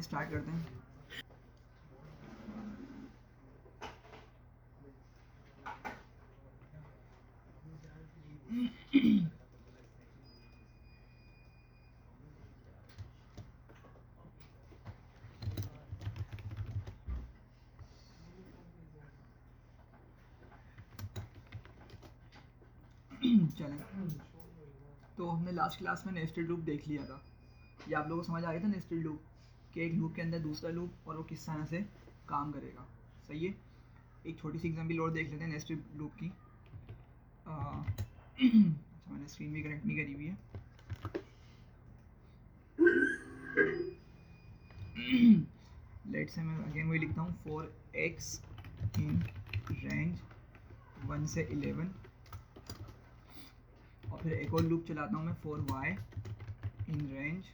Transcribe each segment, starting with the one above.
Start करते हैं। चलें, तो हमने लास्ट क्लास में नेस्टेड लूप देख लिया था। ये आप लोगों को समझ आ गया था नेस्टेड लूप कि एक लूप के अंदर दूसरा लूप और वो किस तरह से काम करेगा। सही है, एक छोटी सी एग्जाम्पल और देख लेते हैं नेस्टेड लूप की। अच्छा, मैंने स्क्रीन भी कनेक्ट नहीं करी हुई है। लेट्स से मैं अगेन वही लिखता हूँ, फॉर एक्स इन रेंज 1 से 11, और फिर एक और लूप चलाता हूँ मैं फॉर वाई इन रेंज,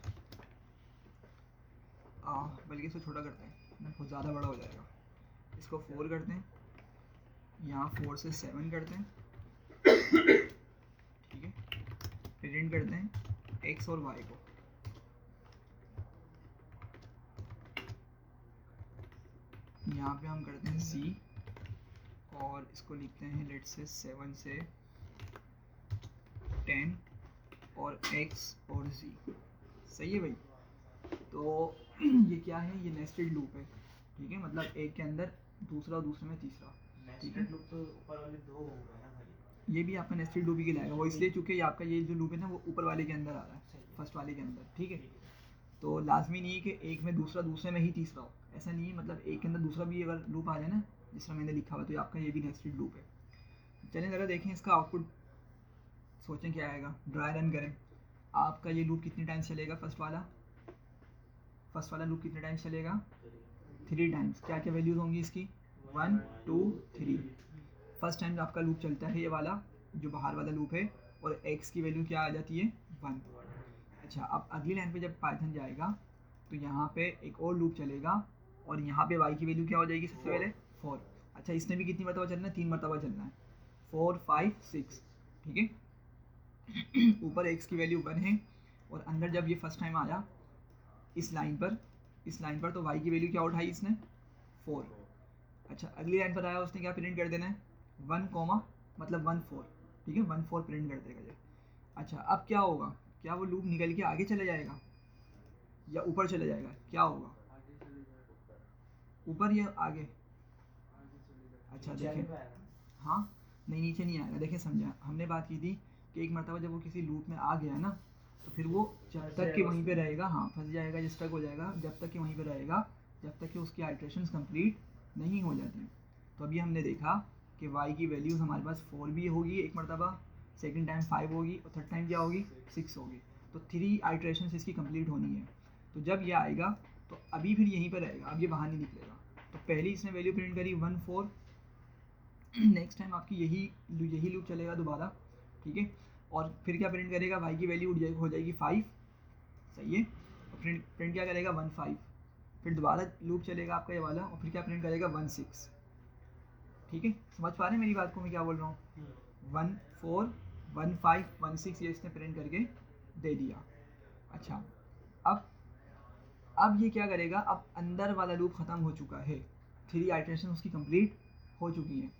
बल्कि इसको छोटा करते हैं, बहुत ज़्यादा बड़ा हो जाएगा। इसको 4 करते हैं, यहाँ 4 से 7 करते हैं, ठीक है। प्रिंट करते हैं एक्स और वाई को, यहाँ पे हम करते हैं सी, और इसको लिखते हैं लेट्स से 7 से 10 और x और z। सही है भाई। तो ये क्या है, ये नेस्टेड लूप है, ठीक है। मतलब एक के अंदर दूसरा, दूसरे में तीसरा, ठीक है। लूप तो ऊपर वाले दो हो गए ना भाई, ये भी आपका नेस्टेड लूप ही कहलाएगा, वो इसलिए चूंकि ये आपका ये जो लूप है ना वो ऊपर वाले के अंदर आ रहा है, फर्स्ट वाले के अंदर, ठीक है। तो लाजमी नहीं है कि एक में दूसरा, दूसरे में ही तीसरा हो, ऐसा नहीं है। मतलब एक के अंदर दूसरा भी अगर लूप आ जाए ना, जिस तरह मैंने लिखा हुआ, तो आपका ये भी नेस्टेड लूप है। चलें ज़रा देखें इसका आउटपुट, सोचें क्या आएगा। ड्राई रन करें। आपका ये लूप कितने टाइम्स चलेगा, फर्स्ट वाला लूप कितने टाइम्स चलेगा, 3 टाइम्स। क्या क्या वैल्यूज होंगी इसकी, 1 2 3। फर्स्ट टाइम आपका लूप चलता है ये वाला जो बाहर वाला लूप है, और x की वैल्यू क्या आ जाती है, 1। अच्छा, अब अगली लाइन पे जब पाइथन जाएगा तो यहाँ पे एक और लूप चलेगा, और यहाँ पे y की वैल्यू क्या हो जाएगी, सबसे पहले 4। अच्छा, इसने भी कितनी मरतबा चलना है, 3 मरतबा चलना है, 4 5 6, ठीक है। ऊपर x की वैल्यू 1 है, और अंदर जब ये फर्स्ट टाइम आया इस लाइन पर तो y की वैल्यू क्या उठाई इसने, 4। अच्छा, अगली लाइन पर आया, उसने क्या प्रिंट कर देना है, 1 कोमा, मतलब 1 4, ठीक है, 1 4 प्रिंट कर देगा ये। अच्छा, अब क्या होगा, क्या वो लूप निकल के आगे चले जाएगा या ऊपर चले जाएगा, क्या होगा, ऊपर या आगे। अच्छा देखें, हाँ, नहीं नीचे नहीं आएगा। देखें, समझा, हमने बात की थी कि एक मरतबा जब वो किसी लूप में आ गया ना, तो फिर वो जब तक कि वहीं पे रहेगा, हाँ फंस जाएगा, जब तक हो जाएगा, जब तक कि वहीं पे रहेगा, जब तक कि उसकी आइट्रेशंस कंप्लीट नहीं हो जाती। तो अभी हमने देखा कि y की वैल्यूज़ हमारे पास 4 भी होगी एक मरतबा, सेकंड टाइम 5 होगी, और थर्ड टाइम क्या होगी, 6 होगी। तो 3 आइट्रेशंस इसकी कंप्लीट होनी है। तो जब ये आएगा तो अभी फिर यहीं पर रहेगा, अब ये बाहर नहीं निकलेगा। तो पहली इसने वैल्यू प्रिंट करी 1 4, नेक्स्ट टाइम आपकी यही लूप चलेगा दोबारा, ठीक है। और फिर क्या प्रिंट करेगा, y की वैल्यू हो जाएगी 5, सही है। और प्रिंट क्या करेगा, 1 5। फिर दोबारा लूप चलेगा आपका ये वाला, और फिर क्या प्रिंट करेगा, 1 6, ठीक है। समझ पा रहे हैं मेरी बात को, मैं क्या बोल रहा हूँ। 1 4 1 5 1 6 ये इसने प्रिंट करके दे दिया। अच्छा, अब ये क्या करेगा, अब अंदर वाला लूप ख़त्म हो चुका है, 3 आइटरेशन उसकी कंप्लीट हो चुकी हैं।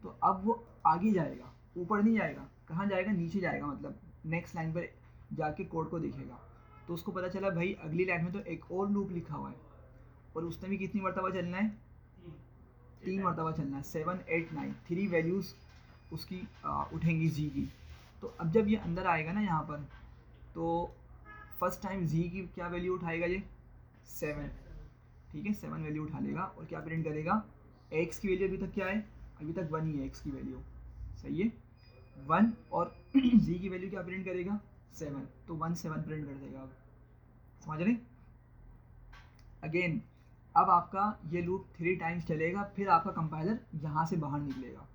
तो अब वो आगे जाएगा, ऊपर नहीं जाएगा, कहाँ जाएगा, नीचे जाएगा। मतलब नेक्स्ट लाइन पर जाके कोड को देखेगा, तो उसको पता चला भाई अगली लाइन में तो एक और लूप लिखा हुआ है, और उसने भी कितनी मरतबा चलना है, 3 मरतबा चलना है, 7 8 9, 3 वैल्यूज़ उसकी उठेंगी जी की। तो अब जब ये अंदर आएगा ना यहाँ पर, तो फर्स्ट टाइम जी की क्या वैल्यू उठाएगा ये, 7, ठीक है, 7 वैल्यू उठा लेगा, और क्या प्रिंट करेगा, एक्स की वैल्यू अभी तक क्या है, अभी तक 1 ही है एक्स की वैल्यू, सही है, 1। और जी की वैल्यू क्या प्रिंट करेगा, 7, तो 1 7 प्रिंट कर देगा। अब समझ रहे, अगेन अब आपका ये लूप 3 टाइम्स चलेगा, फिर आपका कंपाइलर यहाँ से बाहर निकलेगा,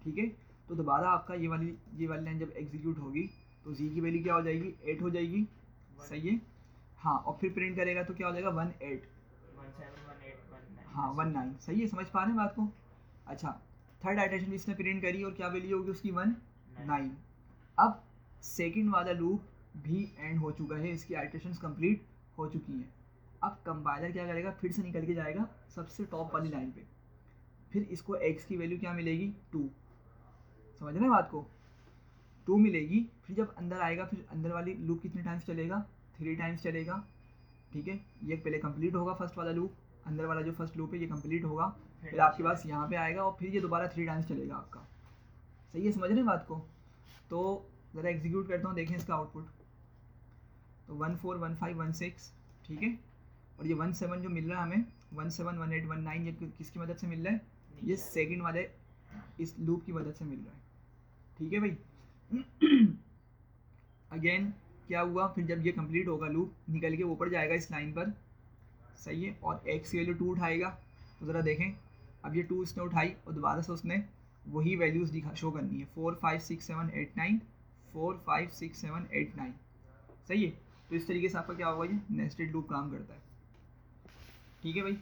ठीक है। तो दोबारा आपका ये वाली लाइन जब एग्जीक्यूट होगी, तो जी की वैल्यू क्या हो जाएगी, 8 हो जाएगी, सही है, हाँ। और फिर प्रिंट करेगा तो क्या हो जाएगा, 1 8, 1 7 1 8 1 9, हाँ 1 9, सही है, समझ पा रहे हैं बात को। अच्छा, थर्ड आइटरेशन भी इसने प्रिंट करी, और क्या वैल्यू होगी उसकी, 1 9। अब सेकंड वाला लूप भी एंड हो चुका है, इसकी आइटरेशंस कंप्लीट हो चुकी हैं। अब कंपाइलर क्या करेगा, फिर से निकल के जाएगा सबसे टॉप वाली लाइन पे, फिर इसको x की वैल्यू क्या मिलेगी 2, समझ रहे हैं बात को, 2 मिलेगी। फिर जब अंदर आएगा फिर अंदर वाली लूप कितने टाइम्स चलेगा, 3 टाइम्स चलेगा, ठीक है। ये पहले कंप्लीट होगा फर्स्ट वाला लूप, अंदर वाला जो फर्स्ट लूप है ये कंप्लीट होगा, फिर आपके पास यहाँ पे आएगा और फिर ये दोबारा 3 टाइम्स चलेगा आपका। सही है, समझ रहे हैं बात को। तो ज़रा एग्जीक्यूट करता हूँ, देखें इसका आउटपुट। तो 141516, ठीक है। और ये 17 जो मिल रहा है हमें 171819, ये किसकी मदद से मिल रहा है, ये सेकंड वाले इस लूप की मदद से मिल रहा है, ठीक है भाई। अगेन क्या हुआ, फिर जब ये कंप्लीट होगा लूप निकल के ऊपर जाएगा इस लाइन पर, सही है। और x की वैल्यू 2 उठाएगा। तो ज़रा देखें, अब ये 2 इसने उठाई और दोबारा से उसने वही वैल्यूज़ दिखा शो करनी है, 4 5 6 7 8 9, 4 5 6 7 8 9, सही है। तो इस तरीके से आपका क्या होगा, ये नेस्टेड लूप काम करता है, ठीक है भाई।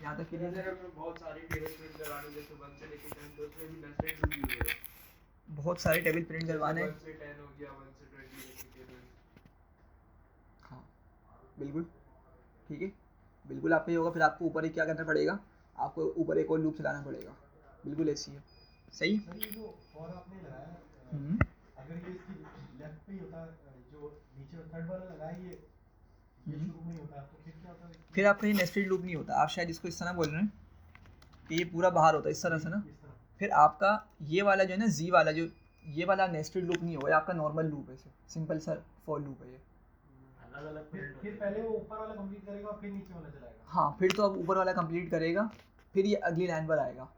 यहाँ तक के लिए बहुत सारी टेबल प्रिंट करवाने, जैसे 1 से लेके 10, तो उसमें भी नेस्टेड लूप यूज होगा। बहुत सारे टेबल प्रिंट करवाने, 1 से 10 हो गया, 1 से 20 की टेबल। हाँ बिल्कुल, ठीक है, बिल्कुल आपका ये होगा। फिर आपको ऊपर ही क्या करना पड़ेगा, आपको ऊपर एक और लूप चलाना पड़ेगा, बिल्कुल ऐसी है, सही। सर ये जो फॉर आपने लगाया, अगर ये इसकी लेफ्ट पे ही होता, जो नीचे थर्ड वाला लगाया ये शुरू में ही होता, तो फिर क्या होता है, फिर आपका ये नेस्टेड लूप नहीं होता। आप शायद इसको इस तरह बोल रहे हैं कि ये पूरा बाहर होता है इस तरह से ना, इस तरह। फिर आपका ये वाला जो है ना जी वाला, जो ये वाला नेस्टेड लूप नहीं होगा, ये आपका नॉर्मल लूप है, सिंपल सा फॉर लूप है ये। अलग अलग फिर पहले वो ऊपर वाला कंप्लीट करेगा और फिर नीचे वाला चलाएगा। हाँ, फिर तो अब ऊपर वाला कंप्लीट करेगा, फिर ये अगली लाइन पर आएगा,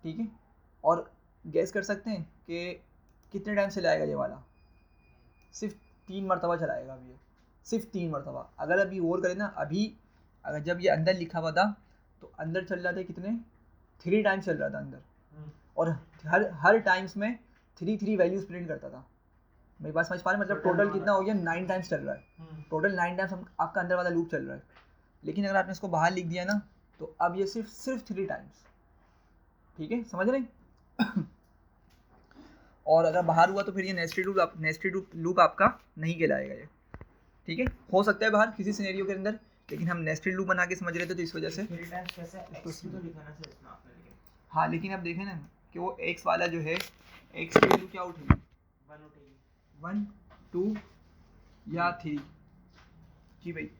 ठीक है। और गैस कर सकते हैं कि कितने टाइम चलाएगा ये वाला, सिर्फ 3 मरतबा चलाएगा अभी ये, सिर्फ 3 मरतबा। अगर अभी और करें ना, अभी अगर जब ये अंदर लिखा हुआ था तो अंदर चल रहा था कितने, 3 टाइम्स चल रहा था अंदर, और हर टाइम्स में 3 वैल्यूज़ प्रिंट करता था। मेरी बात समझ पा रहे हैं, मतलब टोटल कितना हो गया, 9 टाइम्स चल रहा है, टोटल 9 टाइम्स आपका अंदर वाला लूप चल रहा है। लेकिन अगर आपने इसको बाहर लिख दिया ना, तो अब ये सिर्फ 3 टाइम्स, ठीक है, समझ रहे हैं। और अगर बाहर हुआ तो फिर ये नेस्टेड लूप आपका नहीं कहलाएगा ये, ठीक है। हो सकता है बाहर किसी सिनेरियो के अंदर, लेकिन हम नेस्टेड लूप बना के समझ रहे थे, तो इस वजह से 3 टाइम्स कैसे x तो लिखा ना सर इसमें आपने, लेकिन हाँ। लेकिन अब देखें ना कि वो x वाला जो है, x की वैल्यू क्या उठेगी, 1 उठेगी, 1 2 या 3, जी भाई,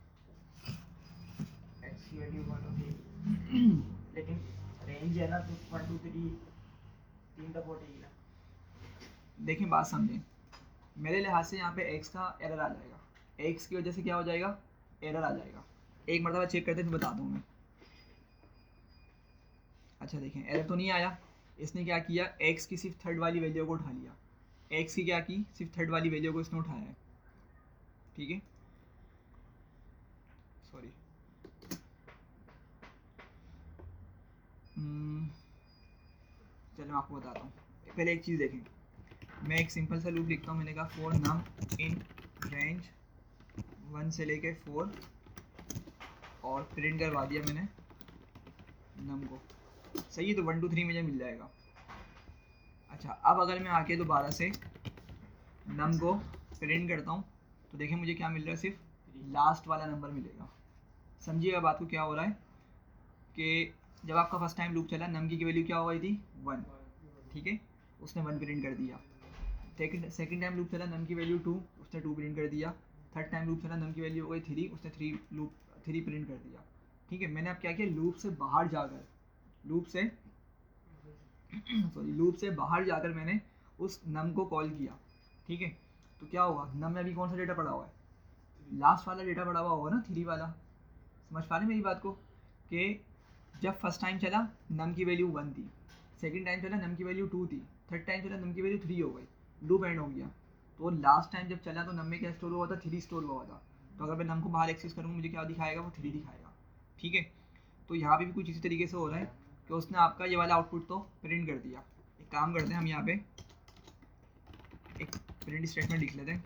x की वैल्यू 1 उठेगी। लेकिन रेंज है ना, तो 1 2 3 तक उठेगी ना। देखें बात समझें, मेरे लिहाज से यहाँ पे x का एरर आ जाएगा, x की वजह से क्या हो जाएगा, एरर आ जाएगा। एक मरतबा चेक करते फिर बता दूँ मैं। अच्छा देखें, एरर तो नहीं आया, इसने क्या किया, x की सिर्फ थर्ड वाली वैल्यू को उठा लिया, x की क्या की, सिर्फ थर्ड वाली वैल्यू को इसने उठाया है, ठीक है। सॉरी, चलो मैं आपको बताता हूँ। पहले एक चीज़ देखें, मैं एक सिंपल सा लूप लिखता हूँ। मैंने कहा फॉर नम इन रेंज 1 से लेके 4, और प्रिंट करवा दिया मैंने नम को, सही है। तो 1 2 3 मुझे मिल जाएगा। अच्छा, अब अगर मैं आके दोबारा से नम को प्रिंट करता हूँ, तो देखें मुझे क्या मिल रहा है, सिर्फ लास्ट वाला नंबर मिलेगा। समझिएगा बात को, क्या हो रहा है कि जब आपका फर्स्ट टाइम लूप चला, नम की वैल्यू क्या हो गई थी, 1, ठीक है, उसने 1 प्रिंट कर दिया। सेकंड टाइम लूप चला, नम की वैल्यू 2, उसने 2 प्रिंट कर दिया। थर्ड टाइम लूप चला, नम की वैल्यू हो गई 3, उसने 3 प्रिंट कर दिया, ठीक है। मैंने अब क्या किया, लूप से बाहर जाकर लूप से बाहर जाकर मैंने उस नम को कॉल किया, ठीक है। तो क्या होगा, नम में अभी कौन सा डेटा पड़ा हुआ है, लास्ट वाला डेटा पड़ा हुआ होगा ना, 3 वाला। समझ पा रहे मेरी बात को, कि जब फर्स्ट टाइम चला नम की वैल्यू 1 थी, सेकंड टाइम चला नम की वैल्यू 2 थी, थर्ड टाइम चला नम की वैल्यू 3 हो गई, लूप एंड हो गया। तो लास्ट टाइम जब चला तो नम में क्या स्टोर हुआ था, 3 स्टोर हुआ था। तो अगर मैं नम को बाहर एक्सेस करूँगा, मुझे क्या दिखाएगा, वो 3 दिखाएगा, ठीक है। तो यहाँ पे भी कुछ इसी तरीके से हो रहा है कि उसने आपका ये वाला आउटपुट तो प्रिंट कर दिया। एक काम करते हैं, हम यहाँ पे एक प्रिंट स्टेटमेंट लिख लेते हैं,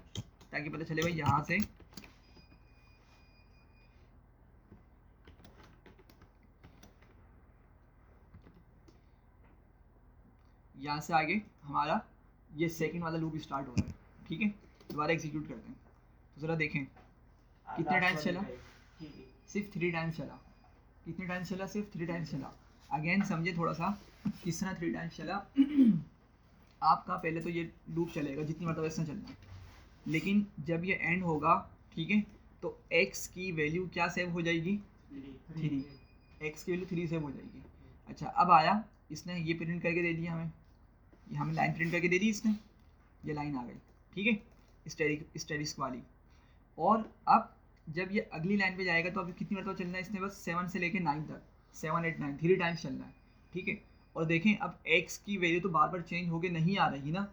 ताकि पता चले भाई यहाँ से आगे हमारा ये सेकंड वाला लूप स्टार्ट हो रहा है, ठीक है। दोबारा एग्जीक्यूट करते हैं, तो ज़रा देखें कितने टाइम चला, ठीक है, सिर्फ 3 टाइम्स चला। कितने टाइम्स चला? सिर्फ 3 टाइम्स चला। अगेन समझे थोड़ा सा किस तरह 3 टाइम्स चला। आपका पहले तो ये लूप चलेगा जितनी मरतबा इसमें चलना है, लेकिन जब ये एंड होगा, ठीक है, तो x की वैल्यू क्या सेव हो जाएगी? 3। x की वैल्यू 3 सेव हो जाएगी। अच्छा, अब आया इसने ये प्रिंट करके दे दिया हमें, ये हमें लाइन प्रिंट करके दे दी इसने, ये लाइन आ गई, ठीक है, स्टेरिस्क वाली। और अब जब ये अगली लाइन पे जाएगा तो अभी कितनी मरतबा चलना है इसने? बस 7 से लेके 9 तक, 7 8 9 3 टाइम्स चलना है, ठीक है। और देखें अब x की वैल्यू तो बार बार चेंज होके नहीं आ रही ना,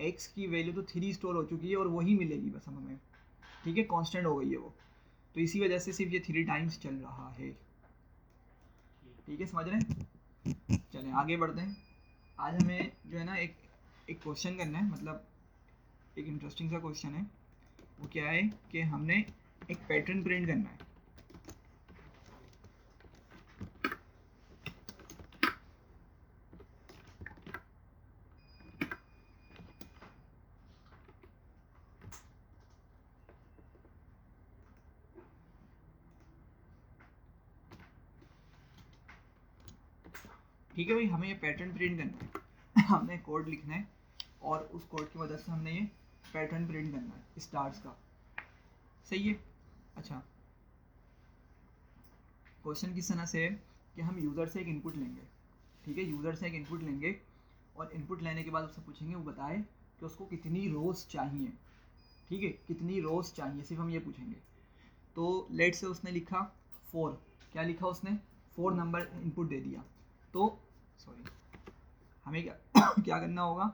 x की वैल्यू तो 3 स्टोर हो चुकी है और वही मिलेगी बस हमें, ठीक है, कांस्टेंट हो गई है वो। तो इसी वजह से सिर्फ ये 3 टाइम्स चल रहा है, ठीक है, समझ रहे हैं? चलें आगे बढ़ते हैं। आज हमें जो है ना एक क्वेश्चन करना है, मतलब एक इंटरेस्टिंग सा क्वेश्चन है। वो क्या है कि हमने एक पैटर्न प्रिंट करना है। ठीक है भाई, हमें ये पैटर्न प्रिंट करना है। हमने कोड लिखना है और उस कोड की मदद से हमने ये पैटर्न प्रिंट करना है स्टार्स का, सही है। अच्छा, क्वेश्चन किस तरह से है कि हम यूज़र से एक इनपुट लेंगे, ठीक है, यूज़र से एक इनपुट लेंगे और इनपुट लेने के बाद उससे पूछेंगे वो बताए कि उसको कितनी रोज़ चाहिए, ठीक है, कितनी रोज़ चाहिए, सिर्फ हम ये पूछेंगे। तो लेट से उसने लिखा 4, क्या लिखा उसने? 4 नंबर इनपुट दे दिया। तो सॉरी, हमें क्या क्या करना होगा?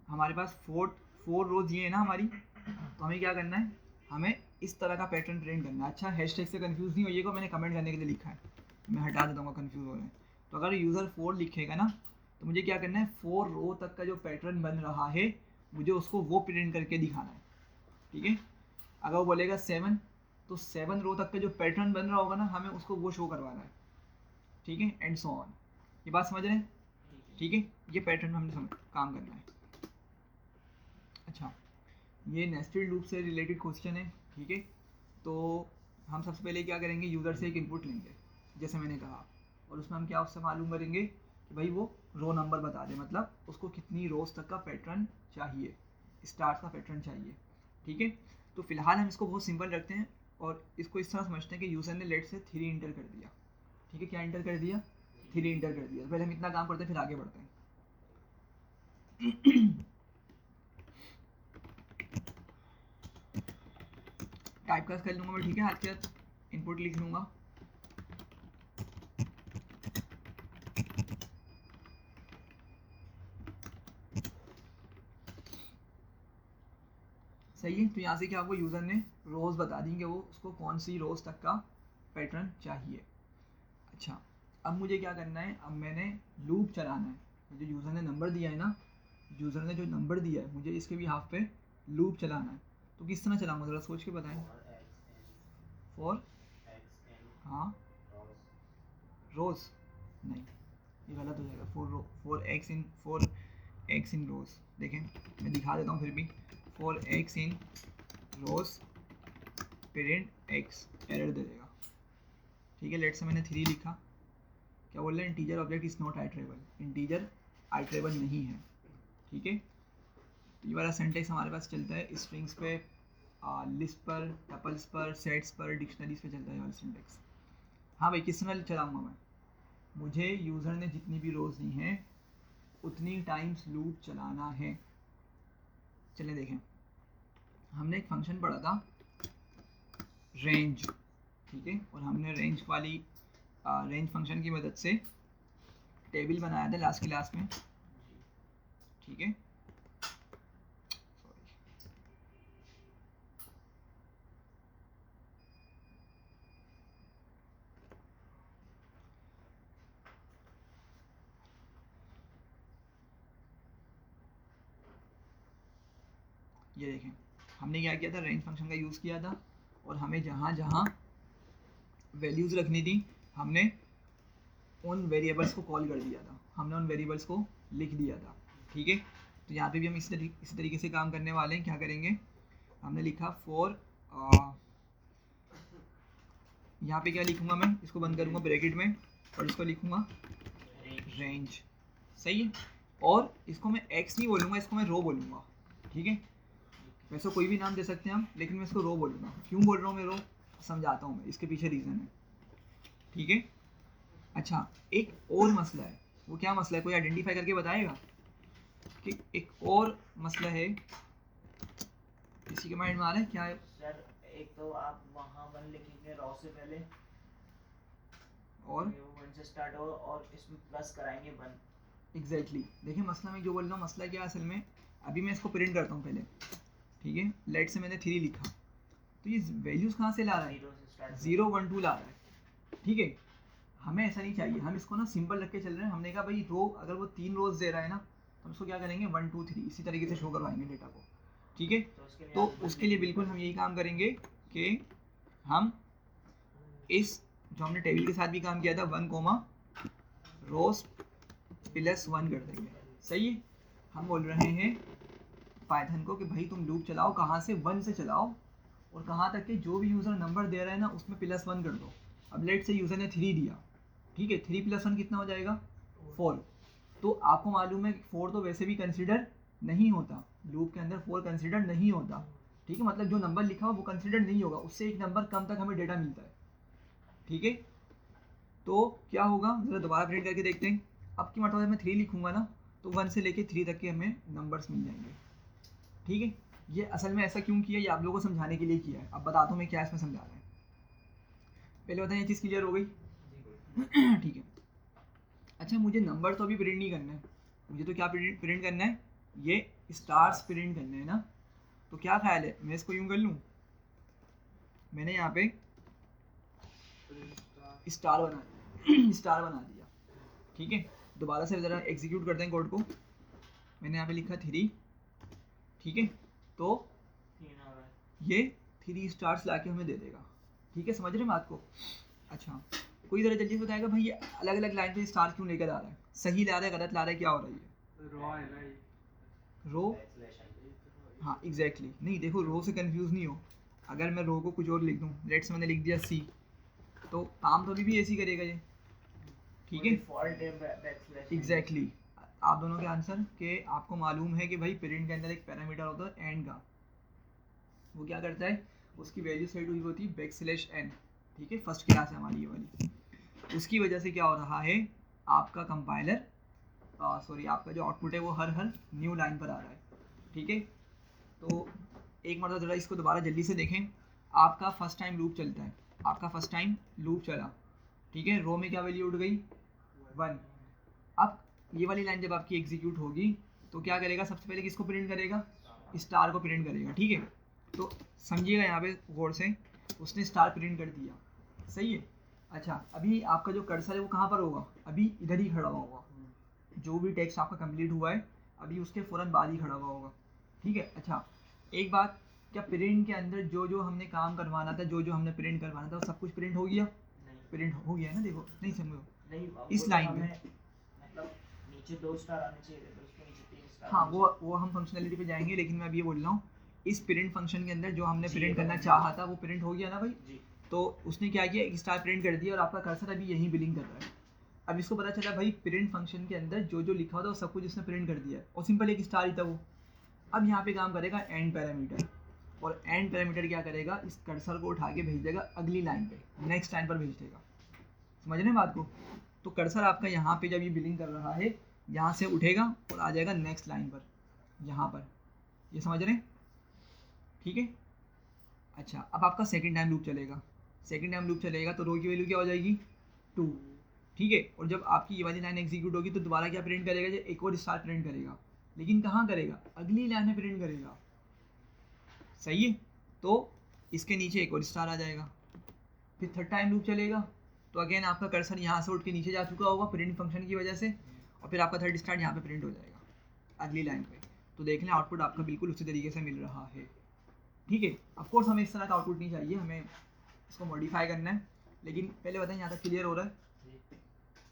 हमारे पास 4 रोज़ ये है ना हमारी, तो हमें क्या करना है? हमें इस तरह का पैटर्न प्रिंट करना है। अच्छा, हैशटैग से कंफ्यूज नहीं होइएगा, मैंने कमेंट करने के लिए लिखा है, मैं हटा देता हूँ कंफ्यूज हो रहे हैं। तो अगर यूज़र 4 लिखेगा ना, तो मुझे क्या करना है? 4 रो तक का जो पैटर्न बन रहा है मुझे उसको वो प्रिंट करके दिखाना है, ठीक है। अगर वो बोलेगा 7, तो 7 रो तक का जो पैटर्न बन रहा होगा ना, हमें उसको वो शो करवाना है, ठीक है, एंड सो ऑन। ये बात समझ रहे हैं? ठीक है, ये पैटर्न हमने काम करना है। अच्छा, ये नेस्टेड लूप से रिलेटेड क्वेश्चन है, ठीक है। तो हम सबसे पहले क्या करेंगे? यूज़र से एक इनपुट लेंगे जैसे मैंने कहा, और उसमें हम क्या उससे मालूम करेंगे कि भाई वो रो नंबर बता दे, मतलब उसको कितनी रोज तक का पैटर्न चाहिए, स्टार्स का पैटर्न चाहिए, ठीक है। तो फिलहाल हम इसको बहुत सिंपल रखते हैं और इसको इस तरह समझते हैं कि यूज़र ने लेट से 3 इंटर कर दिया, ठीक है, क्या इंटर कर दिया? 3 इंटर कर दिया। पहले हम इतना काम करते हैं फिर आगे बढ़ते हैं। टाइप कास्ट कर लूँगा मैं, ठीक है, हाथ के साथ इनपुट लिख लूँगा। सही है। तो यहाँ से क्या, वो यूज़र ने रोज़ बता दी कि वो उसको कौन सी रोज़ तक का पैटर्न चाहिए। अच्छा, अब मुझे क्या करना है? अब मैंने लूप चलाना है। जो यूज़र ने नंबर दिया है ना, यूज़र ने जो नंबर दिया है, मुझे इसके भी हाफ पे लूप चलाना है। तो किस तरह चलाऊंगा, ज़रा सोच के बताएं। फॉर हाँ, रोज़ नहीं, ये गलत हो जाएगा। फोर एक्स इन रोज़। देखें, मैं दिखा देता हूँ फिर भी। 4x इन रोज़ पेरेंट x एरर दे देगा, ठीक है। लेट से मैंने 3 लिखा, क्या बोल रहे हैं? Integer object is not iterable, integer iterable नहीं है, ठीक है। तो ये वाला सेंटेक्स हमारे पास चलता है स्ट्रिंग्स पे, लिस्ट पर, टपल्स पर, सेट्स पर, डिक्शनरीज पे चलता है ये वाला सेंटेक्स। हाँ भाई, किस तरह चलाऊँगा मैं? मुझे यूज़र ने जितनी भी रोज़ दी हैं उतनी टाइम्स लूप चलाना है। चलिए देखें, हमने एक फंक्शन पढ़ा था रेंज, ठीक है, और हमने रेंज वाली रेंज फंक्शन की मदद से टेबल बनाया था लास्ट क्लास में, ठीक है। ये देखें, हमने क्या किया था? रेंज फंक्शन का यूज़ किया था और हमें जहाँ जहाँ वैल्यूज़ रखनी थी हमने उन वेरिएबल्स को कॉल कर दिया था, हमने उन वेरिएबल्स को लिख दिया था, ठीक है। तो यहाँ पे भी हम इसी तरीके से काम करने वाले हैं। क्या करेंगे? हमने लिखा फॉर यहाँ पे क्या लिखूंगा मैं, इसको बंद करूँगा ब्रैकेट में और इसको लिखूंगा रेंज, सही है। और इसको मैं एक्स नहीं बोलूँगा, इसको मैं रो बोलूँगा, ठीक है। वैसे कोई भी नाम दे सकते हैं हम, लेकिन मैं इसको रो बोलूँगा। क्यों बोल रहा हूँ मैं रो, समझाता हूँ मैं, इसके पीछे रीज़न है, ठीक है। अच्छा, एक और मसला है, वो क्या मसला है, कोई आइडेंटिफाई करके बताएगा कि एक और मसला है, किसी के माइंड में आ रहा है क्या है? सर एक तो आप वहाँ 1 लिखेंगे रॉ से पहले, और 1 से स्टार्ट हो और इसमें प्लस कराएंगे 1। एग्जैक्टली देखिए मसला मैं जो बोल रहा हूँ, मसला क्या है असल में, अभी मैं इसको प्रिंट करता हूँ पहले, ठीक है। लेट से मैंने 3 लिखा, तो ये वैल्यूज़ कहाँ से ला रहा है, 0 से स्टार्ट 0 1 2 ला रहा है, ठीक है। हमें ऐसा नहीं चाहिए, हम इसको ना सिंपल रख के चल रहे हैं। हमने कहा भाई रो, अगर वो 3 रोज दे रहा है ना, तो हम इसको क्या करेंगे 1 2 3 इसी तरीके से शो करवाएंगे डेटा को, ठीक है। तो उसके लिए बिल्कुल हम यही काम करेंगे कि हम इस जो हमने टेबल के साथ भी काम किया था 1 रोज प्लस 1 कर देंगे, सही है। हम बोल रहे हैं पाइथन को कि भाई तुम लूप चलाओ, कहाँ से 1 से चलाओ, और कहाँ तक कि जो भी यूज़र नंबर दे रहा है ना उसमें +1 कर दो। अब लेट से यूज़र ने 3 दिया, ठीक है, 3 + 1 कितना हो जाएगा 4। तो आपको मालूम है 4 तो वैसे भी कंसिडर नहीं होता, लूप के अंदर 4 कंसिडर नहीं होता, ठीक है। मतलब जो नंबर लिखा हो वो कंसिडर नहीं होगा, उससे एक नंबर कम तक हमें डेटा मिलता है, ठीक है। तो क्या होगा, ज़रा दोबारा प्रिंट करके देखते हैं। अब की मतलब मैं 3 लिखूंगा ना, तो 1 से लेके 3 तक के हमें नंबर्स मिल जाएंगे, ठीक है। ये असल में ऐसा क्यों किया, ये आप लोगों को समझाने के लिए किया है। अब बताता हूँ मैं क्या इसमें समझा रहा है। पहले बताएं ये चीज़ क्लियर हो गई, ठीक है। अच्छा, मुझे नंबर तो अभी प्रिंट नहीं करना है, मुझे तो क्या प्रिंट करना है, ये स्टार्स प्रिंट करने हैं ना। तो क्या ख्याल है, मैं इसको यूँ कर लूँ, मैंने यहाँ पे स्टार बना स्टार बना दिया, ठीक है। दोबारा से ज़रा एग्जीक्यूट करते हैं कोड को। मैंने यहाँ पे लिखा 3, ठीक है। तो 3 आ रहा है, ये 3 स्टार्स ला के हमें दे देगा, ठीक है। समझ रहे हैं बात को। अच्छा, कोई ज़रा जल्दी से बताएगा भाई ये अलग अलग लाइन पे स्टार क्यों लेकर आ रहा है, सही ला रहा है गलत ला रहा है, क्या हो रहा है ये रो, हाँ एग्जैक्टली। नहीं देखो, रो से कंफ्यूज नहीं हो, अगर मैं रो को कुछ और लिख दूँ, लेट से मैंने लिख दिया सी, तो काम तो अभी भी ऐसे ही करेगा ये, ठीक है। डिफॉल्ट है बैकस्लैश। एग्जैक्टली आप दोनों के आंसर के आपको मालूम है कि भाई प्रिंट के अंदर एक पैरामीटर होता है एंड का, वो क्या करता है, उसकी वैल्यू सेट हुई होती है \n, ठीक है। फर्स्ट क्लास है हमारी ये वाली। उसकी वजह से क्या हो रहा है, आपका कंपाइलर सॉरी आपका जो आउटपुट है वो हर न्यू लाइन पर आ रहा है, ठीक है। तो एक मरतबा ज़रा इसको दोबारा जल्दी से देखें। आपका फर्स्ट टाइम लूप चलता है, आपका फर्स्ट टाइम लूप चला, ठीक है। रो में क्या वैल्यू उठ गई 1। अब ये वाली लाइन जब आपकी एग्जीक्यूट होगी तो क्या करेगा, सबसे पहले किसको प्रिंट करेगा, स्टार को प्रिंट करेगा, ठीक है। तो समझिएगा यहाँ पे गौर से, उसने स्टार प्रिंट कर दिया, सही है। अच्छा, अभी आपका जो कर्सर है वो कहाँ पर होगा, अभी इधर ही खड़ा हुआ होगा, जो भी टेक्स्ट आपका कंप्लीट हुआ है अभी उसके फ़ौरन बाद ही खड़ा हुआ होगा, ठीक है। अच्छा, एक बात, क्या प्रिंट के अंदर जो जो हमने काम करवाना था, जो जो हमने प्रिंट करवाना था वो सब कुछ प्रिंट हो गया, प्रिंट हो गया ना, देखो नहीं समझो नहीं इस लाइन में, मतलब नीचे 2 स्टार आने चाहिए थे, तो उसके नीचे 3 स्टार। हाँ वो हम फंक्शनैलिटी पे जाएंगे, लेकिन मैं अभी ये बोल रहा हूँ इस प्रिंट फंक्शन के अंदर जो हमने प्रिंट करना चाहा था वो प्रिंट हो गया ना भाई। जी। तो उसने क्या किया, एक स्टार प्रिंट कर दिया और आपका कर्सर अभी यहीं बिलिंग कर रहा है। अब इसको पता चला भाई प्रिंट फंक्शन के अंदर जो जो लिखा था वो सब कुछ उसने प्रिंट कर दिया है, और सिंपल एक स्टार ही था वो। अब यहाँ पे काम करेगा एंड पैरामीटर, और एंड पैरामीटर क्या करेगा, इस कर्सर को उठा के भेज देगा अगली लाइन पे, नेक्स्ट लाइन पर भेज देगा। समझ रहे हैं बात को। तो कर्सर आपका यहाँ पे जब ये बिलिंग कर रहा है यहाँ से उठेगा और आ जाएगा नेक्स्ट लाइन पर, यहाँ पर, ये समझ रहे हैं, ठीक है। अच्छा, अब आपका सेकंड टाइम लूप चलेगा, सेकंड टाइम लूप चलेगा तो रो की वैल्यू क्या हो जाएगी 2, ठीक है। और जब आपकी ये वाली लाइन एग्जीक्यूट होगी तो दोबारा क्या प्रिंट करेगा, जो एक और स्टार प्रिंट करेगा, लेकिन कहाँ करेगा, अगली लाइन में प्रिंट करेगा, सही है। तो इसके नीचे एक और स्टार आ जाएगा, फिर थर्ड टाइम लूप चलेगा तो अगेन आपका कर्सर यहाँ से उठ के नीचे जा चुका होगा प्रिंट फंक्शन की वजह से, और फिर आपका थर्ड स्टार यहाँ पे प्रिंट हो जाएगा अगली लाइन पे। तो देख लें आउटपुट आपका बिल्कुल उसी तरीके से मिल रहा है, ठीक है। ऑफकोर्स हमें इस तरह का आउटपुट नहीं चाहिए, हमें इसको मॉडिफाई करना है। लेकिन पहले बताएं यहाँ तक क्लियर हो रहा है,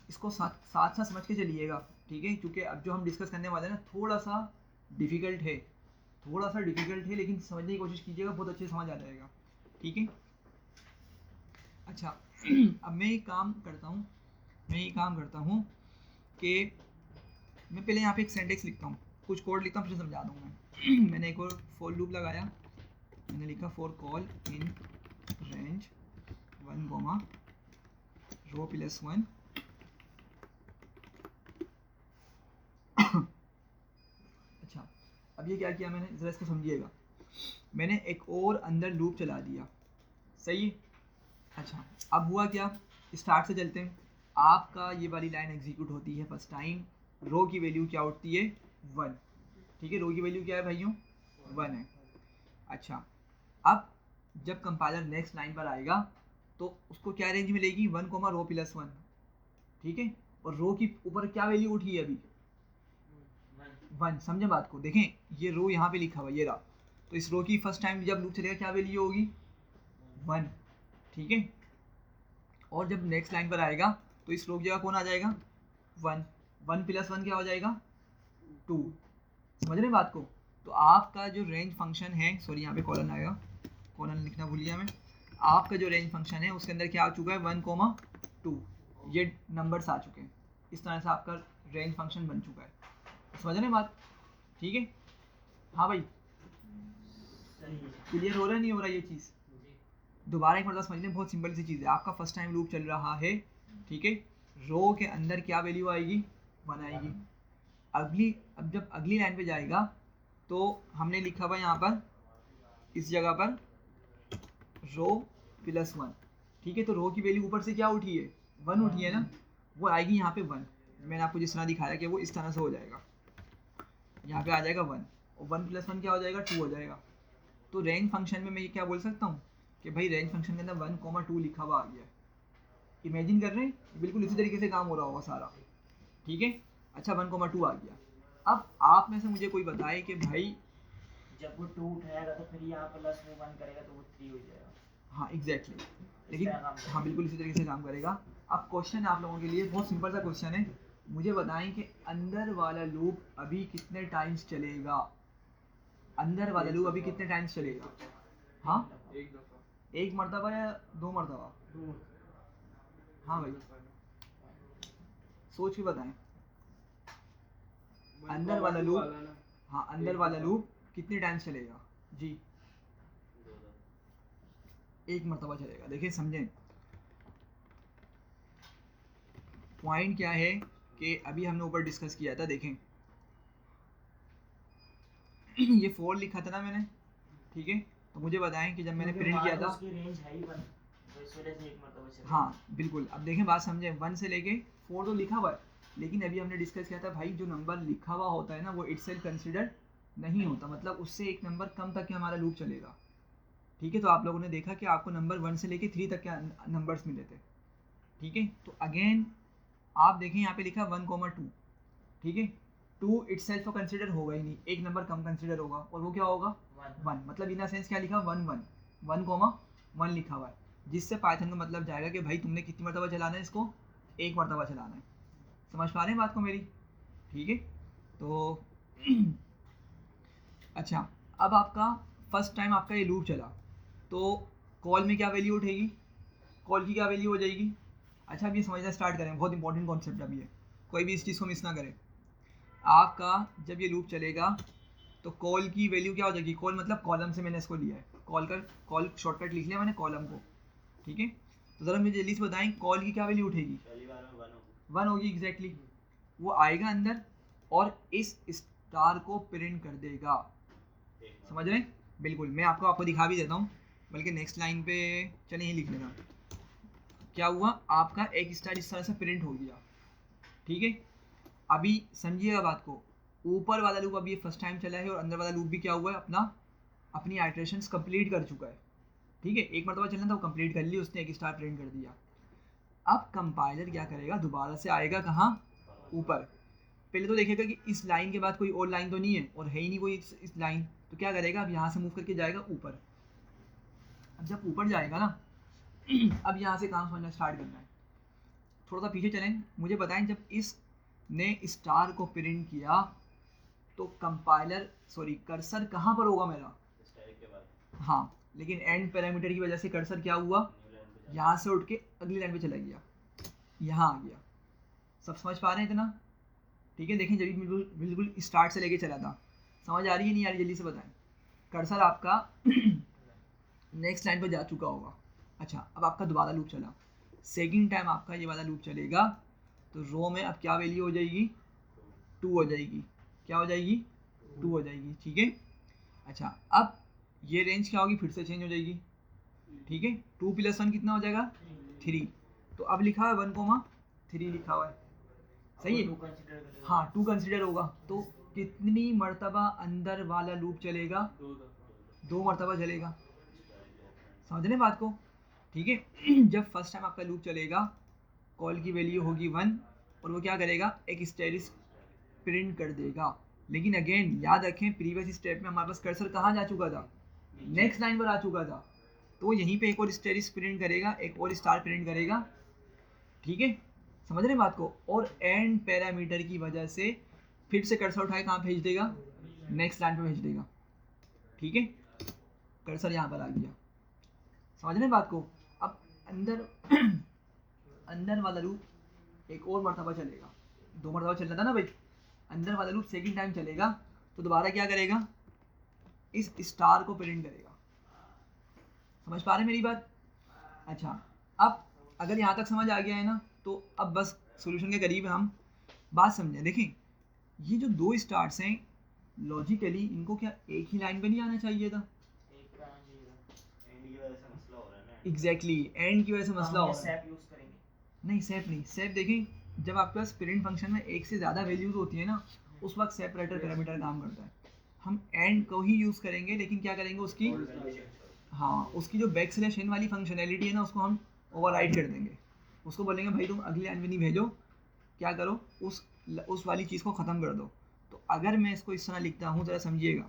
इसको साथ साथ समझ के चलिएगा, ठीक है। क्योंकि अब जो हम डिस्कस करने वाले हैं ना थोड़ा सा डिफ़िकल्ट है, थोड़ा सा डिफ़िकल्ट है, लेकिन समझने की कोशिश कीजिएगा, बहुत अच्छे से समझ आ जाएगा, ठीक है। अच्छा अब मैं ये काम करता हूँ कि मैं पहले यहाँ पे एक सेंटेक्स लिखता हूँ, कुछ कोड लिखता हूँ, फिर समझा दूँगा मैं। मैंने एक और फॉर लूप लगाया, मैंने लिखा for col in range 1 comma row plus 1 अच्छा अब ये क्या किया मैंने, ज़रा इसको समझिएगा। मैंने एक और अंदर लूप चला दिया, सही। अच्छा अब हुआ क्या, स्टार्ट से चलते हैं। आपका ये वाली लाइन एग्जीक्यूट होती है फर्स्ट टाइम, रो की वैल्यू क्या उठती है 1, ठीक है। रो की वैल्यू क्या है भाइयों 1 है। अच्छा अब जब कंपाइलर नेक्स्ट लाइन पर आएगा तो उसको क्या रेंज मिलेगी 1 कोमा रो प्लस 1, ठीक है। और रो की ऊपर क्या वैल्यू उठी है अभी 1, समझे बात को। देखें ये रो यहाँ पे लिखा हुआ ये रहा, तो इस रो की फर्स्ट टाइम जब लूप चलेगा क्या वैल्यू होगी 1, ठीक है। और जब नेक्स्ट लाइन पर आएगा तो इस रो की जगह कौन आ जाएगा 1, 1 प्लस 1 क्या हो जाएगा 2, समझ रहे बात को। तो आपका जो रेंज फंक्शन है, सॉरी यहाँ पे कॉलन आएगा, कॉलन लिखना भूल गया मैं। आपका जो रेंज फंक्शन है उसके अंदर क्या आ चुका है 1 कोमा 2, ये नंबर्स आ चुके हैं। इस तरह से आपका रेंज फंक्शन बन चुका है, समझ रहे बात, ठीक है। हाँ भाई क्लियर हो रहा है नहीं हो रहा ये चीज़, दोबारा एक मतलब समझ लें, बहुत सिंपल सी चीज़ है। आपका फर्स्ट टाइम लूप चल रहा है, ठीक है। रो के अंदर क्या वैल्यू आएगी 1 आएगी। अब जब अगली लाइन पे जाएगा तो हमने लिखा हुआ यहाँ पर इस जगह पर रो प्लस 1, ठीक है। तो रो की वैल्यू ऊपर से क्या उठी है 1 उठी है ना, वो आएगी यहाँ पे 1। मैंने आपको जिस तरह दिखाया कि वो इस तरह से हो जाएगा, यहाँ पे आ जाएगा 1 और 1 प्लस 1 क्या हो जाएगा 2 हो जाएगा। तो रेंज फंक्शन में मैं ये क्या बोल सकता हूँ कि भाई रेंज फंक्शन के अंदर 1 कोमा 2 लिखा हुआ आ गया है। इमेजिन कर रहे हैं बिल्कुल इसी तरीके से काम हो रहा होगा सारा, ठीक है। अच्छा 1 कोमा 2 आ गया। अब आप में से मुझे कोई बताए कि भाई जब वो 2 उठाएगा तो फिर यहाँ प्लस में 1 करेगा तो वो 3 हो जाएगा। हाँ एग्जैक्टली, लेकिन हाँ बिल्कुल इसी तरीके से काम करेगा। अब क्वेश्चन आप लोगों के लिए बहुत सिंपल सा क्वेश्चन है, मुझे बताएं कि अंदर वाला लूप अभी कितने टाइम्स चलेगा, अंदर वाला लूप अभी कितने टाइम्स चलेगा। हाँ एक मरतबा या 2 मरतबा, हाँ भाई सोच के बताएं। अंदर वाला लूप, हाँ अंदर वाला लूप कितने टाइम्स चलेगा जी, 1 मरतबा चलेगा। देखिए समझें पॉइंट क्या है कि अभी हमने ऊपर डिस्कस किया था, देखें ये 4 लिखा था ना मैंने, ठीक है। तो मुझे बताएं कि जब मैंने प्रिंट किया था, उसकी रेंज है ही 1, तो इस वजह से 1 मरतबा चलेगा। हाँ बिल्कुल। अब देखें बात समझें, 1 से लेके 4 तो लिखा हुआ है, लेकिन अभी हमने डिस्कस किया था भाई जो नंबर लिखा हुआ होता है ना वो इटसेल्फ कंसिडर नहीं होता, मतलब उससे एक नंबर कम तक के हमारा लूप चलेगा, ठीक है। तो आप लोगों ने देखा कि आपको नंबर 1 से लेके 3 तक के नंबर्स मिले थे, ठीक है। तो अगेन आप देखें यहाँ पे लिखा 1 कोमा 2, ठीक है। 2 इटसेल्फ तो कंसिडर होगा ही नहीं, एक नंबर कम कंसिडर होगा और वो क्या होगा 1, मतलब इन सेंस क्या लिखा 1 कोमा 1 लिखा हुआ है, जिससे पाइथन का मतलब जाएगा कि भाई तुमने कितनी मरतबा चलाना है इसको, 1 मरतबा चलाना है। समझ पा रहे हैं बात को मेरी, ठीक है। तो अच्छा अब आपका फर्स्ट टाइम आपका ये लूप चला तो कॉल में क्या वैल्यू उठेगी, कॉल की क्या वैल्यू हो जाएगी। अच्छा अब ये समझना स्टार्ट करें, बहुत इंपॉर्टेंट कॉन्सेप्ट अभी है, कोई भी इस चीज़ को मिस ना करे। आपका जब ये लूप चलेगा तो कॉल की वैल्यू क्या हो जाएगी, कॉल मतलब कॉलम से मैंने इसको लिया है, कॉल शॉर्टकट लिख लिया मैंने कॉलम को, ठीक है। तो ज़रा मुझे जल्दी से बताएं कॉल की क्या वैल्यू उठेगी, 1 होगी एग्जैक्टली। वो आएगा अंदर और इस स्टार को प्रिंट कर देगा, समझ रहे हैं बिल्कुल। मैं आपको दिखा भी देता हूँ, बल्कि नेक्स्ट लाइन पे चलिए यहीं लिख लेना। क्या हुआ आपका एक स्टार इस तरह से प्रिंट हो गया, ठीक है। अभी समझिएगा बात को, ऊपर वाला लूप अभी फर्स्ट टाइम चला है और अंदर वाला लूप भी क्या हुआ है अपनी आइटरेशंस कंप्लीट कर चुका है, ठीक है। 1 मरतबा चलना था वो कंप्लीट कर ली उसने, एक स्टार प्रिंट कर दिया। अब कंपाइलर क्या करेगा, दोबारा से आएगा कहाँ ऊपर, पहले तो देखेगा कि इस लाइन के बाद कोई और लाइन तो नहीं है और है ही नहीं कोई इस लाइन, तो क्या करेगा अब यहाँ से मूव करके जाएगा ऊपर। अब जब ऊपर जाएगा ना अब यहाँ से काम समझना स्टार्ट करना है। थोड़ा सा पीछे चलें, मुझे बताएं जब इसने स्टार को प्रिंट किया तो कंपाइलर कर्सर कहाँ पर होगा मेरा, हाँ लेकिन एंड पैरामीटर की वजह से कर्सर क्या हुआ यहाँ से उठ के अगली लाइन पे चला गया, यहाँ आ गया। सब समझ पा रहे हैं इतना? ठीक है, देखें जब बिल्कुल बिल्कुल स्टार्ट से लेके चला था, समझ आ रही है नहीं आ रही, जल्दी से बताएं। कर्सर आपका नेक्स्ट लाइन पर जा चुका होगा। अच्छा, अब आपका दोबारा लूप चला, सेकंड टाइम आपका ये वाला लूप चलेगा, तो रो में अब क्या वैल्यू हो जाएगी, 2 हो जाएगी। क्या हो जाएगी, 2 हो जाएगी। ठीक है, अच्छा अब ये रेंज क्या होगी, फिर से चेंज हो जाएगी। ठीक है, 2 + 1 कितना हो जाएगा, 3। तो अब लिखा है 1,3 लिखा हुआ है, सही है। 2 कंसीडर करेगा। हाँ 2 कंसिडर होगा, तो कितनी मर्तबा अंदर वाला लूप चलेगा, 2 मर्तबा चलेगा। समझ रहे बात को? ठीक है जब फर्स्ट टाइम आपका लूप चलेगा, कॉल की वैल्यू होगी 1 और वो क्या करेगा, एक स्टेरिस प्रिंट कर देगा। लेकिन अगेन याद रखें, प्रीवियस स्टेप में हमारे पास कर्सर कहाँ जा चुका था, नेक्स्ट लाइन पर आ चुका था, तो यहीं पे एक और स्टेरिस प्रिंट करेगा, एक और स्टार प्रिंट करेगा। ठीक है, समझ रहे बात को? और एंड पैरामीटर की वजह से फिर से कर्सर उठाए कहाँ भेज देगा, नेक्स्ट लाइन पे भेज देगा। ठीक है, कर्सर यहाँ पर आ गया, समझ रहे बात को? अब अंदर अंदर वाला लूप एक और मरतबा चलेगा, 2 मरतबा चल रहा था ना भाई, अंदर वाला लूप सेकंड टाइम चलेगा, तो दोबारा क्या करेगा, इस स्टार को प्रिंट करेगा। समझ पा रहे हैं मेरी बात? अच्छा, अब अगर यहाँ तक समझ आ गया है ना, तो अब बस सॉल्यूशन के करीब हम बात समझें। देखें, ये जो 2 स्टार्स हैं, लॉजिकली इनको क्या एक ही लाइन पे नहीं आना चाहिए था? एक का आना चाहिए था। एंड की वजह से मसला हो रहा है ना। एग्जैक्टली, एंड की वजह से मसला हो रहा है। सैप यूज करेंगे। नहीं सेप नहीं, सेप देखें जब आपके पास प्रिंट फंक्शन में एक से ज़्यादा वैल्यूज होती है ना, उस वक्त सेपरेटर पैरामीटर काम करता है। हम एंड को ही यूज़ करेंगे, लेकिन क्या करेंगे उसकी, हाँ उसकी जो बैक स्लैश एन वाली फंक्शनैलिटी है ना, उसको हम ओवरराइड कर देंगे। उसको बोलेंगे भाई तुम अगली लाइन में नहीं भेजो, क्या करो, उस वाली चीज़ को ख़त्म कर दो। तो अगर मैं इसको इस तरह लिखता हूँ, ज़रा समझिएगा,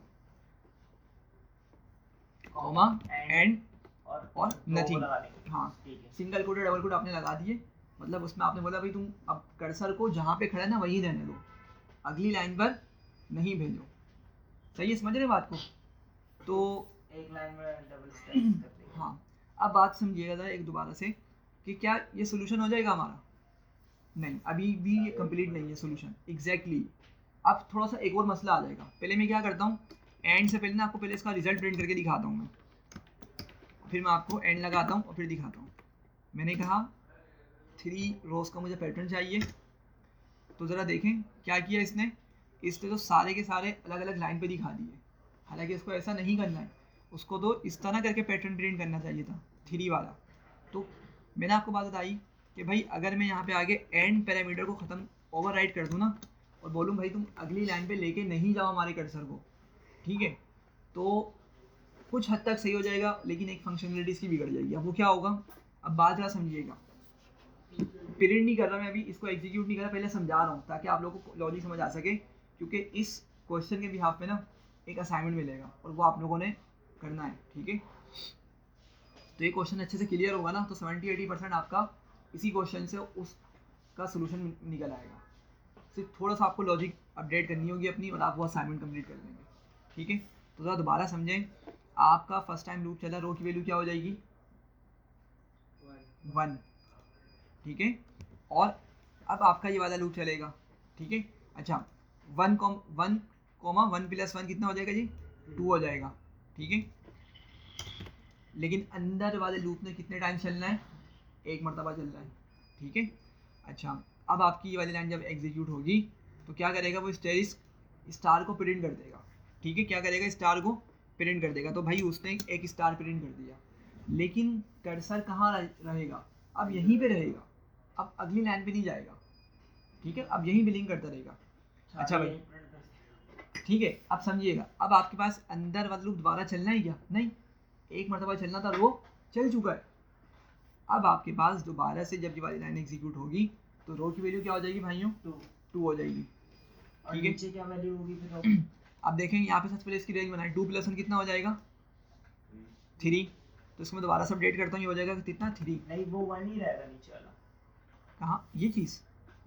कॉमा एंड और नथिंग। हाँ, ठीक है। सिंगल कोट डबल कोट आपने लगा दिए, मतलब उसमें आपने बोला भाई तुम अब कर्सर को जहाँ पे खड़ा है ना वहीं रहने दो, अगली लाइन पर नहीं भेजो। सही है, समझ रहे बात को? तो एक लाइन में डबल स्टैक कर देंगे। हाँ, अब बात समझिएगा ज़रा एक दोबारा से, कि क्या ये सोल्यूशन हो जाएगा हमारा? नहीं, अभी भी ये कंप्लीट नहीं है सोल्यूशन। एग्जैक्टली, अब थोड़ा सा एक और मसला आ जाएगा। पहले मैं क्या करता हूँ, एंड से पहले ना आपको पहले इसका रिजल्ट प्रिंट करके दिखाता हूँ मैं, फिर मैं आपको एंड लगाता हूँ और फिर दिखाता हूँ। मैंने कहा 3 रोज़ का मुझे पैटर्न चाहिए, तो ज़रा देखें क्या किया इसने तो सारे के सारे अलग अलग लाइन पे दिखा दिए। हालांकि इसको ऐसा नहीं करना है, उसको तो इस तरह करके पैटर्न प्रिंट करना चाहिए था, 3 वाला। तो मैंने आपको बात बताई कि भाई अगर मैं यहाँ पे आगे एंड पैरामीटर को ख़त्म ओवरराइड कर दूँ ना, और बोलूँ भाई तुम अगली लाइन पे लेके नहीं जाओ हमारे कर्सर को, ठीक है, तो कुछ हद तक सही हो जाएगा, लेकिन एक फंक्शनलिटी इसकी बिगड़ जाएगी। अब वो क्या होगा, अब बात जरा समझिएगा। प्रिंट नहीं कर रहा मैं अभी, इसको एग्जीक्यूट नहीं कर रहा, पहले समझा रहा हूँ ताकि आप लोगों को लॉजिक समझ आ सके, क्योंकि इस क्वेश्चन के बिहाफ में ना एक असाइनमेंट मिलेगा और वो आप लोगों ने करना है। ठीक है, तो ये क्वेश्चन अच्छे से क्लियर होगा ना, तो 70-80% आपका इसी क्वेश्चन से उसका सोल्यूशन निकल आएगा। सिर्फ थोड़ा सा आपको लॉजिक अपडेट करनी होगी अपनी, और आप वो असाइनमेंट कंप्लीट कर लेंगे। ठीक है, तो ज़रा दोबारा समझें, आपका फर्स्ट टाइम लूप चला, रो की वैल्यू क्या हो जाएगी, 1। ठीक है, और अब आपका ये वाला लूप चलेगा। ठीक है, अच्छा 1, 1 + 1 कितना हो जाएगा जी, 2 हो जाएगा। ठीक है, लेकिन अंदर वाले लूप में कितने टाइम चलना है, 1 मरतबा चल रहा है। ठीक है, अच्छा अब आपकी ये वाली लाइन जब एग्जीक्यूट होगी तो क्या करेगा, वो स्टार को प्रिंट कर देगा। ठीक है, क्या करेगा, स्टार को प्रिंट कर देगा। तो भाई उसने एक स्टार प्रिंट कर दिया, लेकिन कर्सर कहाँ रहेगा, अब यहीं पे रहेगा, अब अगली लाइन पे नहीं जाएगा। ठीक है, अब यहीं बिलिंग करता रहेगा। अच्छा भाई, ठीक है, अब समझिएगा, अब आपके पास अंदर वाला लूप दोबारा चलना है क्या, नहीं, 1 मरतबा चलना था, वो चल चुका है। अब आपके पास दोबारा से जब ये वाली लाइन एग्जीक्यूट होगी तो रो की वैल्यू क्या हो जाएगी भाइयों, 2 हो जाएगी। ठीक है, नीचे क्या वैल्यू होगी फिर? अब देखें यहाँ पे सबसे पहले इसकी रेंज बनाए, 2 + 1 कितना हो जाएगा, 3। तो इसको मैं दोबारा से अपडेट करता हूँ, ये हो जाएगा कितना, 3। नहीं, वो 1 ही रहेगा नीचे वाला। कहाँ ये चीज़,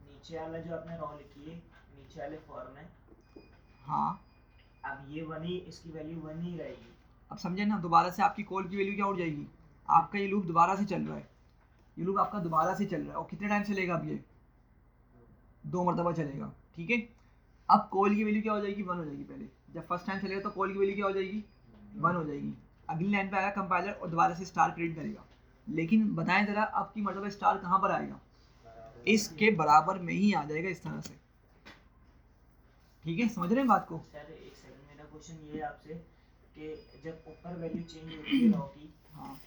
नीचे वाला जो आपने रो लिखी है नीचे वाले फॉर्म में, हाँ अब ये 1 ही, इसकी वैल्यू 1 ही रहेगी। अब समझे ना, दोबारा से आपकी कॉल की वैल्यू क्या उठ जाएगी, आपका ये लूप दोबारा से चल रहा है, ये लूप आपका दोबारा से चल रहा है और कितने टाइम चलेगा अब ये 2 मरतबा चलेगा, ठीक है। अब कॉल की वैल्यू क्या हो जाएगी 1 हो जाएगी। पहले जब फर्स्ट टाइम चलेगा तो कॉल की वैल्यू क्या हो जाएगी 1 हो जाएगी। अगली लाइन पे आएगा कंपाइलर और दोबारा से स्टार प्रिंट करेगा, लेकिन बताएं ज़रा अब की मरतबा स्टार कहाँ पर आएगा, इसके बराबर में ही आ जाएगा इस तरह से, ठीक है। समझ रहे हैं बात को? सर एक सेकंड, मेरा क्वेश्चन ये है आपसे कि जब ऊपर वैल्यू चेंज होती है रॉ की, हाँ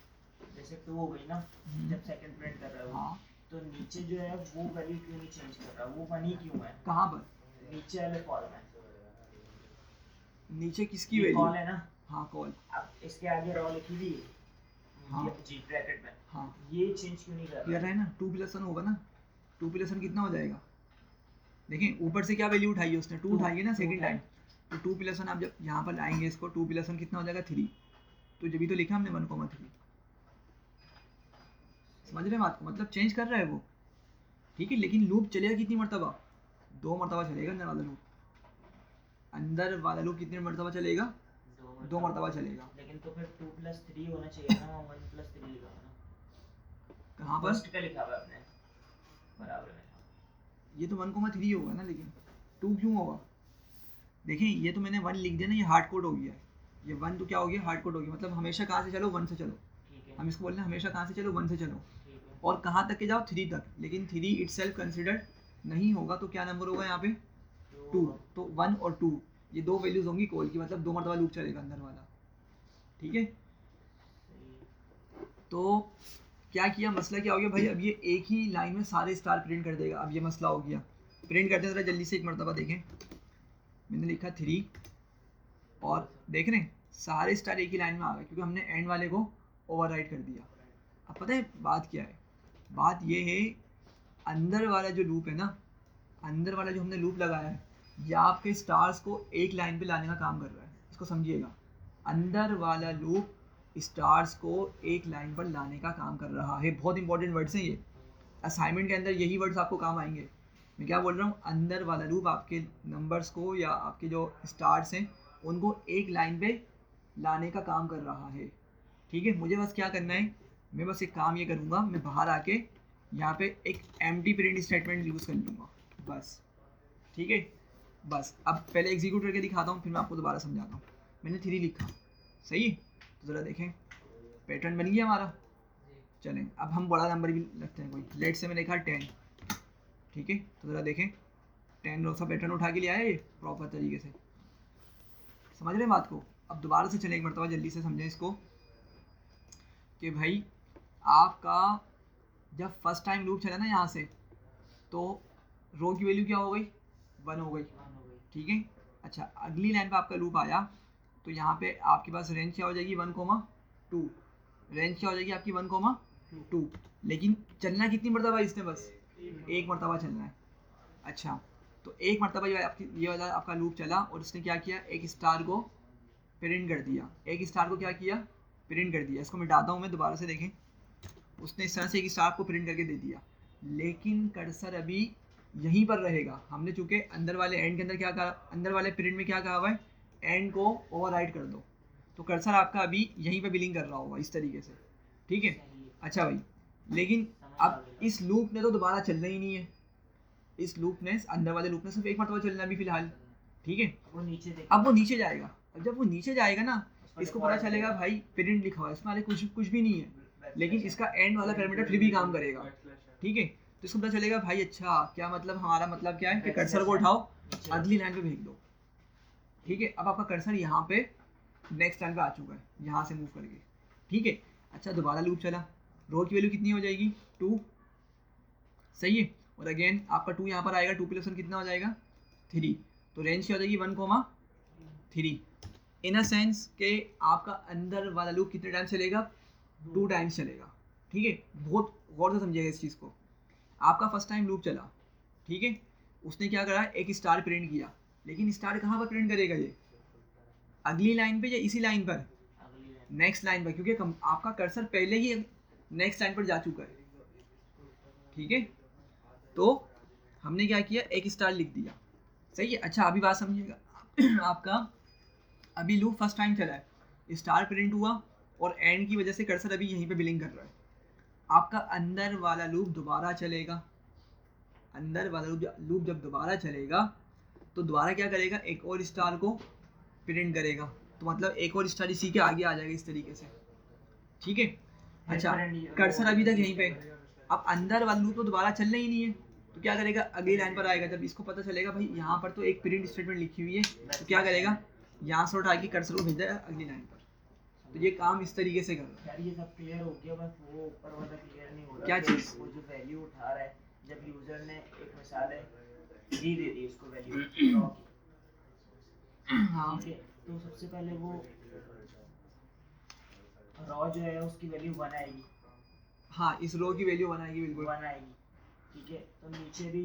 जैसे 2 हो गई ना, जब सेकंड प्रिंट कर रहा है वो, हाँ, तो नीचे जो है वो वैल्यू क्यों नहीं चेंज कर रहा, वो 1 ही क्यों है कहाँ पर नीचे वाले कॉल में? नीचे किसकी ये वैल्यू? कॉल है ना, हाँ कॉल, अब इसके आगे रॉ लिखी हुई है हाँ जी ब्रैकेट में, हाँ, ये चेंज क्यों नहीं कर कर रहा? रहे हैं ना 2+1 होगा ना, 2+1 कितना हो जाएगा, देखें ऊपर से क्या वैल्यू उठाई है उसने 2 उठाई है ना सेकंड टाइम, तो 2+1 आप जब यहाँ पर लाएंगे इसको 2+1 कितना हो जाएगा 3, तो जब भी तो लिखा हमने 1,3। समझ रहे हैं बात को, मतलब चेंज कर रहा है वो, ठीक है। लेकिन लूप चलेगा कितनी मरतबा 2 मरतबा चलेगा अंदर वाला लूप, अंदर वाला लूप कितनी मरतबा चलेगा 2 मरतबा चलेगा। लेकिन तो फिर 2+3 होना चाहिए ना, 1+3 लिखा हुआ ना, कहाँ पर? फर्स्ट का लिखा हुआ है आपने बराबर में, ये तो 1,3 होगा ना, लेकिन 2 क्यों होगा? देखें ये तो मैंने 1 लिख दिया ना, ये हार्ड कोड हो गया, ये 1 तो क्या हो गया हार्ड कोड हो गया, मतलब हमेशा कहाँ से चलो 1 से चलो, ठीक है हम इसको बोल रहे हैं हमेशा कहाँ से चलो 1 से चलो, ठीक है, और कहाँ तक के जाओ 3 तक, लेकिन 3 इटसेल्फ कंसिडर्ड नहीं होगा, तो क्या नंबर होगा यहाँ पे 2, तो 1 और 2 ये 2 वैल्यूज होंगी कॉल की, मतलब 2 मरतबा लूप चलेगा अंदर वाला, ठीक है। तो क्या किया, मसला क्या हो गया भाई, अब ये एक ही लाइन में सारे स्टार प्रिंट कर देगा, अब ये मसला हो गया। प्रिंट करते हैं जरा जल्दी से एक मरतबा देखें, मैंने लिखा 3 और देख रहे हैं सारे स्टार एक ही लाइन में आ गए, क्योंकि हमने एंड वाले को ओवरराइट कर दिया। अब पता है बात क्या है, बात ये है अंदर वाला जो लूप है ना, अंदर वाला जो हमने लूप लगाया है, ये आपके स्टार्स को एक लाइन पे लाने का काम कर रहा है, इसको समझिएगा। अंदर वाला लूप स्टार्स को एक लाइन पर लाने का काम कर रहा है, बहुत इंपॉर्टेंट वर्ड्स हैं ये, असाइनमेंट के अंदर यही वर्ड्स आपको काम आएंगे। मैं क्या बोल रहा हूँ, अंदर वाला लूप आपके नंबर्स को या आपके जो स्टार्स हैं उनको एक लाइन पे लाने का काम कर रहा है, ठीक है। मुझे बस क्या करना है, मैं बस एक काम ये करूँगा, मैं बाहर आके यहाँ पे एक एम्प्टी प्रिंट स्टेटमेंट यूज़ कर लूँगा बस, ठीक है। बस अब पहले एग्जीक्यूट करके दिखाता हूँ, फिर मैं आपको दोबारा समझाता हूँ। मैंने 3 लिखा, सही है, तो ज़रा देखें पैटर्न बन गया हमारा। चलें अब हम बड़ा नंबर भी रखते हैं कोई, लेट से मैंने लिखा 10, ठीक है। तो ज़रा देखें 10 रो सा पैटर्न उठा के लिया है ये प्रॉपर तरीके से, समझ रहे हैं बात को। अब दोबारा से चलें एक मरतबा जल्दी से समझें इसको कि भाई आपका जब फर्स्ट टाइम लूप चला ना यहाँ से, तो रो की वैल्यू क्या हो गई 1 हो गई, ठीक है। अच्छा अगली लाइन पे आपका लूप आया, तो यहाँ पे आपके पास रेंज क्या हो जाएगी 1,2, रेंज क्या हो जाएगी आपकी 1,2, लेकिन चलना कितनी मरतबा इसने, बस एक मरतबा चलना है। अच्छा तो एक मरतबा ये वाला आपका लूप चला और उसने क्या किया, एक स्टार को प्रिंट कर दिया, एक स्टार को क्या किया प्रिंट कर दिया। इसको मिटाता हूँ मैं दोबारा से, देखें उसने इस तरह से एक स्टार को प्रिंट करके दे दिया, लेकिन कर्सर अभी यहीं पर रहेगा। हमने चूंकि अंदर वाले एंड के अंदर क्या कहा, अंदर वाले प्रिंट में क्या कहा हुआ है, एंड को ओवरराइट कर दो, तो कर्सर आपका अभी यहीं पे बिलिंग कर रहा होगा इस तरीके से, ठीक है। अच्छा भाई, लेकिन अब इस लूप ने तो दोबारा चलना ही नहीं है, इस लूप ने अंदर वाले लूप ने सिर्फ एक मरतबा चलना अभी फिलहाल, ठीक है। अब वो नीचे जाएगा, अब जब वो नीचे जाएगा ना, इसको पता चलेगा भाई प्रिंट लिखा हुआ है, इसमें आगे कुछ भी नहीं है, लेकिन इसका एंड वाला पैरामीटर फिर भी काम करेगा, ठीक है। तो इसको पता चलेगा भाई अच्छा क्या मतलब, हमारा मतलब क्या है कि कर्सर को उठाओ अगली लाइन पे भेज दो, ठीक है। अब आपका कर्सर यहाँ पे नेक्स्ट लाइन पे आ चुका है, यहाँ से मूव करके, ठीक है। अच्छा दोबारा लूप चला, रो की वैल्यू कितनी हो जाएगी 2, सही है, और अगेन आपका 2 यहाँ पर आएगा, 2+1 कितना हो जाएगा 3, तो रेंज क्या हो जाएगी 1,3। इन अ सेंस कि आपका अंदर वाला लूप कितने टाइम चलेगा 2 टाइम्स चलेगा, ठीक है। बहुत गौर से समझिएगा इस चीज़ को। आपका फर्स्ट टाइम लूप चला, ठीक है, उसने क्या करा एक स्टार प्रिंट किया, लेकिन स्टार कहाँ पर प्रिंट करेगा ये, अगली लाइन पे या इसी लाइन पर, नेक्स्ट लाइन पर, क्योंकि आपका कर्सर पहले ही नेक्स्ट लाइन पर जा चुका है, ठीक है। तो हमने क्या किया एक स्टार लिख दिया, सही है। अच्छा अभी बात समझिएगा आपका अभी लूप फर्स्ट टाइम चला है, स्टार प्रिंट हुआ और एंड की वजह से कर्सर अभी यहीं पे बिलिंग कर रहा है, आपका अंदर वाला लूप दोबारा चलेगा। अंदर वाला लूप जब दोबारा चलेगा तो दोबारा क्या करेगा, एक और स्टार को प्रिंट करेगा। तो मतलब एक और स्टार इसी के आगे आ जाएगा इस तरीके से, ठीक है। अच्छा, कर्सर अभी तक यहीं पे। अब अंदर वाला लूप तो दोबारा चलना ही नहीं है, तो क्या करेगा, अगली लाइन पर आएगा। जब इसको पता चलेगा भाई यहाँ पर तो एक प्रिंट स्टेटमेंट लिखी हुई है, तो क्या करेगा, यहाँ से उठा के कर्सर को भेज देगा अगली लाइन पर। तो ये काम इस तरीके से कर रहा है। यार ये सब क्लियर हो गया, बस वो ऊपर वाला क्लियर नहीं हो रहा। क्या कि चीज़? वो जो वैल्यू उठा रहा है, जब यूजर ने एक मिसाल है डी दे दी उसको वैल्यू रॉ की, हाँ ठीक है, तो सबसे पहले वो रॉ जो है उसकी वैल्यू 1 आएगी, हाँ, इस रो की वैल्यू बनाएगी बिल्कुल। 1 आएगी, ठीक है। तो नीचे भी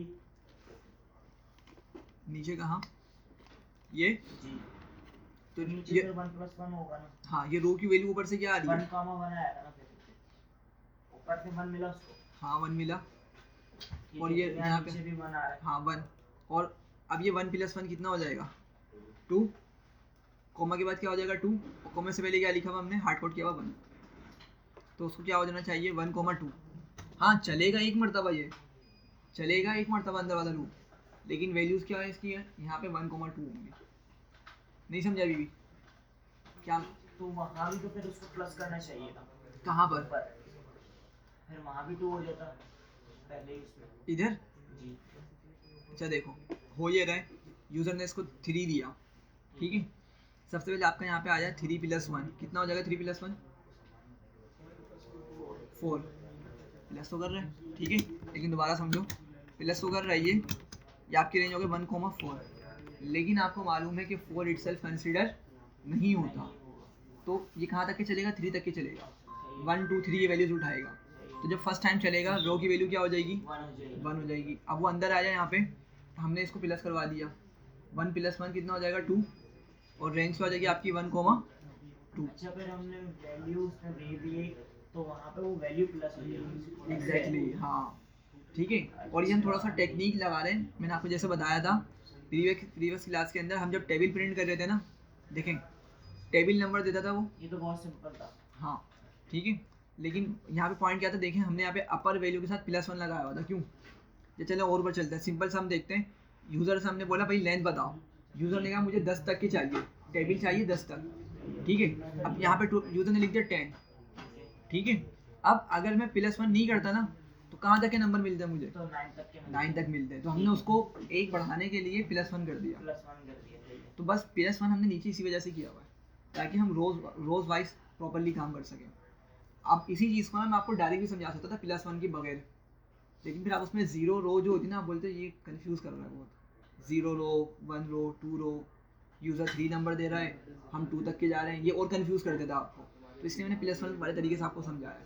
नीचे कहाँ, ये जी, तो तो नीचे ये, फिर 1 + 1 होगा ना, हाँ, ये रो की वैल्यू ऊपर से क्या आ रही 1, है, 1 आएगा ना, फिर ऊपर से 1 मिला उसको, हाँ 1 मिला, ठीक और है, ये तो यहाँ पे नीचे भी 1 आ रहा है, हाँ 1। और अब ये 1 + 1 कितना हो जाएगा, 2। कोमा के बाद क्या हो जाएगा 2, और कोमा से पहले क्या लिखा हुआ हमने, हार्ड कोड किया हुआ 1, तो उसको क्या हो जाना चाहिए 1, 2। हाँ चलेगा एक मरतबा, ये चलेगा एक मरतबा अंदर वाला लूप, लेकिन वैल्यूज़ क्या है इसकी है, यहाँ पे 1, 2 होंगे। नहीं समझा अभी भी क्या, तो वहाँ भी तो फिर उसको प्लस करना चाहिए था कहाँ पर, ऊपर, फिर वहाँ भी 2 हो जाता पहले ही उसमें इधर। जी। अच्छा देखो, हो ये रहा है, यूज़र ने इसको 3 दिया, ठीक है। सबसे पहले आपका यहाँ पे आ जाए 3 + 1, कितना हो जाएगा 3 + 1, 4 प्लस तो कर रहे हैं, ठीक है। लेकिन दोबारा समझो, प्लस तो कर रहा है ये आपकी रेंज हो गई 1, 4, लेकिन आपको मालूम है कि 4 इटसेल्फ कंसीडर नहीं होता, तो ये कहाँ तक के चलेगा, 3 तक के चलेगा। 1, 2, 3 ये वैल्यूज उठाएगा, तो जब फर्स्ट टाइम चलेगा रो की वैल्यू क्या हो जाएगी, 1 हो जाएगी। अब वो अंदर आ जाए यहाँ पे, तो हमने इसको प्लस करवा दिया, 1 + 1 कितना हो जाएगा 2, और रेंज हो जाएगी आपकी 1, 2। अच्छा, फिर हमने वैल्यू उसमें दे दिए तो वहाँ पे वो वैल्यू प्लस हो जाएगी। एग्जैक्टली हाँ, ठीक है। और ये हम थोड़ा सा टेक्निक लगा रहे हैं, मैंने आपको जैसे बताया था प्रीवियस क्लास के अंदर, हम जब टेबल प्रिंट कर रहे थे ना, देखें टेबल नंबर देता था वो, ये तो बहुत सिंपल था। हाँ ठीक है। लेकिन यहाँ पे पॉइंट क्या था, देखें हमने यहाँ पे अपर वैल्यू के साथ +1 लगाया हुआ था, क्यों, ये चलो और ऊपर चलते हैं, सिंपल सा हम देखते हैं। यूज़र से हमने बोला भाई लेंथ बताओ, यूज़र ने कहा मुझे 10 तक की चाहिए, टेबल चाहिए 10 तक, ठीक है। अब यहाँ पे यूज़र ने लिख दिया 10, ठीक है। अब अगर मैं +1 नहीं करता ना, तो कहाँ तक के नंबर मिलते हैं मुझे, तो 9 तक के 9 तक मिलते हैं। तो हमने उसको एक बढ़ाने के लिए +1 कर दिया, +1 कर दिया, सही है। तो बस +1 हमने नीचे इसी वजह से किया हुआ है, ताकि हम रोज़ वाइज प्रॉपरली काम कर सकें। अब इसी चीज़ को ना मैं आपको डायरेक्ट भी समझा सकता था +1 के बगैर, लेकिन फिर आप उसमें 0 रो जो होती है ना, आप बोलते ये कंफ्यूज कर रहा है बहुत, 0 रो 1 रो 2 रो, यूज़र 3 नंबर दे रहा है, हम 2 तक के जा रहे हैं, ये और कंफ्यूज कर देता आपको। तो इसलिए मैंने +1 वाले तरीके से आपको समझाया,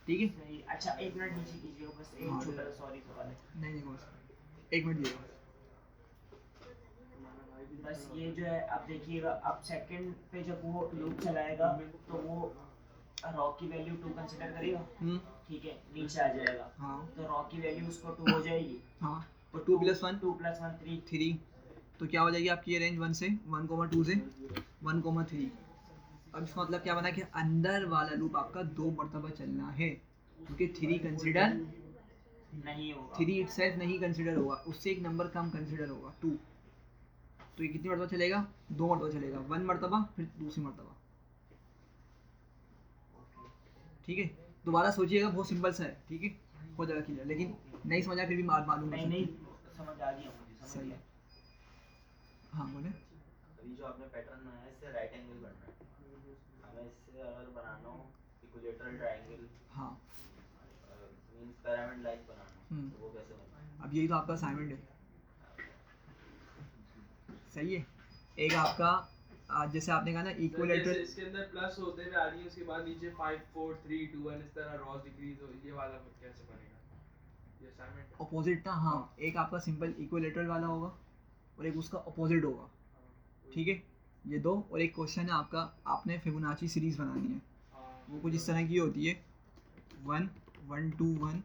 ठीक है। सही। अच्छा, 1 मिनट नीचे कीजिएगा, बस एक हाँ। छोटा सा सॉरी सवाल है। नहीं बस 1 मिनट दिएगा। बस ये जो है आप देखिएगा, अब सेकंड पे जब वो लूप चलाएगा तो वो रॉ की वैल्यू 2 कंसीडर करेगा, ठीक है, नीचे आ जाएगा। हाँ तो रॉ की वैल्यू उसको 2 हो जाएगी, हाँ, और 2 + 1 2 + 1 3, 3, तो क्या हो जाएगी आपकी ये रेंज 1 से 1, 2 से 1, 3। अब इसका मतलब क्या बना कि अंदर वाला लूप आपका 2 मरतबा चलना है, क्योंकि 3 कंसीडर नहीं होगा, 3 इटसेल्फ नहीं कंसीडर होगा, उससे एक नंबर कम कंसीडर होगा 2। तो ये कितनी मरतबा चलेगा, 2 मरतबा चलेगा, 1 मरतबा फिर दूसरी मरतबा, ठीक है। दोबारा सोचिएगा, बहुत सिंपल सा है, ठीक है, हो जाएगा क्लियर। लेकिन नहीं समझा फिर भी मालूम नहीं है, नहीं समझ आ गया मुझे, समझ सही गया। है। हाँ बोले, अभी जो आपने पैटर्न बनाया है इससे राइट एंगल बनना है, हमें इससे अगर बनाना हो इक्विलेटरल ट्रायंगल हाँ मींस पिरामिड लाइक बनाना हो, तो वो कैसे बनना अब यही तो आपका असाइनमेंट है, सही है। एक आपका जैसे आपने कहा ना जैसे इक्विलेटरल, इसके अंदर प्लस होते हुए आ रही है, उसके बाद नीचे 5 4 3 2 1 इस तरह रॉस डिक्रीज हो, ये वाला कैसे बनेगा, ये असाइनमेंट अपोजिट ना, हाँ एक आपका सिंपल इक्विलेटरल वाला होगा और एक उसका अपोजिट होगा, ठीक है, ये दो। और एक क्वेश्चन है आपका, आपने फिबोनाची सीरीज बनानी है, वो कुछ इस तरह की होती है 1 1 2 1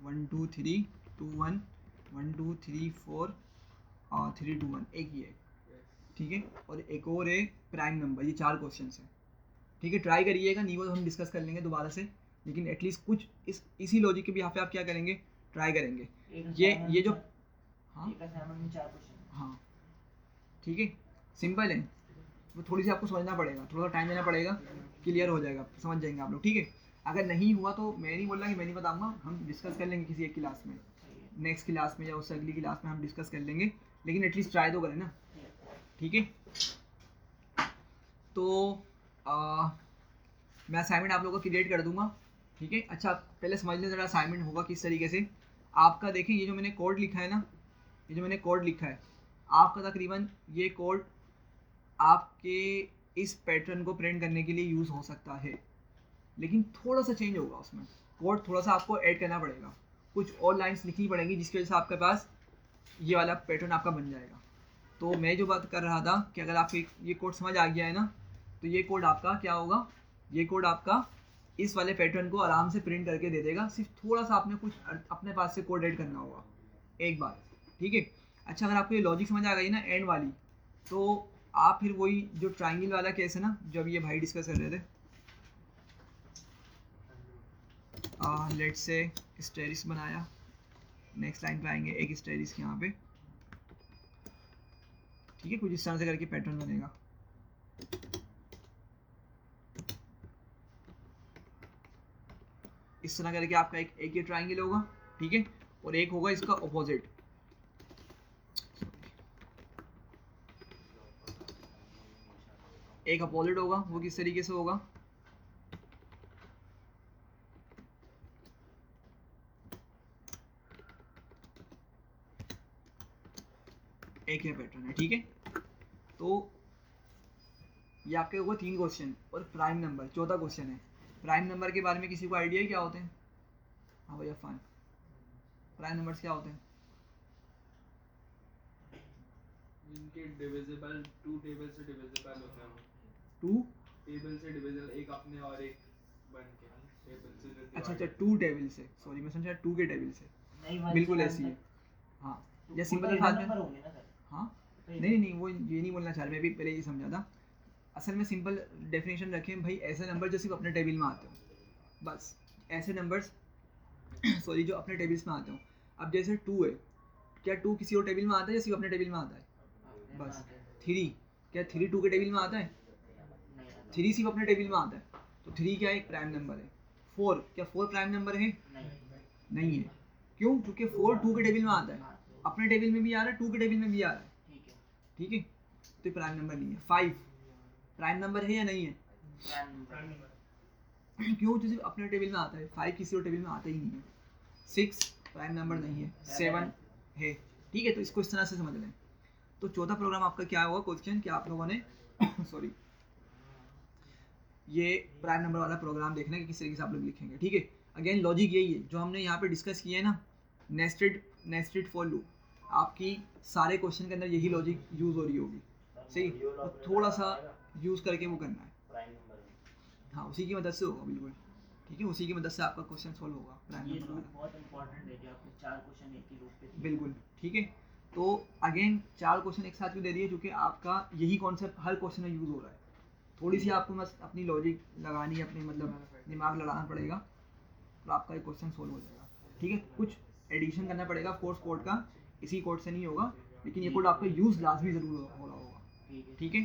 1 2 3 2 1 1 2 3 4 और 3 2 1, एक ही है, ठीक है। और एक और है प्राइम नंबर, ये 4 क्वेश्चन हैं, ठीक है। ट्राई करिएगा, नहीं वो तो हम डिस्कस कर लेंगे दोबारा से, लेकिन एटलीस्ट कुछ इसी लॉजिक के भी यहाँ पे आप क्या करेंगे, ट्राई करेंगे। एक ये जो हाँ एक असाइनमेंट में 4 क्वेश्चन। हाँ ठीक है, सिंपल है, वो थोड़ी सी आपको समझना पड़ेगा, थोड़ा सा टाइम देना पड़ेगा, क्लियर हो जाएगा, समझ जाएंगे आप लोग, ठीक है। अगर नहीं हुआ तो मैं नहीं बोल रहा कि मैं नहीं बताऊंगा, हम डिस्कस कर लेंगे किसी एक क्लास में, नेक्स्ट क्लास में या उससे अगली क्लास में हम डिस्कस कर लेंगे, लेकिन एटलीस्ट ट्राई तो करें ना, ठीक है। तो मैं असाइनमेंट आप लोगों को क्रिएट कर दूंगा, ठीक है। अच्छा पहले समझ लें ज़रा असाइनमेंट होगा किस तरीके से। आपका देखें ये जो मैंने कोड लिखा है ना, ये जो मैंने कोड लिखा है, आपका तकरीबन ये कोड आपके इस पैटर्न को प्रिंट करने के लिए यूज़ हो सकता है, लेकिन थोड़ा सा चेंज होगा उसमें, कोड थोड़ा सा आपको ऐड करना पड़ेगा, कुछ और लाइंस लिखनी पड़ेंगी जिसकी वजह से आपके पास ये वाला पैटर्न आपका बन जाएगा। तो मैं जो बात कर रहा था कि अगर आपको ये कोड समझ आ गया है ना, तो ये कोड आपका क्या होगा, ये कोड आपका इस वाले पैटर्न को आराम से प्रिंट करके दे देगा, सिर्फ थोड़ा सा आपने कुछ अपने पास से कोड ऐड करना होगा एक बार, ठीक है। अच्छा अगर आपको ये लॉजिक समझ आ गई ना एंड वाली, तो आप फिर वही जो ट्राइंगल वाला केस है ना, जब ये भाई डिस्कस कर रहे थे, लेट्स से स्टेरिस बनाया, नेक्स्ट लाइन पे आएंगे एक स्टेरिस यहाँ पे, ठीक है, कुछ इस तरह से करके पैटर्न बनेगा। इस तरह करके आपका एक ये ट्राइंगल होगा, ठीक है, और एक होगा इसका ऑपोजिट, एक अपोजिट होगा, वो किस तरीके से होगा, एक ये पैटर्न है, ठीक है। तो ये आपके होगा 3 क्वेश्चन और प्राइम नंबर चौथा क्वेश्चन है। प्राइम नंबर के बारे में किसी को आइडिया है क्या होते हैं? हाँ भैया फाइन, प्राइम नंबर्स क्या होते हैं? इनके डिविजिबल 2 टेबल से डिविजिबल होता है, 2 टेबल से डिविजिबल, एक अपने और एक बन के टेबल से जो अच्छा divide 2 टेबल से, सॉरी मैं समझा 2 के टेबल से, नहीं वन बिल्कुल से ऐसी है, हाँ तो या सिंपल वो तो अल्फाज even में, number होंगे ना सर? हाँ तो नहीं वो ये नहीं बोलना चाह रहा, मैं भी पहले ये समझा था। असल में सिंपल डेफिनेशन रखें भाई, ऐसे नंबर जो सिर्फ अपने टेबल में आते हो, बस ऐसे नंबर्स सॉरी जो अपने टेबल्स में आते हो। अब जैसे 2 है, क्या 2 किसी और टेबल में आता है या सिर्फ अपने टेबल में आता है? बस 3, क्या 3 2 के टेबल में आता है? 3 सिर्फ अपने टेबल में आता है, तो 3 क्या है, एक प्राइम नंबर है। 4, क्या 4 प्राइम नंबर है? नहीं है, क्यों? क्योंकि 4 2 के टेबल में आता है, अपने टेबल में भी आ रहा है, 2 के टेबल में भी आ रहा है, ठीक है, ठीक है, तो प्राइम नंबर नहीं है। 5 प्राइम नंबर है या नहीं है? प्राइम नंबर क्यों? तो सिर्फ अपने टेबल में आता है, 5 किसी और टेबल में आता ही नहीं है। 6 प्राइम नंबर नहीं है, 7 है, ठीक है। तो इसको इस तरह से समझ लें। तो चौथा प्रोग्राम आपका क्या होगा क्वेश्चन, कि आप लोगों ने सॉरी ये प्राइम नंबर वाला प्रोग्राम देखना है कि किस तरीके से आप लोग लिखेंगे, ठीक है। अगेन लॉजिक यही है जो हमने यहाँ पे डिस्कस किया है ना, नेस्टेड फॉर लूप, आपकी सारे क्वेश्चन के अंदर यही लॉजिक यूज़ हो रही होगी, सही। तो थोड़ा सा यूज़ करके वो करना है, प्राइम नंबर हाँ उसी की मदद से होगा, बिल्कुल ठीक है, उसी की मदद से आपका क्वेश्चन सॉल्व होगा प्राइम ये नंबर लूप वाला, बहुत इंपॉर्टेंट है कि आपको 4 क्वेश्चन एक ही लूप पे दिए। बिल्कुल ठीक है। तो अगेन 4 क्वेश्चन एक साथ क्यों दे दिए, क्योंकि आपका यही कॉन्सेप्ट हर क्वेश्चन में यूज़ हो रहा है। थोड़ी सी आपको बस अपनी लॉजिक लगानी, अपनी मतलब दिमाग लड़ाना पड़ेगा, तो आपका ये क्वेश्चन सोल्व हो जाएगा, ठीक है। कुछ एडिशन करना पड़ेगा कोर्स कोड का, इसी कोड से नहीं होगा, लेकिन ये कोड आपका यूज़ लाजमी ज़रूर हो रहा होगा, ठीक है।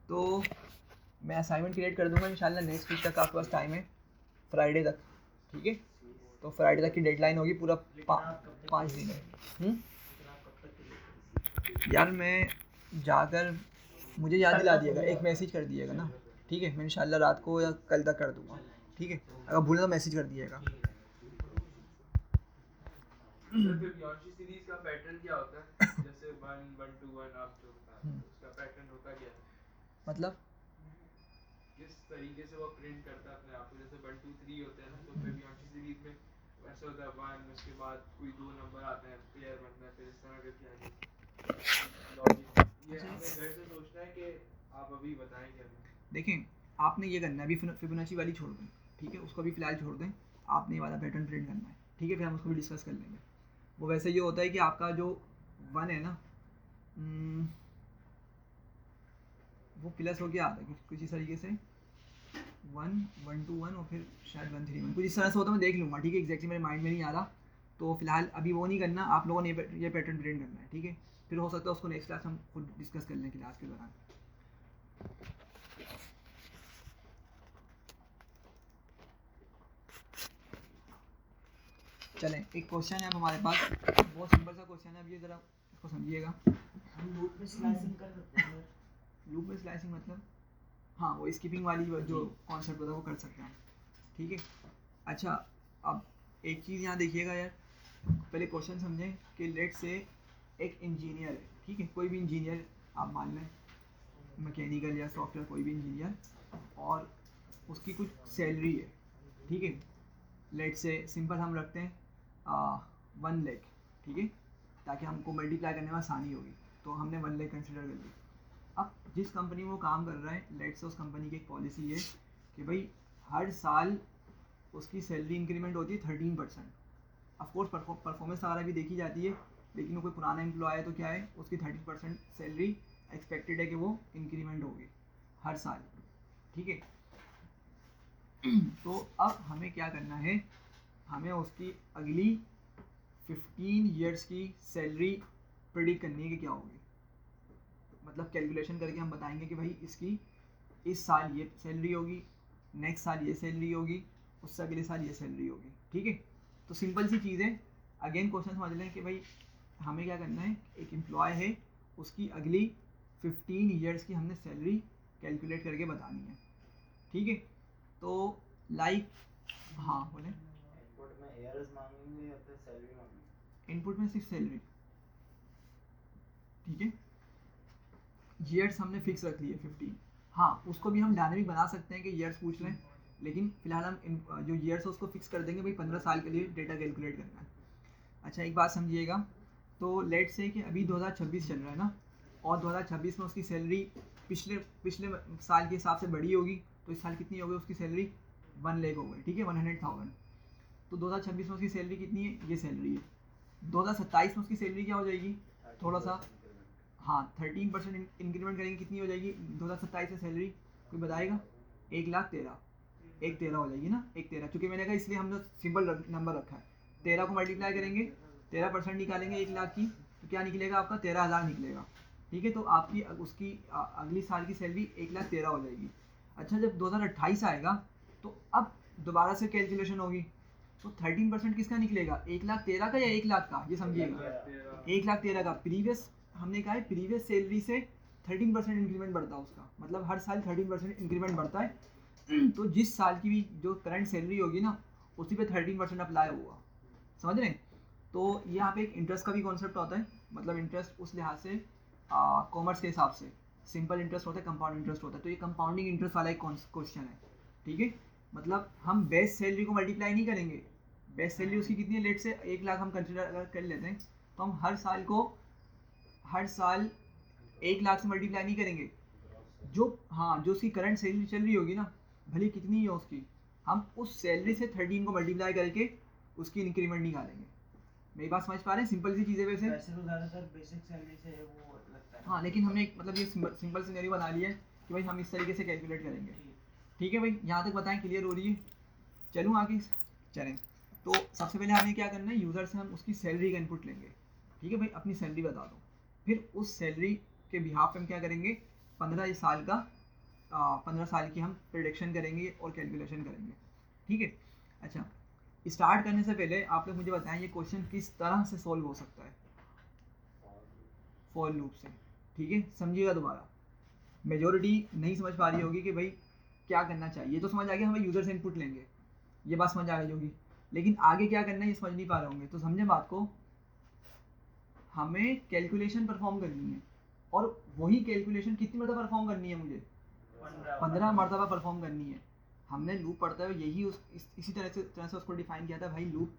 तो मैं असाइनमेंट क्रिएट कर दूंगा इंशाल्लाह, नेक्स्ट वीक तक आपके पास टाइम है, फ्राइडे तक, ठीक है। तो फ्राइडे तक की डेडलाइन होगी, पूरा 5 दिन है। यार मैं जाकर मुझे याद दिला दिएगा, एक मैसेज कर दिएगा ना, ठीक है। मैं इंशाल्लाह रात को या कल तक कर दूंगा, ठीक है। अगर भूले तो मैसेज कर दिएगा। तो फिर योशी सीरीज का पैटर्न क्या होता है? जैसे 1 1 2 1 आप जो बता रहे हैं, उसका पैटर्न होता क्या है? मतलब किस तरीके से वो प्रिंट करता है अपने आप को? जैसे 1 2 3 होते हैं ना, तो फिर योशी सीरीज में वैसे होता है 1, उसके बाद कोई 2 नंबर आते हैं, पेयर बनता है, फिर इस तरह करके आगे लॉजिक। ये हमें घर से सोचना है कि आप अभी बताएंगे हमें। देखें, आपने ये करना है, अभी फिबोनाची वाली छोड़ दें, ठीक है, उसको भी फिलहाल छोड़ दें, आपने ये वाला पैटर्न प्रिंट करना है, ठीक है। फिर हम उसको भी डिस्कस कर लेंगे। वो वैसे ये होता है कि आपका जो 1 है ना, वो प्लस हो गया आता है कुछ इस तरीके से, 1 और फिर शायद 131 कुछ इस तरह से होता है, मैं देख लूँगा, ठीक है, एग्जैक्टली मेरे माइंड में नहीं आ रहा। तो फिलहाल अभी वो नहीं करना, आप लोगों ने ये पैटर्न प्रिंट करना है, ठीक है। फिर हो सकता है उसको नेक्स्ट क्लास हम खुद डिस्कस कर लें क्लास के दौरान। चलें, एक क्वेश्चन है अब हमारे पास, बहुत सिंपल सा क्वेश्चन है, अब ये ज़रा इसको समझिएगा। हम लूप में स्लाइसिंग कर सकते हैं। लूप में स्लाइसिंग मतलब, हाँ वो स्किपिंग वाली जो कॉन्सेप्ट होता है वो कर सकते हैं, ठीक है। अच्छा, अब एक चीज़ यहाँ देखिएगा यार, पहले क्वेश्चन समझें कि लेट से एक इंजीनियर है, ठीक है, कोई भी इंजीनियर आप मान लें, मैकेनिकल या सॉफ्टवेयर कोई भी इंजीनियर, और उसकी कुछ सैलरी है, ठीक है। लेट से सिंपल हम रखते हैं 1 लाख, ठीक है, ताकि हमको मल्टीप्लाई करने में आसानी होगी, तो हमने 1 लाख कंसिडर कर लिया। अब जिस कंपनी में वो काम कर रहा है, लेट से उस कंपनी की एक पॉलिसी है कि भाई हर साल उसकी सैलरी इंक्रीमेंट होती है 13%। ऑफकोर्स परफॉर्मेंस वगैरह भी देखी जाती है, लेकिन वो कोई पुराना एम्प्लॉय है तो क्या है, उसकी 30% सैलरी एक्सपेक्टेड है कि वो इंक्रीमेंट होगी हर साल, ठीक है। तो अब हमें क्या करना है, हमें उसकी अगली 15 ईयर्स की सैलरी प्रेडिक्ट करनी है कि क्या होगी, मतलब कैलकुलेशन करके हम बताएंगे कि भाई इसकी इस साल ये सैलरी होगी, नेक्स्ट साल ये सैलरी होगी, उससे अगले साल ये सैलरी होगी, ठीक है। तो सिंपल सी चीज़ है, अगेन क्वेश्चन समझ लें कि भाई हमें क्या करना है, एक एम्प्लॉय है, उसकी अगली 15 ईयर्स की हमने सैलरी कैलकुलेट करके बतानी है, ठीक है। तो लाइक, हाँ बोलें, इनपुट में ईयर्स मांगेंगे या फिर सैलरी मांगेंगे? इनपुट में सिर्फ सैलरी, ठीक है। ईयर्स हमने फिक्स रख लिए 15, हाँ उसको भी हम डायनेमिक बना सकते हैं कि ईयर्स पूछ लें, लेकिन फिलहाल हम जो ईयर्स है उसको फिक्स कर देंगे, भाई 15 साल के लिए डेटा कैलकुलेट करना है। अच्छा, एक बात समझिएगा, तो लेट से कि अभी 2026 चल रहा है ना, और 2026 में उसकी सैलरी पिछले साल के हिसाब से बढ़ी होगी, तो इस साल कितनी हो गई उसकी सैलरी, 1 लाख हो गई, ठीक है, 100,000। तो 2026 में उसकी सैलरी कितनी है, ये सैलरी है। 2027 में उसकी सैलरी क्या हो जाएगी, थोड़ा सा, हाँ 13% इंक्रीमेंट करेंगे, कितनी हो जाएगी 2027 से सैलरी, कोई बताएगा, 1,13,000, 1,13,000 हो जाएगी ना, 1,13,000, चूँकि मैंने कहा इसलिए हमने सिंपल नंबर रखा है। 13 को मल्टीप्लाई करेंगे, 13% निकालेंगे 1 लाख की, तो क्या निकलेगा आपका, 13,000 निकलेगा, ठीक है। तो आपकी उसकी अगली साल की सैलरी 1,13,000 हो जाएगी। अच्छा, जब 2028 आएगा तो अब दोबारा से कैलकुलेशन होगी, तो 13% किसका निकलेगा, 1,13,000 का या 1 लाख का, ये समझिएगा, 1,13,000 का। प्रीवियस हमने कहा है प्रीवियस सैलरी से 13% इंक्रीमेंट बढ़ता है उसका, मतलब हर साल 13% इंक्रीमेंट बढ़ता है। तो जिस साल की भी जो करंट सैलरी होगी ना, उसी पे 13% अप्लाई होगा, समझ रहे हैं। तो यहाँ पे एक इंटरेस्ट का भी कॉन्सेप्ट होता है, मतलब इंटरेस्ट उस लिहाज से कॉमर्स के हिसाब से सिंपल इंटरेस्ट होता है, कंपाउंड इंटरेस्ट होता है, तो ये कंपाउंडिंग इंटरेस्ट वाला एक क्वेश्चन है, ठीक है। मतलब हम बेस सैलरी को मल्टीप्लाई नहीं करेंगे, बेस सैलरी उसकी कितनी है, लेट से 1 लाख हम कंसिडर अगर कर लेते हैं, तो हम हर साल 1 लाख से मल्टीप्लाई नहीं करेंगे, जो जो उसकी करंट सैलरी चल रही होगी ना, भले कितनी ही हो उसकी, हम उस सैलरी से 13 को मल्टीप्लाई करके उसकी इंक्रीमेंट निकालेंगे। मेरी बात समझ पा रहे हैं, सिंपल सी चीज़ें वैसे, वैसे तो ज़्यादातर बेसिक सैलरी से है वो लगता है। हाँ लेकिन हमने मतलब ये सिंपल सिनेरियो बना लिया है कि भाई हम इस तरीके से कैलकुलेट करेंगे, ठीक है भाई, यहाँ तक बताएं, क्लियर हो रही है। चलूँ आगे, चलें। तो सबसे पहले हमें क्या करना है, यूज़र से हम उसकी सैलरी का इनपुट लेंगे, ठीक है भाई, अपनी सैलरी बता दो, फिर उस सैलरी के बिहाफ पे हम क्या करेंगे, 15 साल की हम प्रेडिक्शन करेंगे और कैलकुलेशन करेंगे, ठीक है। अच्छा, स्टार्ट करने से पहले आप लोग मुझे बताएं ये क्वेश्चन किस तरह से सॉल्व हो सकता है, फॉर लूप से, ठीक है। समझिएगा दोबारा, मेजोरिटी नहीं समझ पा रही होगी कि भाई क्या करना चाहिए, तो समझ आ गया, हमें यूज़र से इनपुट लेंगे, ये बात समझ आ गई होगी, लेकिन आगे क्या करना है ये समझ नहीं पा रहे होंगे, तो समझें बात को, हमें कैलकुलेशन परफॉर्म करनी है, और वही कैलकुलेशन कितनी मरतबा परफॉर्म करनी है, मुझे 15 मरतबा परफॉर्म करनी है। हमने लूप पढ़ते हुए यही इसी तरह से उसको डिफाइन किया था, भाई लूप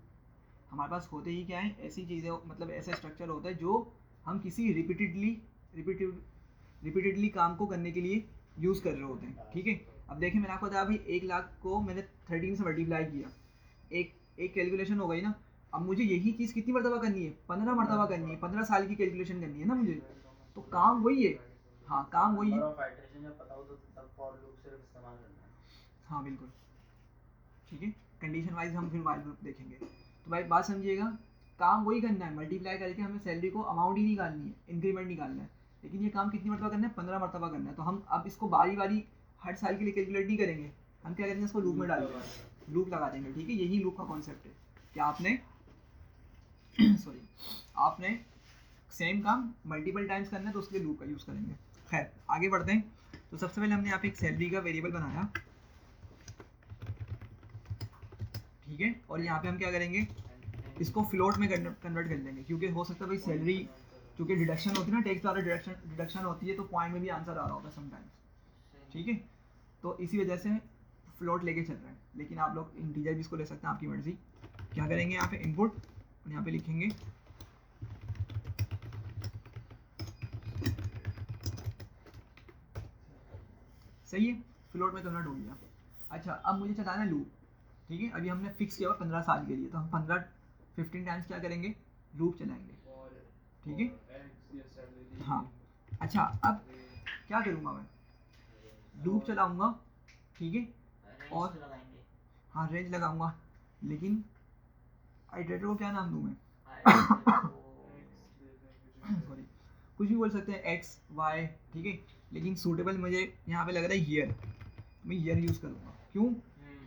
हमारे पास होते ही क्या है, ऐसी चीज़ें, मतलब ऐसा स्ट्रक्चर होता है जो हम किसी रिपीटेडली काम को करने के लिए यूज़ कर रहे होते हैं, ठीक है। अब देखिए, मैंने आपको बताया भाई 1 लाख को मैंने 13 से मल्टीप्लाई किया, एक कैलकुलेशन हो गई ना, अब मुझे यही चीज़ कितनी मरतबा करनी है, 15 मरतबा करनी है, 15 साल की कैलकुलेशन करनी है ना मुझे, तो काम वही है, हाँ काम वही है। नंबर ऑफ आइटरेशन जब पता हो तो तब फॉर लूप सिर्फ इस्तेमाल करना है। हाँ बिल्कुल, ठीक है। कंडीशन वाइज हम फिर वाइल लूप देखेंगे। तो भाई बात समझिएगा, काम वही करना है, मल्टीप्लाई करके हमें सैलरी को अमाउंट ही निकालनी है, इंक्रीमेंट निकालना है। लेकिन ये काम कितनी मरतबा करना है? 15 मरतबा करना है। तो हम अब इसको बारी बारी हर साल के लिए कैलकुलेट नहीं करेंगे, हम क्या करेंगे, इसको लूप में डाल देंगे, लूप लगा देंगे, ठीक है। यही लूप का कॉन्सेप्ट है कि आपने सॉरी आपने सेम काम मल्टीपल टाइम्स करना है तो उसके लिए लूप का यूज़ करेंगे। खैर आगे बढ़ते हैं। तो सबसे पहले हमने यहाँ पे एक सैलरी का वेरिएबल बनाया, ठीक है। और यहाँ पे हम क्या करेंगे, इसको फ्लोट में कन्वर्ट कर लेंगे, क्योंकि हो सकता है भाई सैलरी क्योंकि डिडक्शन होती है ना, टैक्स द्वारा डिडक्शन होती है, तो पॉइंट में भी आंसर आ रहा होता है समटाइम्स, ठीक है। तो इसी वजह से फ्लोट लेके चल रहे हैं, लेकिन आप लोग इंटीजर भी इसको ले सकते हैं, आपकी मर्जी। क्या करेंगे, यहाँ पे इनपुट और यहाँ पे लिखेंगे सही है, फ्लोट में कन्वर्ट हो गया। अच्छा अब मुझे चलाना है लूप, ठीक है। अभी हमने फिक्स किया हुआ 15 साल के लिए, तो हम 15 टाइम्स क्या करेंगे, लूप चलाएंगे, ठीक है। हाँ अच्छा अब क्या करूँगा मैं, लूप चलाऊँगा, ठीक है। और रेंज लगाएंगे। हाँ रेंज लगाऊंगा, लेकिन आइटरेटर को क्या नाम दूँ मैं, सॉरी कुछ भी बोल सकते हैं, एक्स वाई, ठीक है। लेकिन सूटेबल मुझे यहाँ पे लग रहा है ईयर, मैं ईयर यूज़ करूँगा। क्यों,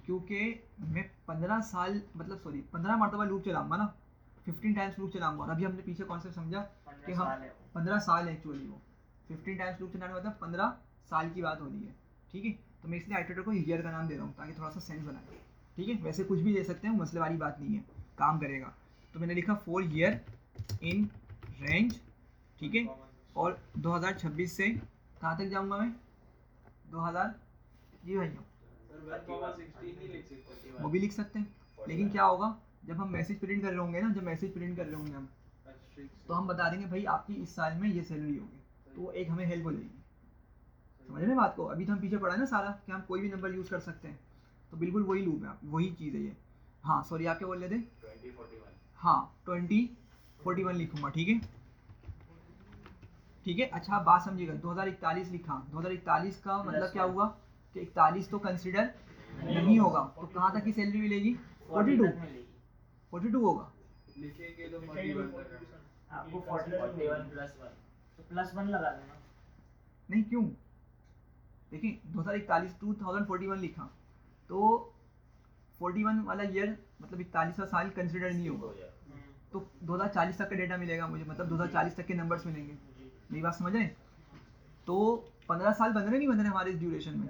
क्योंकि मैं 15 साल मतलब सॉरी 15 मरतबा लूप चलाऊंगा ना, 15 टाइम्स लूप चलाऊंगा। और अभी हमने पीछे कॉन्सेप्ट समझा कि हम 15 साल है एक्चुअली, वो 15 टाइम्स लूप चलाने मतलब 15 साल की बात हो रही है, ठीक है। तो मैं इसलिए आइटरेटर को ईयर का नाम दे रहा हूँ ताकि थोड़ा सा सेंस बनाए, ठीक है। वैसे कुछ भी दे सकते हैं, मसले वाली बात नहीं है, काम करेगा। तो मैंने लिखा 4 ईयर इन रेंज, ठीक है। और 2026 से कहाँ तक जाऊँगा मैं, 2000 जी भैया वो भी लिख सकते हैं। लेकिन क्या होगा, जब हम मैसेज प्रिंट कर रहे होंगे ना, जब मैसेज प्रिंट कर रहे होंगे हम, तो हम बता देंगे भाई आपकी इस साल में ये सैलरी होगी, तो एक हमें हेल्प हो जाएगी। समझ रहे हैं बात को, अभी तो हम पीछे पढ़ा है ना सारा कि हम कोई भी नंबर यूज़ कर सकते हैं, तो बिल्कुल वही लूप है, वही चीज़ है ये। हाँ सॉरी आप क्या बोल रहे थे, 2041 हाँ 2041 लिखूँगा, ठीक है, ठीक है। अच्छा आप बात समझिएगा, 2041 लिखा, 2041 का मतलब क्या हुआ कि 41 तो कंसिडर नहीं होगा, तो कहाँ तक की सैलरी मिलेगी, 42 होगा, लिखेंगे तो 41 तक आपको 41 प्लस 1, तो प्लस 1 लगा देना। नहीं क्यों, देखिए 2041 लिखा, तो 41 वाला ईयर मतलब 41वां साल कंसिडर नहीं होगा, तो 2040 तक का डेटा मिलेगा मुझे, मतलब 2040 तक के नंबर्स मिलेंगे। मेरी बात समझ रहे हैं, तो 15 साल बन रहे नहीं बन रहे हमारे इस ड्यूरेशन में,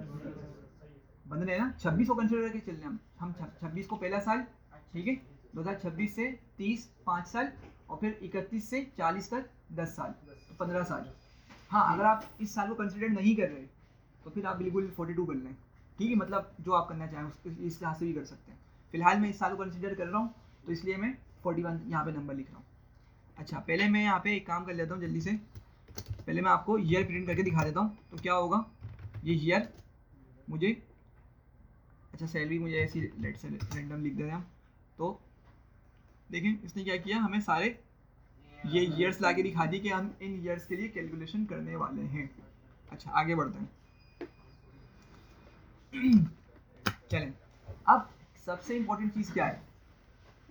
बन रहे हैं ना। 26 को कंसिडर करके चल रहे हैं हम 26 को पहला साल, ठीक है। 2026 से 30 5 साल, और फिर 31 से 40 तक 10 साल, तो 15 साल। हाँ अगर आप इस साल को कंसिडर नहीं कर रहे तो फिर आप बिल्कुल 42 कर लें, ठीक है। मतलब जो आप करना चाहें इस लिहाज से भी कर सकते हैं। फिलहाल मैं इस साल को कंसिडर कर रहा हूँ, तो इसलिए मैं 41 यहाँ पे नंबर लिख रहा हूँ। अच्छा पहले मैं यहाँ पे एक काम कर लेता हूँ जल्दी से, पहले मैं आपको ईयर प्रिंट करके दिखा देता हूँ। तो क्या होगा, ये ईयर मुझे, अच्छा सैलरी मुझे ऐसी लेट से रैंडम लिख देते हैं हम। तो देखें इसने क्या किया, हमें सारे ये ईयर्स ला के दिखा दी कि हम इन ईयर्स के लिए कैलकुलेशन करने वाले हैं। अच्छा आगे बढ़ते हैं चलें। अब सबसे इम्पोर्टेंट चीज़ क्या है,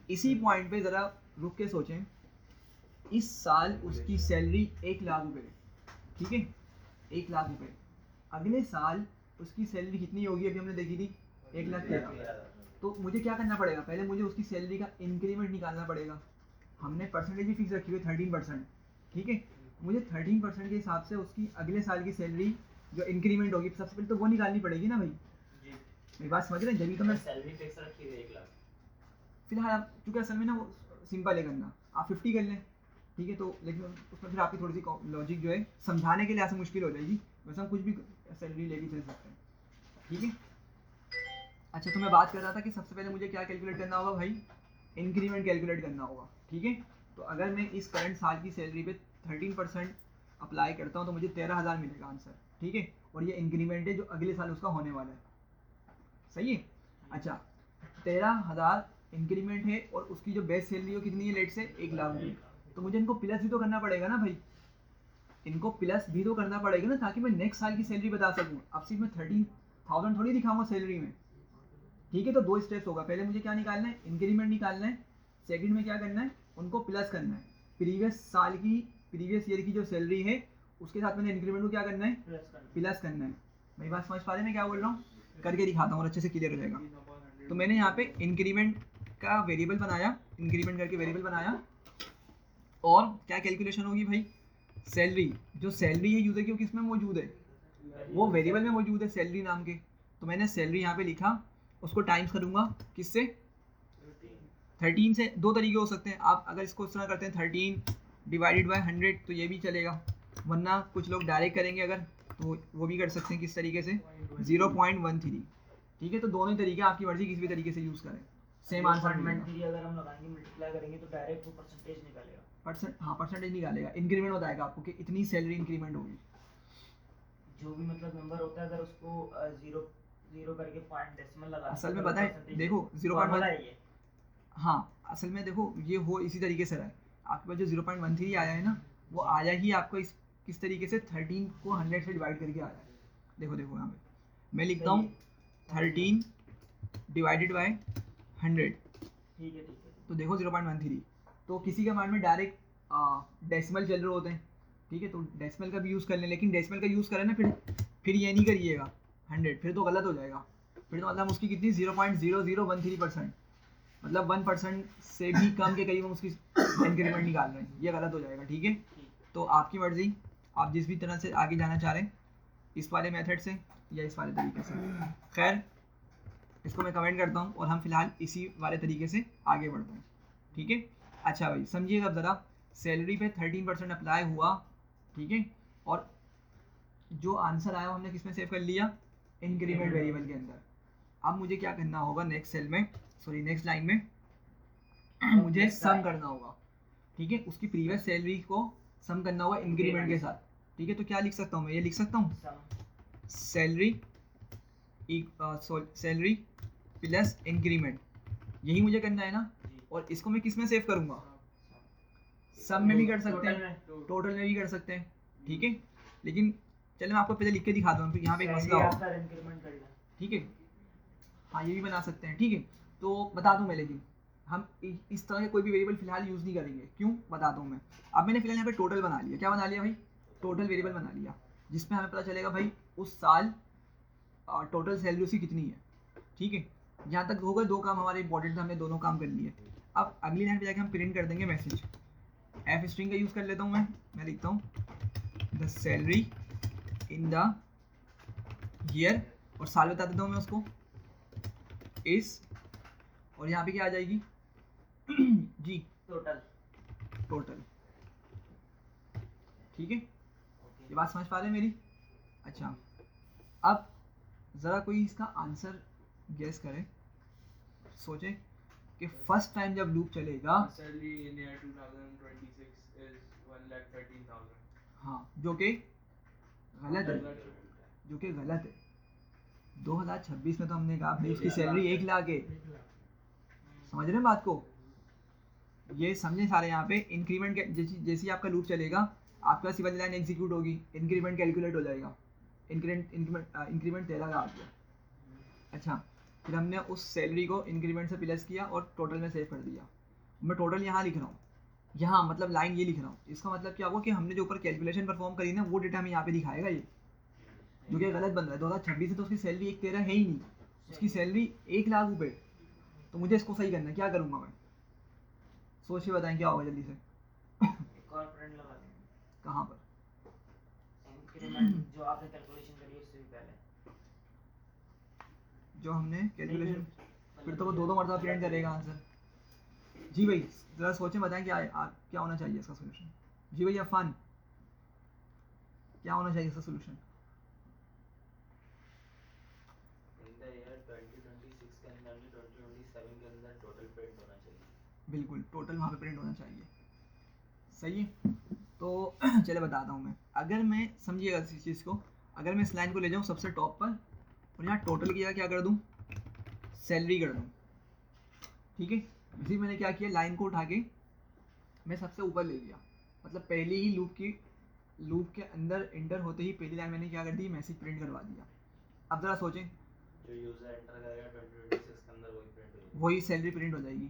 इसी पॉइंट पे ज़रा रुक के सोचें। इस साल उसकी सैलरी 1 लाख रुपए, ठीक है, 1 लाख रुपए। अगले साल उसकी सैलरी कितनी होगी, अभी हमने देखी थी 1,13,000। तो मुझे क्या करना पड़ेगा, पहले मुझे उसकी सैलरी का इंक्रीमेंट निकालना पड़ेगा। हमने परसेंटेज भी फिक्स रखी हुई है 13%, ठीक है। मुझे 13% के हिसाब से उसकी अगले साल की सैलरी जो इंक्रीमेंट होगी, सबसे पहले तो वो निकालनी पड़ेगी ना भाई। मेरी बात समझ रहे हैं, जब तो मैं सैलरी फिक्स रखी है 1 लाख। फिलहाल आप चूँकि असल में ना वो सिंपल है करना, आप 50 कर लें, ठीक है। तो लेकिन उसमें फिर आपकी थोड़ी सी लॉजिक जो है समझाने के लिए ऐसे मुश्किल हो जाएगी, वैसे हम कुछ भी सैलरी लेके चल सकते हैं, ठीक है। अच्छा तो मैं बात कर रहा था कि सबसे पहले मुझे क्या कैलकुलेट करना होगा भाई, इंक्रीमेंट कैलकुलेट करना होगा, ठीक है। तो अगर मैं इस करंट साल की सैलरी पे 13% अप्लाई करता हूँ तो मुझे 13,000 मिलेगा आंसर, ठीक है। और ये इंक्रीमेंट है जो अगले साल उसका होने वाला है, सही है। अच्छा 13,000 इंक्रीमेंट है और उसकी जो बेस्ट सैलरी हो कितनी है, लेट से 1 लाख रुपये। तो मुझे इनको प्लस भी तो करना पड़ेगा ना भाई, इनको प्लस भी तो करना पड़ेगा ना, ताकि मैं नेक्स्ट साल की सैलरी बता सकूँ। अब सिर्फ मैं 13,000 थोड़ी दिखाऊंगा सैलरी में, ठीक है, तो 2 स्टेप्स होगा। पहले मुझे क्या निकालना है, इंक्रीमेंट निकालना है। सेकंड में क्या करना है, उनको प्लस करना है। प्रीवियस ईयर की जो सैलरी है उसके साथ मैंने इंक्रीमेंट को क्या करना है, प्लस करना है। मेरी बात समझ पा रहे हैं मैं क्या बोल रहा हूँ? करके दिखाता हूँ और अच्छे से क्लियर हो जाएगा। तो मैंने यहाँ पे इंक्रीमेंट का वेरिएबल बनाया, इंक्रीमेंट करके वेरिएबल बनाया, और क्या कैलकुलेशन होगी भाई, सैलरी। जो सैलरी है यूजर की वो किस में मौजूद है, वो वेरिएबल में मौजूद है सैलरी नाम के। तो मैंने सैलरी यहाँ पे लिखा, उसको टाइम्स करूँगा किससे, 13 से। 2 तरीके हो सकते हैं, आप अगर इसको इस तरह करते हैं 13 डिवाइडेड बाय 100 तो ये भी चलेगा, वरना कुछ लोग डायरेक्ट करेंगे अगर तो वो भी कर सकते हैं। किस तरीके से, 0.13। ठीक है, तो दोनों ही तरीके आपकी मर्जी, किसी भी तरीके से यूज़ करें, सेम आंसर मिलेगा। अगर हम लगाएंगे मल्टीप्लाई करेंगे तो डायरेक्ट वो परसेंटेज निकलेगा। परसेंटेज निकालेगा, इंक्रीमेंट बताएगा आपको कि इतनी सैलरी इंक्रीमेंट होगी। जो भी मतलब नंबर होता है अगर उसको 0 करके पॉइंट डेसिमल लगा असल में पता है, देखो 0.1, हाँ असल में देखो ये हो इसी तरीके से रहा है। आपके पास जो 0.13 आया है ना, वो आया ही आपको किस तरीके से, 13 को 100 से डिवाइड करके आया है। देखो यहाँ पे मैं लिखता हूँ 13 डिवाइडेड बाय 100। ठीक है। तो देखो 0.13, तो किसी के माइंड में डायरेक्ट डेसिमल चल रहे होते हैं। ठीक है, तो डेसिमल का भी यूज़ कर लें, लेकिन डेसिमल का यूज़ करें ना फिर ये नहीं करिएगा 100, फिर तो गलत हो जाएगा। फिर तो मतलब उसकी कितनी 0.0013%, मतलब 1% से भी कम के करीब हम उसकी इंक्रीमेंट निकाल रहे हैं, ये गलत हो जाएगा। ठीक है, तो आपकी मर्ज़ी, आप जिस भी तरह से आगे जाना चाह रहे हैं, इस वाले मेथड से या इस वाले तरीके से। खैर इसको मैं कमेंट करता हूँ और हम फिलहाल इसी वाले तरीके से आगे बढ़ते हैं। ठीक है, अच्छा भाई समझिएगा ज़रा, सैलरी पे 13% अप्लाई हुआ। ठीक है, और जो आंसर आया हमने किस में सेव कर लिया, इंक्रीमेंट वेरिएबल के अंदर। अब मुझे क्या करना होगा, नेक्स्ट लाइन में मुझे सम करना होगा। ठीक है, उसकी प्रीवियस सैलरी को सम करना होगा इंक्रीमेंट के साथ। ठीक है, तो क्या लिख सकता हूँ मैं, ये लिख सकता हूँ सैलरी प्लस इंक्रीमेंट, यही मुझे करना है ना। और इसको मैं किस में सेव करूँगा, सम में भी कर सकते हैं, टोटल में भी कर सकते हैं। ठीक है, लेकिन चलो मैं आपको पहले लिख के दिखाता हूँ, फिर यहाँ पे एक मसला होगा। ठीक है, हाँ ये भी बना सकते हैं। ठीक है, तो बता दूँ मैं, लेकिन हम इस तरह के कोई भी वेरिएबल फिलहाल यूज़ नहीं करेंगे। क्यों, बताता हूँ मैं। अब मैंने फिलहाल यहाँ पे टोटल बना लिया, क्या बना लिया भाई, टोटल वेरिएबल बना लिया, जिसमें हमें पता चलेगा भाई उस साल टोटल सैलरी उसकी कितनी है। ठीक है, यहाँ तक हो गए 2 काम हमारे इंपॉर्टेंट थे, हमने दोनों काम कर लिए। अब अगली लाइन पे जाके हम प्रिंट कर देंगे मैसेज। एफ स्ट्रिंग का यूज़ कर लेता हूँ मैं लिखता हूँ the salary in the year, और साल बता देता हूँ मैं उसको इस, और यहाँ पे क्या आ जाएगी जी, टोटल। ठीक है, ये बात समझ पा रहे हैं मेरी। अच्छा, अब ज़रा कोई इसका आंसर गेस करे, सोचे कि फर्स्ट टाइम जब लूप चलेगा, सैलरी इन ईयर 2026 इज 1,13,000। हाँ जो कि गलत है। 2026 में तो हमने कहा भाई उसकी सैलरी 1 लाख है। समझ रहे हैं बात को, ये समझे सारे। यहाँ पे इंक्रीमेंट जैसे आपका लूप चलेगा, आपका सी वाली लाइन एग्जीक्यूट होगी, इंक्रीमेंट कैलकुलेट हो जाएगा। इंक्रीमेंट 13 का आ गया। अच्छा, फिर हमने उस सैलरी को इंक्रीमेंट से प्लस किया और टोटल में सेव कर दिया। मैं टोटल यहाँ लिख रहा हूँ, यहाँ मतलब लाइन ये लिख रहा हूँ। इसका मतलब क्या हुआ कि हमने जो ऊपर कैलकुलेशन परफॉर्म करी ना, वो डेटा हमें यहाँ पे दिखाएगा ये, जो कि गलत बन रहा है। 2026 से तो उसकी सैलरी 1,13 है ही नहीं, उसकी सैलरी 1 लाख रुपये। तो मुझे इसको सही करना है, क्या करूँगा मैं, सोचिए बताएं क्या होगा जल्दी से। कहाँ पर, जो आपने कैलकुलेशन करी उससे भी पहले, जो हमने कैलकुलेशन, फिर तो वो 2 मरतबा प्रिंट करेगा आंसर। जी भाई ज़रा सोचें, बताएं क्या होना चाहिए इसका सोल्यूशन। जी भाई अफान, क्या होना चाहिए इसका सोल्यूशन। इन द ईयर 2026 के अंदर 2027 के अंदर टोटल प्रिंट होना चाहिए। बिल्कुल, टोटल वहाँ पे प्रिंट होना चाहिए। सही है, तो चले बताता हूँ मैं। अगर मैं, समझिएगा इस चीज़ को, अगर मैं इस लाइन को ले जाऊँ सबसे टॉप पर और यहाँ टोटल की जगह क्या कर दूँ, सैलरी कर दूँ। ठीक है, इसी मैंने क्या किया, लाइन को उठा के मैं सबसे ऊपर ले लिया, मतलब पहले ही लूप के अंदर एंटर होते ही पहली लाइन मैंने क्या कर दी, मैसेज प्रिंट करवा दिया। अब ज़रा सोचें, जो यूजर एंटर करेगा 2026 का वही सैलरी प्रिंट हो जाएगी।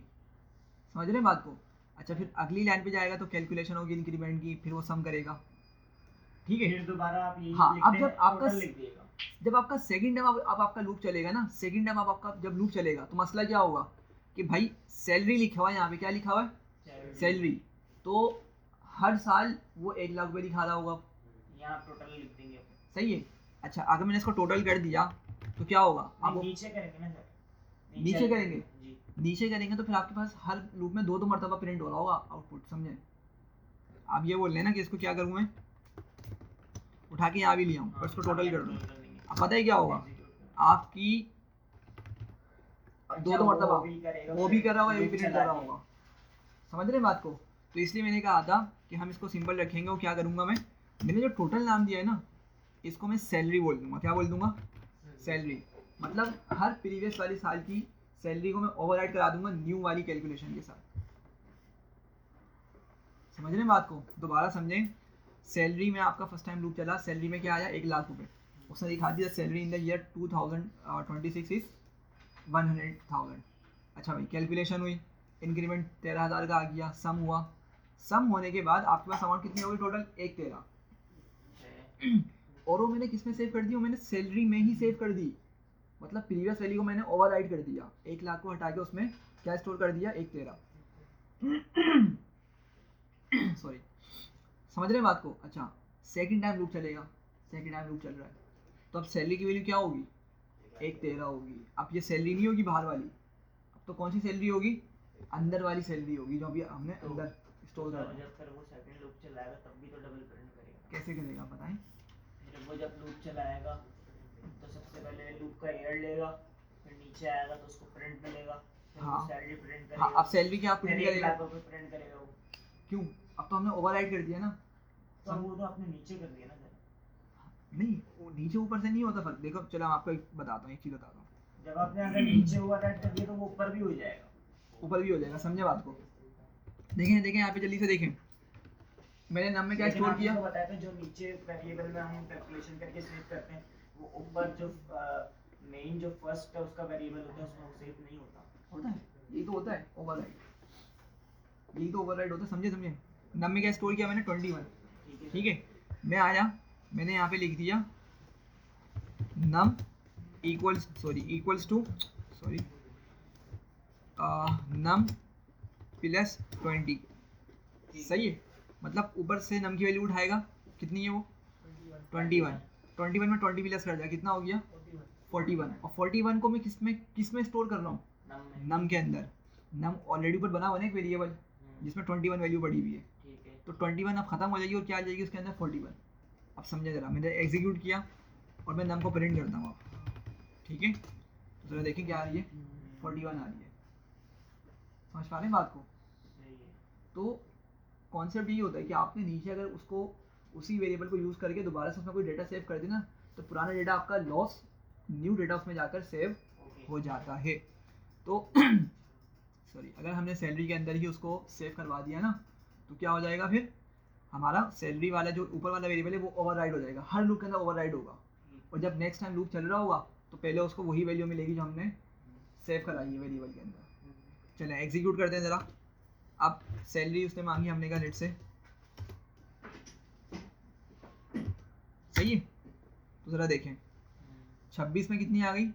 समझ रहे हैं बात को? अच्छा फिर अगली लाइन पे जाएगा तो कैलकुलेशन होगी इंक्रीमेंट की, फिर वो सम करेगा, ठीक है। फिर दोबारा आप यही हाँ, अब लिखते जब हैं, आपका total लिख दिएगा। जब आपका सेकंड टाइम अब आपका लूप चलेगा ना, सेकंड टाइम अब आपका जब लूप चलेगा तो मसला क्या होगा कि भाई सैलरी लिखा हुआ है, यहाँ पे क्या लिखा हुआ है सैलरी, तो हर साल वो 1 लाख रुपये दिखा रहा होगा, यहाँ टोटल लिख देंगे। सही है। अच्छा अगर मैंने इसको टोटल कर दिया तो क्या होगा, अब वो नीचे करेंगे ना सर, नीचे करेंगे, जी। नीचे करेंगे तो फिर आपके पास हर लूप में 2 मरतबा प्रिंट हो रहा होगा आउटपुट, समझे? आप ये बोल रहे हैं ना कि इसको क्या करूँ मैं, उठा के यहाँ भी ले आऊँ और इसको टोटल कर दूँ। अब पता है क्या होगा, आपकी 2 मरतबा वो भी कर रहा होगा, ये भी प्रिंट कर रहा होगा। समझ रहे हैं बात को? तो इसलिए मैंने कहा था कि हम इसको सिंपल रखेंगे। और क्या करूँगा मैंने जो टोटल नाम दिया है ना, इसको मैं सैलरी बोल दूंगा। क्या बोल दूंगा? सैलरी। मतलब हर प्रीवियस वाली साल की सैलरी को मैं ओवरराइड करा दूंगा न्यू वाली कैलकुलेशन के साथ। समझ रहे हैं बात को? दोबारा समझें। सैलरी में आपका फर्स्ट टाइम लूप चला, सैलरी में क्या आया 1 लाख रुपए, उसने दिखा दिया salary in the year 2026 is 100,000। अच्छा भाई कैलकुलेशन हुई, इंक्रीमेंट 13,000 का आ गया, सम हुआ, सम होने के बाद आपके पास अमाउंट कितनी होगी टोटल 1,13,000। और वो मैंने किस में सेव कर दी, वो मैंने सैलरी में ही सेव कर दी। मतलब प्रीवियस वैल्यू को मैंने ओवरराइड कर दिया, 1 लाख को हटा के उसमें क्या स्टोर कर दिया 1,13,000। सॉरी, समझ रहे हैं बात को? अच्छा सेकंड टाइम लूप चलेगा, सेकंड टाइम लूप चल रहा है तो अब सैलरी की वैल्यू क्या होगी 1,13,000 होगी। अब ये सैलरी नहीं होगी बाहर वाली, अब तो कौन सी सैलरी होगी, अंदर वाली सैलरी होगी जो अभी हमने अंदर स्टोर करा। जब फिर वो सेकंड लूप चलाएगा तब भी तो डबल प्रिंट करेगा। कैसे करेगा बताएं? जब वो जब लूप चलाएगा तो सबसे पहले लूप का ईयर लेगा, फिर नीचे आएगा तो उसको प्रिंट मिलेगा, फिर हाँ। वो सैलरी प्रिंट हाँ, करेगा। अब सैलरी क्या प्रिंट फिर 1 करेगा? लाख रुपए प्रिंट करेगा वो। क्यों? अब तो हमने ओवरराइड कर दिया ना। तो वो तो आपने नीचे कर दिया ना सर। नहीं, वो नीचे ऊपर से नहीं होता फर्क। देखो चलो मैं आपको एक बताता हूँ, एक चीज़ बताता हूँ। जब आपने अगर नीचे ओवरराइड कर दिया तो वो ऊपर भी हो जाएगा। ऊपर भी हो जाएगा, समझे बात को? देखें देखें यहाँ पे जल्दी से देखें, मैंने नम में क्या लेकिन स्टोर आपने किया, तो बताया था जो नीचे वेरिएबल में हम कैलकुलेशन करके सेव करते हैं वो ऊपर जो मेन जो फर्स्ट है उसका वेरिएबल होता है उसमें सेव नहीं होता। होता है, यही तो होता है ओवरराइड, यही तो ओवरराइड होता है। समझे समझे? नम में क्या स्टोर किया मैंने 21, ठीक है। मैं आया, मैंने यहाँ पे लिख दिया नम इक्वल्स टू नम प्लस 20। सही है, मतलब ऊपर से नम की वैल्यू उठाएगा, कितनी है वो 21, 21 में 20 प्लस कर दिया, कितना हो गया 41। और 41 को मैं किस में स्टोर कर रहा हूँ, नम के अंदर। नम ऑलरेडी ऊपर बना हुआ ना एक वेरिएबल जिसमें 21 वैल्यू पड़ी हुई है, ठीक है। तो 21 अब खत्म हो जाएगी और क्या आ जाएगी उसके अंदर 41। अब समझे जरा, मैंने एग्जीक्यूट किया और मैं नम को प्रिंट करता हूँ, ठीक है। तो जरा देखें क्या आ रही है, 41 आ रही है। समझ पा रहे हैं बात को? तो कॉन्सेप्ट यही होता है कि आपने नीचे अगर उसको उसी वेरिएबल को यूज़ करके दोबारा से उसमें कोई डेटा सेव कर देना तो पुराना डेटा आपका लॉस, न्यू डेटा उसमें जाकर सेव हो जाता है। तो सॉरी, अगर हमने सैलरी के अंदर ही उसको सेव करवा दिया ना तो क्या हो जाएगा, फिर हमारा सैलरी वाला जो ऊपर वाला वेरिएबल है वो ओवरराइड हो जाएगा, हर लूप के अंदर ओवरराइड होगा। और जब नेक्स्ट टाइम लूप चल रहा होगा तो पहले उसको वही वैल्यू मिलेगी जो हमने सेव कराई है वेरिएबल के अंदर। चलें एग्जीक्यूट करते हैं ज़रा। अब सैलरी उसने मांगी, हमने कहा लेट से, सही है। तो ज़रा देखें 26 में कितनी आ गई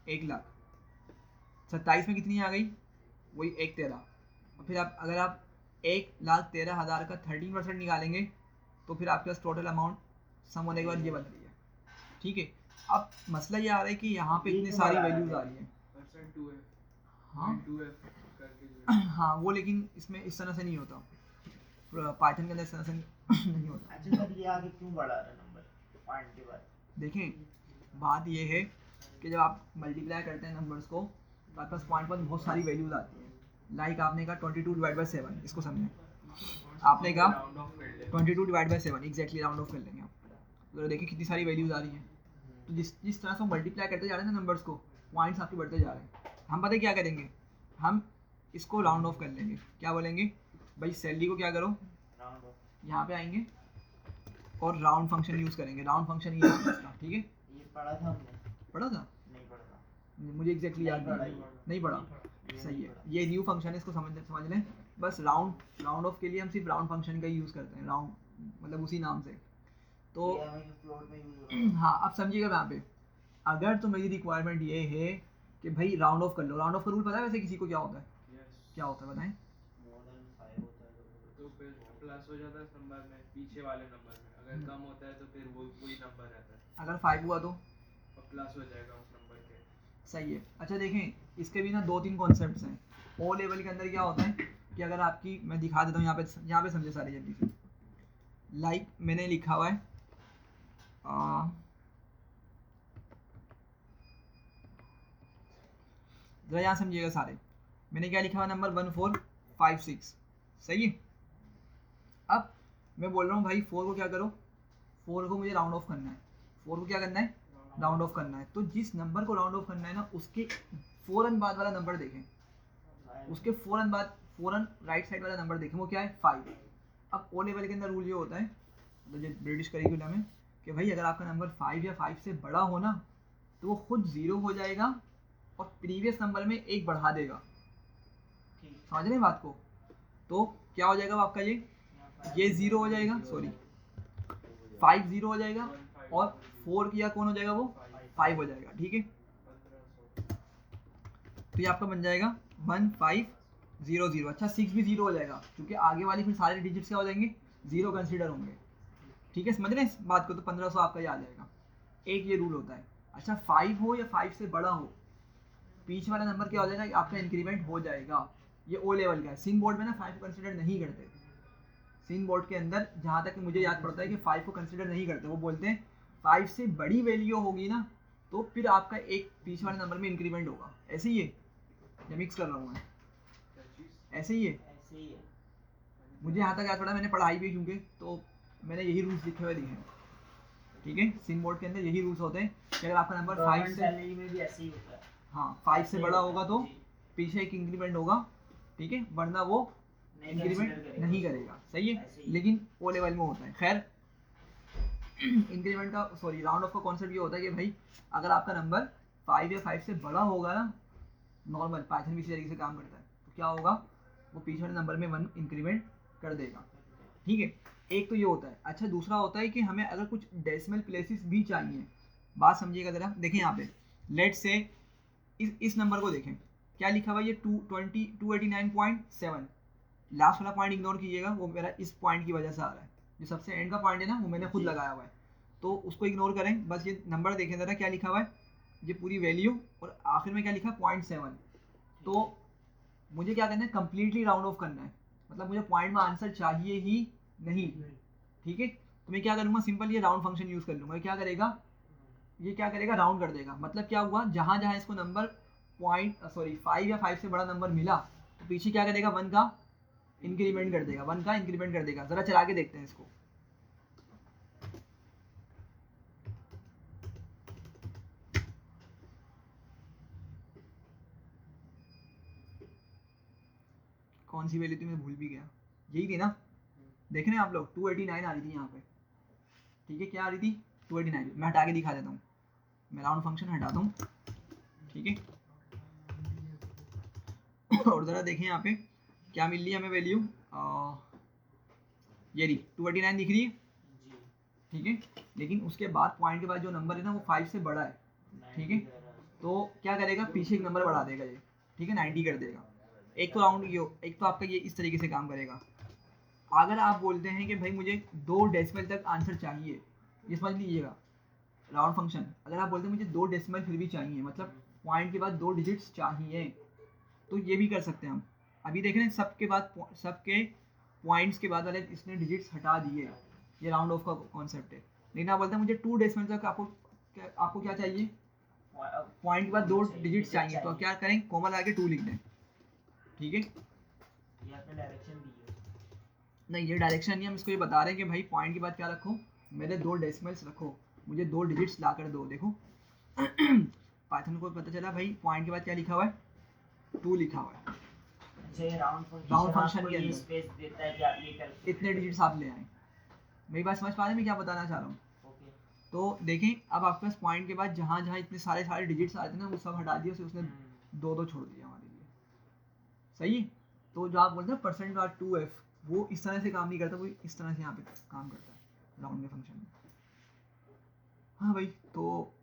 1 लाख, 27 में कितनी आ गई वही 1,13,000। और फिर आप अगर आप 1,13,000 का 13% निकालेंगे तो फिर आपके पास टोटल अमाउंट सम होने के बाद ये बन रही है, ठीक है। अब मसला ये आ रहा है कि यहाँ पे इतनी सारी वैल्यूज आ रही हैं। हाँ हाँ, वो लेकिन इसमें इस तरह से नहीं होता, पाइथन के अंदर इस तरह से नहीं होता। अच्छा सर ये आगे क्यों बढ़ा रहा है नंबर पॉइंट के बाद? देखें बात ये है कि जब आप मल्टीप्लाई करते हैं नंबर्स को तो आपके पास पॉइंट पर बहुत सारी वैल्यूज आती हैं। लाइक आपने कहा 22/7, इसको समझें, आपने कहा 22/7 एग्जैक्टली राउंड ऑफ कर लेंगे आप, तो देखिए कितनी सारी वैल्यूज आ रही हैं। तो जिस तरह से हम मल्टीप्लाई करते जा रहे हैं ना नंबर्स को, पॉइंट्स आपके बढ़ते जा रहे हैं। हम पता है क्या करेंगे, हम इसको राउंड ऑफ कर लेंगे। क्या बोलेंगे भाई, सैलरी को क्या करो, राउंड ऑफ, यहाँ पे आएंगे और राउंड फंक्शन यूज़ करेंगे। राउंड फंक्शन ये है इसका, ठीक है। ये पढ़ा था हमने? पढ़ा था? नहीं पढ़ा था। मुझे एग्जैक्टली याद नहीं पढ़ा नहीं, ये। नहीं पढ़ा। सही है, ये न्यू फंक्शन है, इसको समझ लें। बस राउंड ऑफ के लिए हम सिर्फ राउंड फंक्शन का ही यूज़ करते हैं, राउंड मतलब उसी नाम से। तो हाँ, अब समझिएगा यहाँ पे, अगर तो मेरी रिक्वायरमेंट ये है कि भाई राउंड ऑफ कर लो। राउंड ऑफ का रूल पता है वैसे किसी को क्या होता है? यस, क्या होता है बताएं? मोर देन 5 होता है तो फिर प्लस हो जाता है इस नंबर में, पीछे वाले नंबर में। अगर कम होता है तो फिर वही नंबर रहता है, अगर 5 हुआ तो और प्लस हो जाएगा उस नंबर के। सही है। अच्छा देखें, इसके भी ना 2-3 कॉन्सेप्ट्स हैं। ओ लेवल के अंदर क्या होता है कि अगर आपकी, मैं दिखा देता हूँ यहाँ पे समझे सारे जल्दी से। लाइक मैंने लिखा हुआ है जरा यहाँ समझिएगा सारे। मैंने क्या लिखा हुआ, नंबर 1456, सही है। अब मैं बोल रहा हूँ भाई 4 को क्या करो, 4 को मुझे राउंड ऑफ करना है। 4 को क्या करना है? राउंड ऑफ करना है। तो जिस नंबर को राउंड ऑफ करना है ना, उसके फ़ौरन बाद वाला नंबर देखें, उसके फ़ौरन बाद, फ़ौरन राइट साइड वाला नंबर देखें, वो क्या है? 5। अब ओ लेवल के अंदर रूल ये होता है, मतलब ये ब्रिटिश करिकुलम में, कि भाई अगर आपका नंबर 5 या 5 से बड़ा हो ना, तो वो खुद 0 हो जाएगा और प्रीवियस नंबर में 1 बढ़ा देगा। समझ रहे हैं बात को? तो क्या हो जाएगा आपका, ये 0 हो जाएगा, सॉरी 5 0 हो जाएगा, और 4 किया कौन हो जाएगा, वो 5 हो जाएगा। ठीक है, 1500 तो ये आपका बन जाएगा 1500। अच्छा 6 भी 0 हो जाएगा, क्योंकि आगे वाली फिर सारे डिजिट्स क्या हो जाएंगे, 0 कंसीडर होंगे। ठीक है, समझ रहे हैं इस बात को? तो 1500 आपका ये आ जाएगा। एक ये रूल होता है। अच्छा 5 हो या 5 से बड़ा हो, पीछे वाला नंबर क्या हो जाएगा, आपका इंक्रीमेंट हो जाएगा। ये ओ लेवल का है। सिन बोर्ड में ना 5 को कंसिडर नहीं करते। सिन बोर्ड के अंदर जहाँ तक मुझे याद पड़ता है कि 5 को कंसिडर नहीं करते। वो बोलते हैं 5 से बड़ी वैल्यू होगी ना, तो फिर आपका एक पीछे वाले नंबर में इंक्रीमेंट होगा। ऐसे ही है या मिक्स कर रहा हूँ मैं? क्या चीज़? ऐसे ही है, ऐसे ही है। मुझे यहाँ तक याद पड़ा, मैंने पढ़ाई भी क्योंकि, तो मैंने यही रूल्स लिखे हुए दिखे हैं। ठीक है, सिन बोर्ड के अंदर यही रूल्स होते हैं कि अगर आपका नंबर 5 गवर्नमेंट से, सैलरी में भी ऐसे ही होता है। हाँ 5 से ऐसे बड़ा होता होगा है, तो जी। पीछे एक इंक्रीमेंट होगा। ठीक है, वरना वो नहीं इंक्रीमेंट consider करेगा नहीं उसको। करेगा। सही है, ऐसे ही। लेकिन ओ लेवल में होता है। खैर इंक्रीमेंट का, सॉरी राउंड ऑफ का कॉन्सेप्ट ये होता है कि भाई अगर आपका नंबर 5 या 5 से बड़ा होगा ना, नॉर्मल पाइथन भी इसी तरीके से काम करता है, तो क्या होगा, वो पीछे वाले नंबर में 1 इंक्रीमेंट कर देगा। ठीक है, एक तो ये होता है। अच्छा दूसरा होता है कि हमें अगर कुछ डेसिमल प्लेसेस भी चाहिए, बात समझिएगा ज़रा। देखें यहाँ पे, लेट से इस नंबर को देखें, क्या लिखा हुआ है, ये 289.7। लास्ट वाला पॉइंट इग्नोर कीजिएगा, वो मेरा इस पॉइंट की वजह से आ रहा है। जो सबसे एंड का पॉइंट है ना, वो मैंने खुद लगाया हुआ है, तो उसको इग्नोर करें। बस ये नंबर देखें ज़रा क्या लिखा हुआ है, ये पूरी वैल्यू, और आखिर में क्या लिखा है, 0.7। तो मुझे क्या करना है, कम्प्लीटली राउंड ऑफ करना है, मतलब मुझे पॉइंट में आंसर चाहिए ही नहीं। ठीक है, तो मैं क्या करूँगा, सिंपल ये राउंड फंक्शन यूज़ कर लूँगा। क्या करेगा, ये क्या करेगा, राउंड कर देगा। मतलब क्या हुआ, जहाँ जहाँ इसको नंबर 5 या 5 से बड़ा नंबर मिला, तो पीछे क्या करेगा, 1 का इंक्रीमेंट कर देगा, 1 का इंक्रीमेंट कर देगा। ज़रा चला के देखते हैं इसको। कौन सी वैल्यू थी, मैं भूल भी गया, यही थी ना, देख रहे हैं आप लोग, 289 आ रही थी यहाँ पे। ठीक है, क्या आ रही थी, 289। मैं हटा के दिखा देता हूँ, मैं राउंड फंक्शन हटाता हूँ। ठीक है और ज़रा देखें यहाँ पे क्या मिल रही है हमें वैल्यू, ये रही 289 दिख रही है। जी। ठीक है, लेकिन उसके बाद पॉइंट के बाद जो नंबर है ना, वो 5 से बड़ा है। ठीक है, तो क्या करेगा, पीछे एक नंबर बढ़ा देगा ये। ठीक है, 90 कर देगा। एक तो राउंड ये, एक तो आपका ये इस तरीके से काम करेगा। अगर आप बोलते हैं कि भाई मुझे 2 डेसिमल तक आंसर चाहिए, ये समझ लीजिएगा राउंड फंक्शन। अगर आप बोलते हैं मुझे 2 डेसिमल फिर भी चाहिए, मतलब पॉइंट के बाद 2 डिजिट्स चाहिए, तो ये भी कर सकते हैं हम। अभी देख रहे हैं सबके बाद, सबके पॉइंट्स के बाद वाले इसने डिजिट्स हटा दिए, ये राउंड ऑफ का कॉन्सेप्ट है। लेकिन आप बोलते हैं मुझे 2 डेसिमल तक आपको क्या चाहिए, पॉइंट के बाद 2 डिजिट्स चाहिए, तो क्या करें, कॉमा लगा के 2 लिख दें। ठीक है, ये आपने डायरेक्शन दी है। नहीं ये डायरेक्शन नहीं, हम इसको ये बता रहे हैं कि भाई पॉइंट के बाद क्या रखो, मेरे 2 डेसिमल्स रखो, मुझे 2 डिजिट्स ला कर दो। देखो पाइथन को पता चला भाई पॉइंट के बाद क्या लिखा हुआ है, 2 लिखा हुआ है। अच्छा ये राउंड Round function आपको के ये अंदर। स्पेस देता है कि आप ये कर इतने डिजिट्स आप ले आए। मेरी बात समझ पा रहे हैं मैं क्या बताना चाह रहा हूँ? ओके। तो देखें, अब आपके पास पॉइंट के बाद जहाँ जहाँ इतने सारे डिजिट्स आए थे ना, वो सब हटा दिए, उसने 2 छोड़ दिया हमारे लिए। सही है। तो जो आप बोलते हैं परसेंट बार 2f, वो इस तरह से काम नहीं करता, वो इस तरह से यहाँ पे काम करता है राउंड के फंक्शन में। हाँ भाई, तो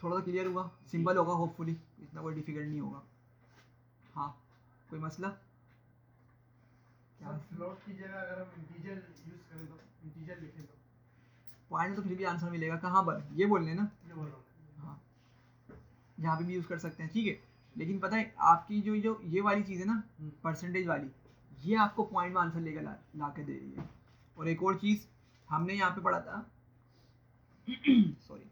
थोड़ा सा क्लियर हुआ, सिंपल होगा होपफुली, इतना कोई डिफिकल्ट नहीं होगा। हाँ, कोई मसला? सर फ्लोट की जगह अगर हम इंटीजर यूज करें तो, इंटीजर लिखें तो पॉइंट तो फिर भी आंसर मिलेगा। कहाँ पर, ये बोलने ना? ये बोल रहा हूँ। हाँ, यहाँ पे भी यूज़ कर सकते हैं, ठीक है। लेकिन पता है आपकी जो जो ये वाली चीज़ है ना, परसेंटेज वाली, ये आपको पॉइंट में आंसर लेकर ला के दे रही है। और एक और चीज़ हमने यहाँ पे पढ़ा था सॉरी,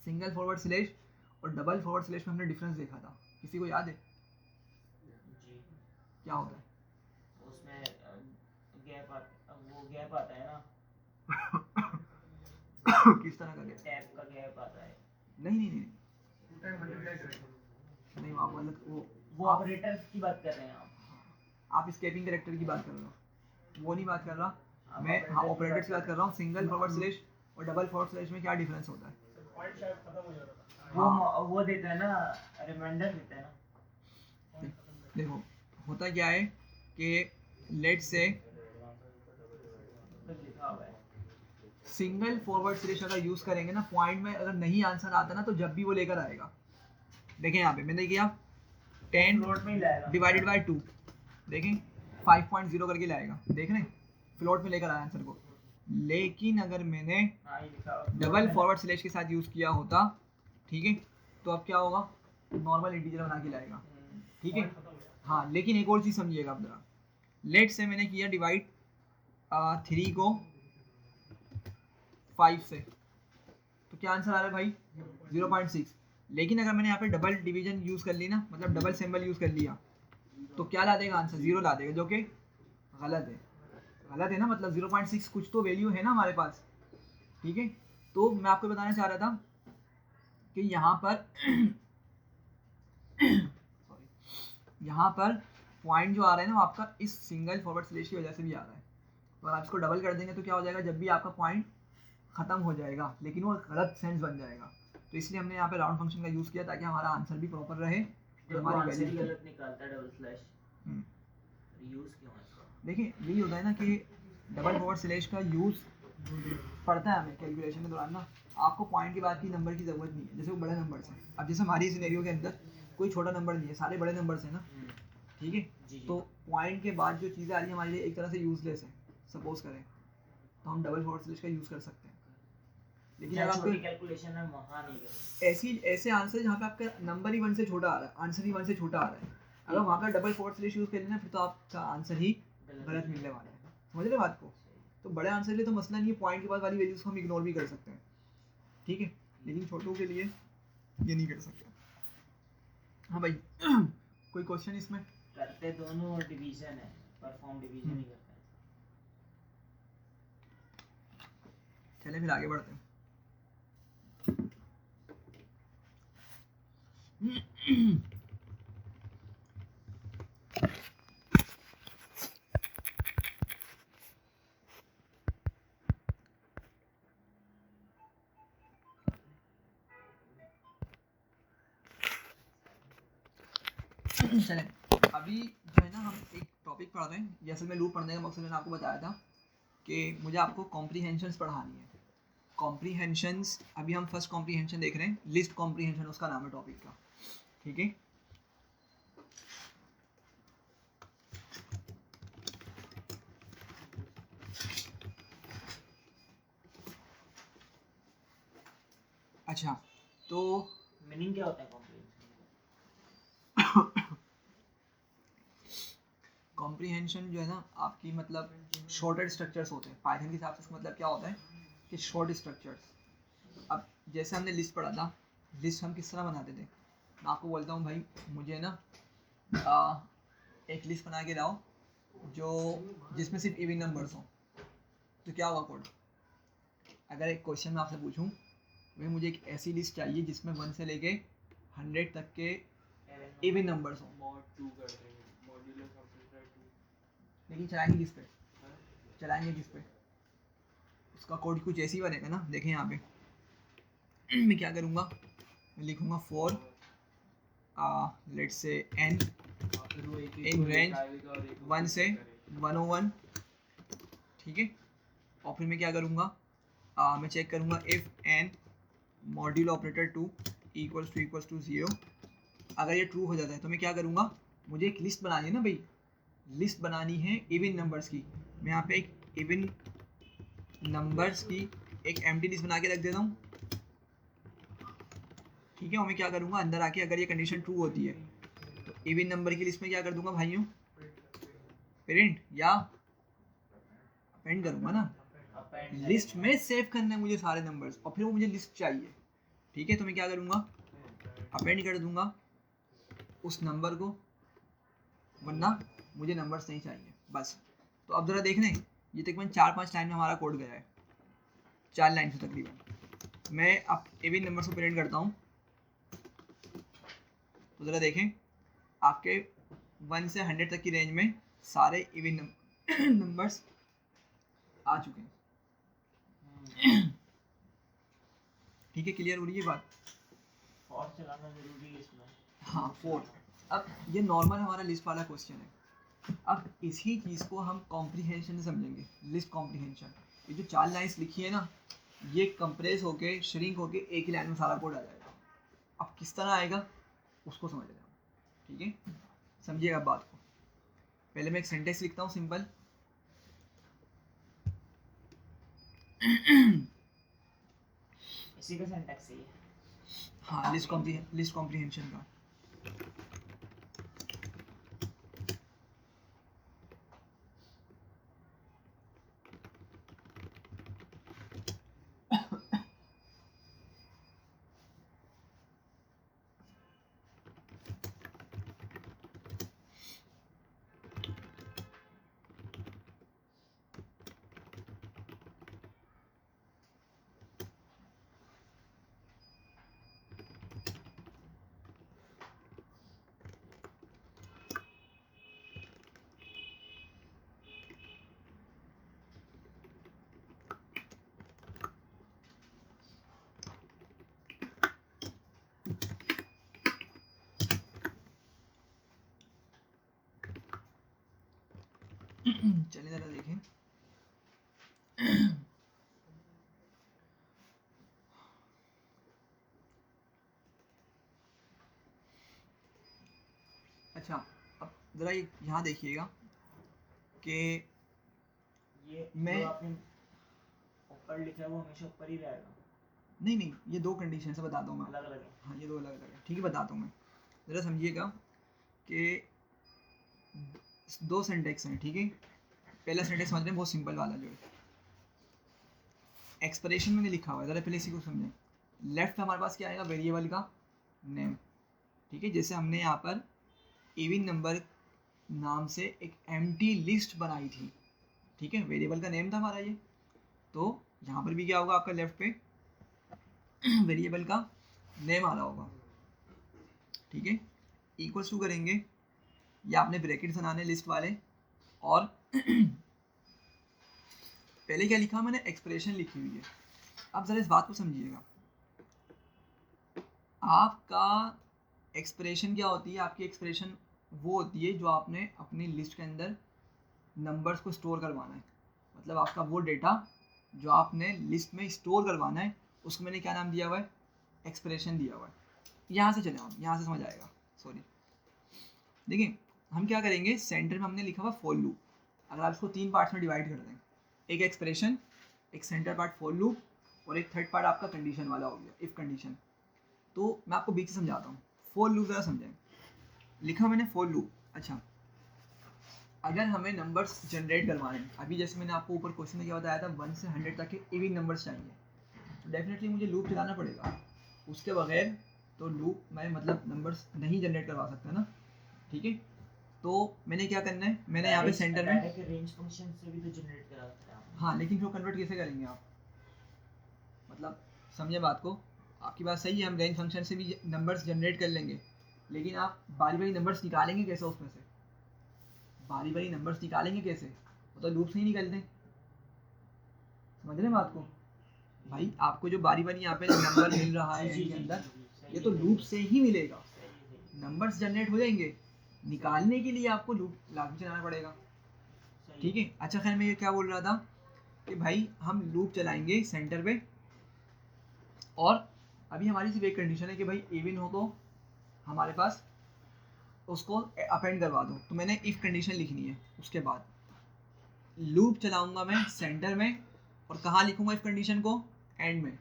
सिंगल फॉरवर्ड स्लैश और डबल फॉरवर्ड स्लैश में हमने डिफरेंस देखा था, किसी को याद है जी, क्या होता है? उसमें गैप आता है ना, किस तरह का गैप? टैब का गैप आता है। नहीं नहीं नहीं टू टाइम मल्टीप्लाई करें नहीं, आप गलत, वो ऑपरेटर की बात कर रहे हैं आप स्केपिंग कैरेक्टर की बात कर रहे हो, वो नहीं बात कर रहा आप मैं। हाँ, operator की ऑपरेटर्स की बात बात कर रहा हूँ। सिंगल फॉरवर्ड स्लैश और डबल फॉरवर्ड स्लैश में क्या डिफरेंस होता है? पॉइंट शायद खत्म हो जाता है। वो देता है ना, रिमाइंडर देता है ना। देखो होता क्या है कि लेट से तो लिखा हुआ है सिंगल फॉरवर्ड स्लैश अगर यूज़ करेंगे ना, पॉइंट में अगर नहीं आंसर आता ना, तो जब भी वो लेकर आएगा, देखें यहाँ पे मैंने किया 10 फ्लोट में ही लाएगा डिवाइडेड बाई 2, देखें 5.0 करके लाएगा, देख रहे हैं फ्लोट में लेकर आया आंसर को। लेकिन अगर मैंने हाँ, ये लिखा हुआ डबल फॉरवर्ड स्लैश के साथ यूज़ किया होता, ठीक है, तो अब क्या होगा, नॉर्मल इंटीजर बना के लाएगा, ठीक है। हाँ, लेकिन एक और चीज़ समझिएगा आप जरा। लेट से मैंने किया डिवाइड 3 को 5 से, तो क्या आंसर आ रहा है भाई? 0.6। लेकिन अगर मैंने यहाँ पे डबल डिवीजन यूज़ कर ली ना, मतलब डबल सिंबल यूज़ कर लिया, तो क्या ला देगा आंसर? 0 ला देगा, जो कि गलत है। गलत है ना, मतलब 0.6 कुछ तो वैल्यू है ना हमारे पास, ठीक है। तो मैं आपको बताना चाह रहा था कि यहाँ पर यहाँ पर पॉइंट जो आ रहा है ना, वो आपका इस सिंगल फॉरवर्ड स्लैश की वजह से भी आ रहा है। तो अगर आप इसको डबल कर देंगे तो क्या हो जाएगा, जब भी आपका पॉइंट ख़त्म हो जाएगा, लेकिन वो गलत सेंस बन जाएगा। तो इसलिए हमने यहाँ पे राउंड फंक्शन का यूज़ किया, ताकि हमारा आंसर भी प्रॉपर रहे। जब वो हमारी आंसर ही वैल्यू गलत निकालता है डबल स्लैश, यूज क्यों है इसका? देखिए यही होता है ना कि डबल फॉरवर्ड स्लैश का यूज़ पड़ता है हमें कैलकुलेशन के दौरान ना। आपको पॉइंट के बाद की नंबर की ज़रूरत नहीं है, जैसे वो बड़े नंबर्स हैं। अब जैसे हमारी सिनेरियो के अंदर कोई छोटा नंबर नहीं है, सारे बड़े नंबर्स हैं ना, ठीक है। जी, तो पॉइंट के बाद जो चीज़ें आ रही है हमारे लिए एक तरह से यूजलेस है, सपोज करें, तो हम डबल फॉरवर्ड स्लैश का यूज़ कर सकते हैं। लेकिन अगर छोटी आपको कैलकुलेशन है वहाँ नहीं करें। ऐसे आंसर जहाँ पे आपका नंबर ही 1 से छोटा आ रहा है, आंसर ही 1 से छोटा आ रहा है, अगर वहाँ पर डबल फॉरवर्ड स्लैश यूज़ कर लेना, फिर तो आपका आंसर ही गलत मिलने वाला है। समझ रहे बात को? तो बड़े आंसर के लिए तो मसला नहीं है, पॉइंट के बाद वाली वैल्यूज को हम इग्नोर भी कर सकते हैं, ठीक है। लेकिन छोटों के लिए ये नहीं कर सकते। हाँ भाई कोई क्वेश्चन इसमें? करते दोनों डिवीजन है, परफॉर्म डिवीजन ही करते हैं। चले फिर आगे बढ़ते हैं। चलें, अभी जो है ना हम एक टॉपिक पढ़ रहे हैं। जैसे मैं लूप पढ़ने का मकसद मैंने आपको बताया था कि मुझे आपको कॉम्प्रीहेंशंस पढ़ानी है। कॉम्प्रीहेंशंस, अभी हम फर्स्ट कॉम्प्रीहेंशन देख रहे हैं, लिस्ट कॉम्प्रीहेंशन उसका नाम है टॉपिक का, ठीक है। अच्छा, तो मीनिंग क्या होता है कॉम्प्रीहेंशन? कॉम्प्रीहेंशन जो है ना आपकी, मतलब शॉर्टेड स्ट्रक्चर्स होते हैं पाइथन के हिसाब से। इसका मतलब क्या होता है कि शॉर्ट स्ट्रक्चर्स। अब जैसे हमने लिस्ट पढ़ा था, लिस्ट हम किस तरह बनाते थे। मैं आपको बोलता हूँ भाई मुझे ना एक लिस्ट बना के लाओ जो जिसमें सिर्फ इवन नंबर्स हों, तो क्या होगा कोड? अगर एक क्वेश्चन मैं आपसे पूछूं, भाई मुझे एक ऐसी लिस्ट चाहिए जिसमें 1 से लेके 100 तक के इवन नंबर्स हों, mod 2 कर देंगे, मॉड्यूलस ऑपरेटर 2। लेकिन चलाएंगे किस पे? चलाएंगे किस पे? उसका कोड कुछ ऐसी बनेगा ना, देखें यहाँ पे मैं क्या करूँगा, मैं लिखूँगा फॉर लेट्स से n फिर वो एक In को range निकालेगा और एक को 1 से करेगा। 101, ठीक है। और फिर मैं क्या करूँगा, मैं चेक करूँगा if n module operator 2 equals to 0। अगर ये ट्रू हो जाता है तो मैं क्या करूँगा, मुझे एक लिस्ट बनानी है ना भाई, लिस्ट बनानी है इवन नंबर्स की। मैं यहाँ पे एक इवन नंबर्स की एक एम्प्टी लिस्ट बना के रख देता हूँ, ठीक है। और मैं क्या करूँगा, अंदर आके अगर ये कंडीशन ट्रू होती है तो इवन नंबर की लिस्ट में क्या कर दूंगा भाइयों, प्रिंट या अपेंड करूँगा ना, लिस्ट में सेव करना है मुझे सारे नंबर्स, और फिर वो मुझे लिस्ट चाहिए, ठीक है। तो मैं क्या करूँगा, अपेंड कर दूंगा उस नंबर को, वरना मुझे नंबर्स नहीं चाहिए बस। तो अब ज़रा देख लें, ये तकरीबन 4-5 लाइन में हमारा कोड गया है, 4 लाइन से तकरीबन। मैं अब इवन नंबर्स को प्रिंट करता हूँ, तो ज़रा देखें आपके 1 से 100 तक की रेंज में सारे इवन नंबर्स आ चुके हैं, ठीक है। क्लियर हो रही है बात? फॉर चलाना जरूरी है इसमें। हाँ 4। अब ये नॉर्मल हमारा लिस्ट वाला क्वेश्चन है। अब इसी चीज़ को हम कॉम्प्रीहेंशन से समझेंगे, लिस्ट कॉम्प्रीहेंशन। ये जो 4 लाइन्स लिखी है ना, ये कंप्रेस होके श्रिंक होके एक ही लाइन में सारा कोड आ जाएगा। अब किस तरह आएगा उसको समझ लें, ठीक है। समझिएगा बात को। पहले मैं एक सेंटेंस लिखता हूँ सिंपल, इसी का सिंटैक्स है ये। हाँ लिस्ट कॉम्प्रीहेंशन का। चलिए ज़रा देखें, अच्छा अब ज़रा यहाँ देखिएगा कि ये मैं- जो आपने ऊपर लिखा है वो हमेशा ऊपर ही रहेगा, नहीं ये 2 कंडीशन से बताता हूँ मैं। अलग अलग है। हाँ ये 2 अलग अलग है, ठीक है, बताता हूँ मैं। ज़रा समझिएगा कि 2 सिंटेक्स हैं, ठीक है। पहला सिंटेक्स समझ रहे हैं, बहुत सिंपल वाला जो है एक्सप्रेशन में लिखा हुआ है, ज़रा पहले इसी को समझें। लेफ्ट में हमारे पास क्या आएगा, वेरिएबल का नेम, ठीक है। जैसे हमने यहाँ पर इवन नंबर नाम से एक एम्प्टी लिस्ट बनाई थी, ठीक है, वेरिएबल का नेम था हमारा ये। तो यहाँ पर भी क्या होगा आपका, लेफ्ट पे वेरिएबल का नेम आ रहा होगा, ठीक है। इक्वल्स टू करेंगे, या आपने ब्रैकेट्स बनाने लिस्ट वाले, और पहले क्या लिखा मैंने, एक्सप्रेशन लिखी हुई है। अब ज़रा इस बात को समझिएगा, आपका एक्सप्रेशन क्या होती है, आपकी एक्सप्रेशन वो होती है जो आपने अपनी लिस्ट के अंदर नंबर्स को स्टोर करवाना है। मतलब आपका वो डेटा जो आपने लिस्ट में स्टोर करवाना है, उसको मैंने क्या नाम दिया हुआ है, एक्सप्रेशन दिया हुआ है। यहाँ से चले, हम यहाँ से समझ आएगा, सॉरी। देखिए हम क्या करेंगे, सेंटर में हमने लिखा हुआ फॉर लूप। अगर आप इसको 3 पार्ट्स में डिवाइड कर दें, एक एक्सप्रेशन, एक सेंटर पार्ट फॉर लूप, और एक थर्ड पार्ट आपका कंडीशन वाला हो गया, इफ़ कंडीशन। तो मैं आपको बीच से समझाता हूँ। फॉर लूप ज़रा समझें, लिखा मैंने फॉर लूप। अच्छा, अगर हमें नंबर्स जनरेट करवाने हैं, अभी जैसे मैंने आपको ऊपर क्वेश्चन में क्या बताया था, 1 से 100 तक के इवन नंबर्स चाहिए, तो डेफिनेटली मुझे लूप चलाना पड़ेगा। उसके बगैर तो लूप मैं मतलब नंबर्स नहीं जनरेट करवा सकता ना, ठीक है। तो मैंने क्या करना है, मैंने यहाँ पे सेंटर में, डायरेक्ट रेंज फंक्शन से भी तो जनरेट करा सकते हैं आप। हाँ लेकिन फिर कन्वर्ट कैसे करेंगे आप, मतलब समझे बात को। आपकी बात सही है, हम रेंज फंक्शन से भी नंबर्स जनरेट कर लेंगे, लेकिन आप बारी बारी नंबर्स निकालेंगे कैसे उसमें से, बारी बारी नंबर्स निकालेंगे कैसे, वो तो लूप से ही निकलते हैं। समझ रहे हैं बात को भाई, आपको जो बारी बारी यहाँ पे नंबर मिल रहा है जी, के अंदर, जी, ये तो लूप से ही मिलेगा। सही है। नंबर्स जनरेट हो जाएंगे, निकालने के लिए आपको लूप लाजमी चलाना पड़ेगा, सही ठीक है। अच्छा खैर मैं ये क्या बोल रहा था कि भाई हम लूप चलाएंगे सेंटर पे, और अभी हमारी सिर्फ एक कंडीशन है कि भाई इवन हो तो हमारे पास उसको अपेंड करवा दो, तो मैंने इफ़ कंडीशन लिखनी है। उसके बाद लूप चलाऊंगा मैं सेंटर में, और कहाँ लिखूंगा इफ़ कंडीशन को? एंड में।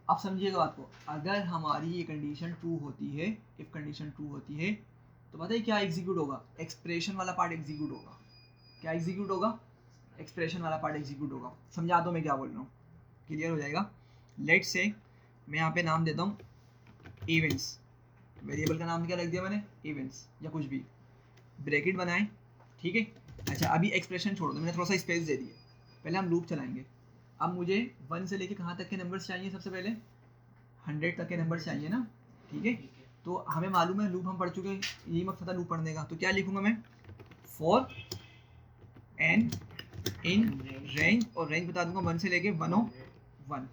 अब समझिएगा बात को, अगर हमारी ये कंडीशन ट्रू होती है, इफ़ कंडीशन ट्रू होती है, तो पता है क्या एग्जीक्यूट होगा? एक्सप्रेशन वाला पार्ट एग्जीक्यूट होगा। क्या एग्जीक्यूट होगा? एक्सप्रेशन वाला पार्ट एग्जीक्यूट होगा। समझा दो मैं क्या बोल रहा हूँ, क्लियर हो जाएगा। लेट्स से मैं यहाँ पे नाम देता हूँ इवेंट्स, वेरिएबल का नाम क्या रख दिया मैंने? इवेंट्स, या कुछ भी, ब्रैकेट बनाए, ठीक है। अच्छा अभी एक्सप्रेशन छोड़ दो, मैंने थोड़ा सा स्पेस दे दिया। पहले हम लूप चलाएंगे। अब मुझे 1 से लेके कहाँ तक के नंबर्स चाहिए? सबसे पहले 100 तक के नंबर्स चाहिए ना, ठीक है। तो हमें मालूम है लूप हम पढ़ चुके हैं, यही मकसद था लूप पढ़ने का। तो क्या लिखूंगा मैं? फॉर एन इन रेंज, और रेंज बता दूंगा 1 से लेके 101,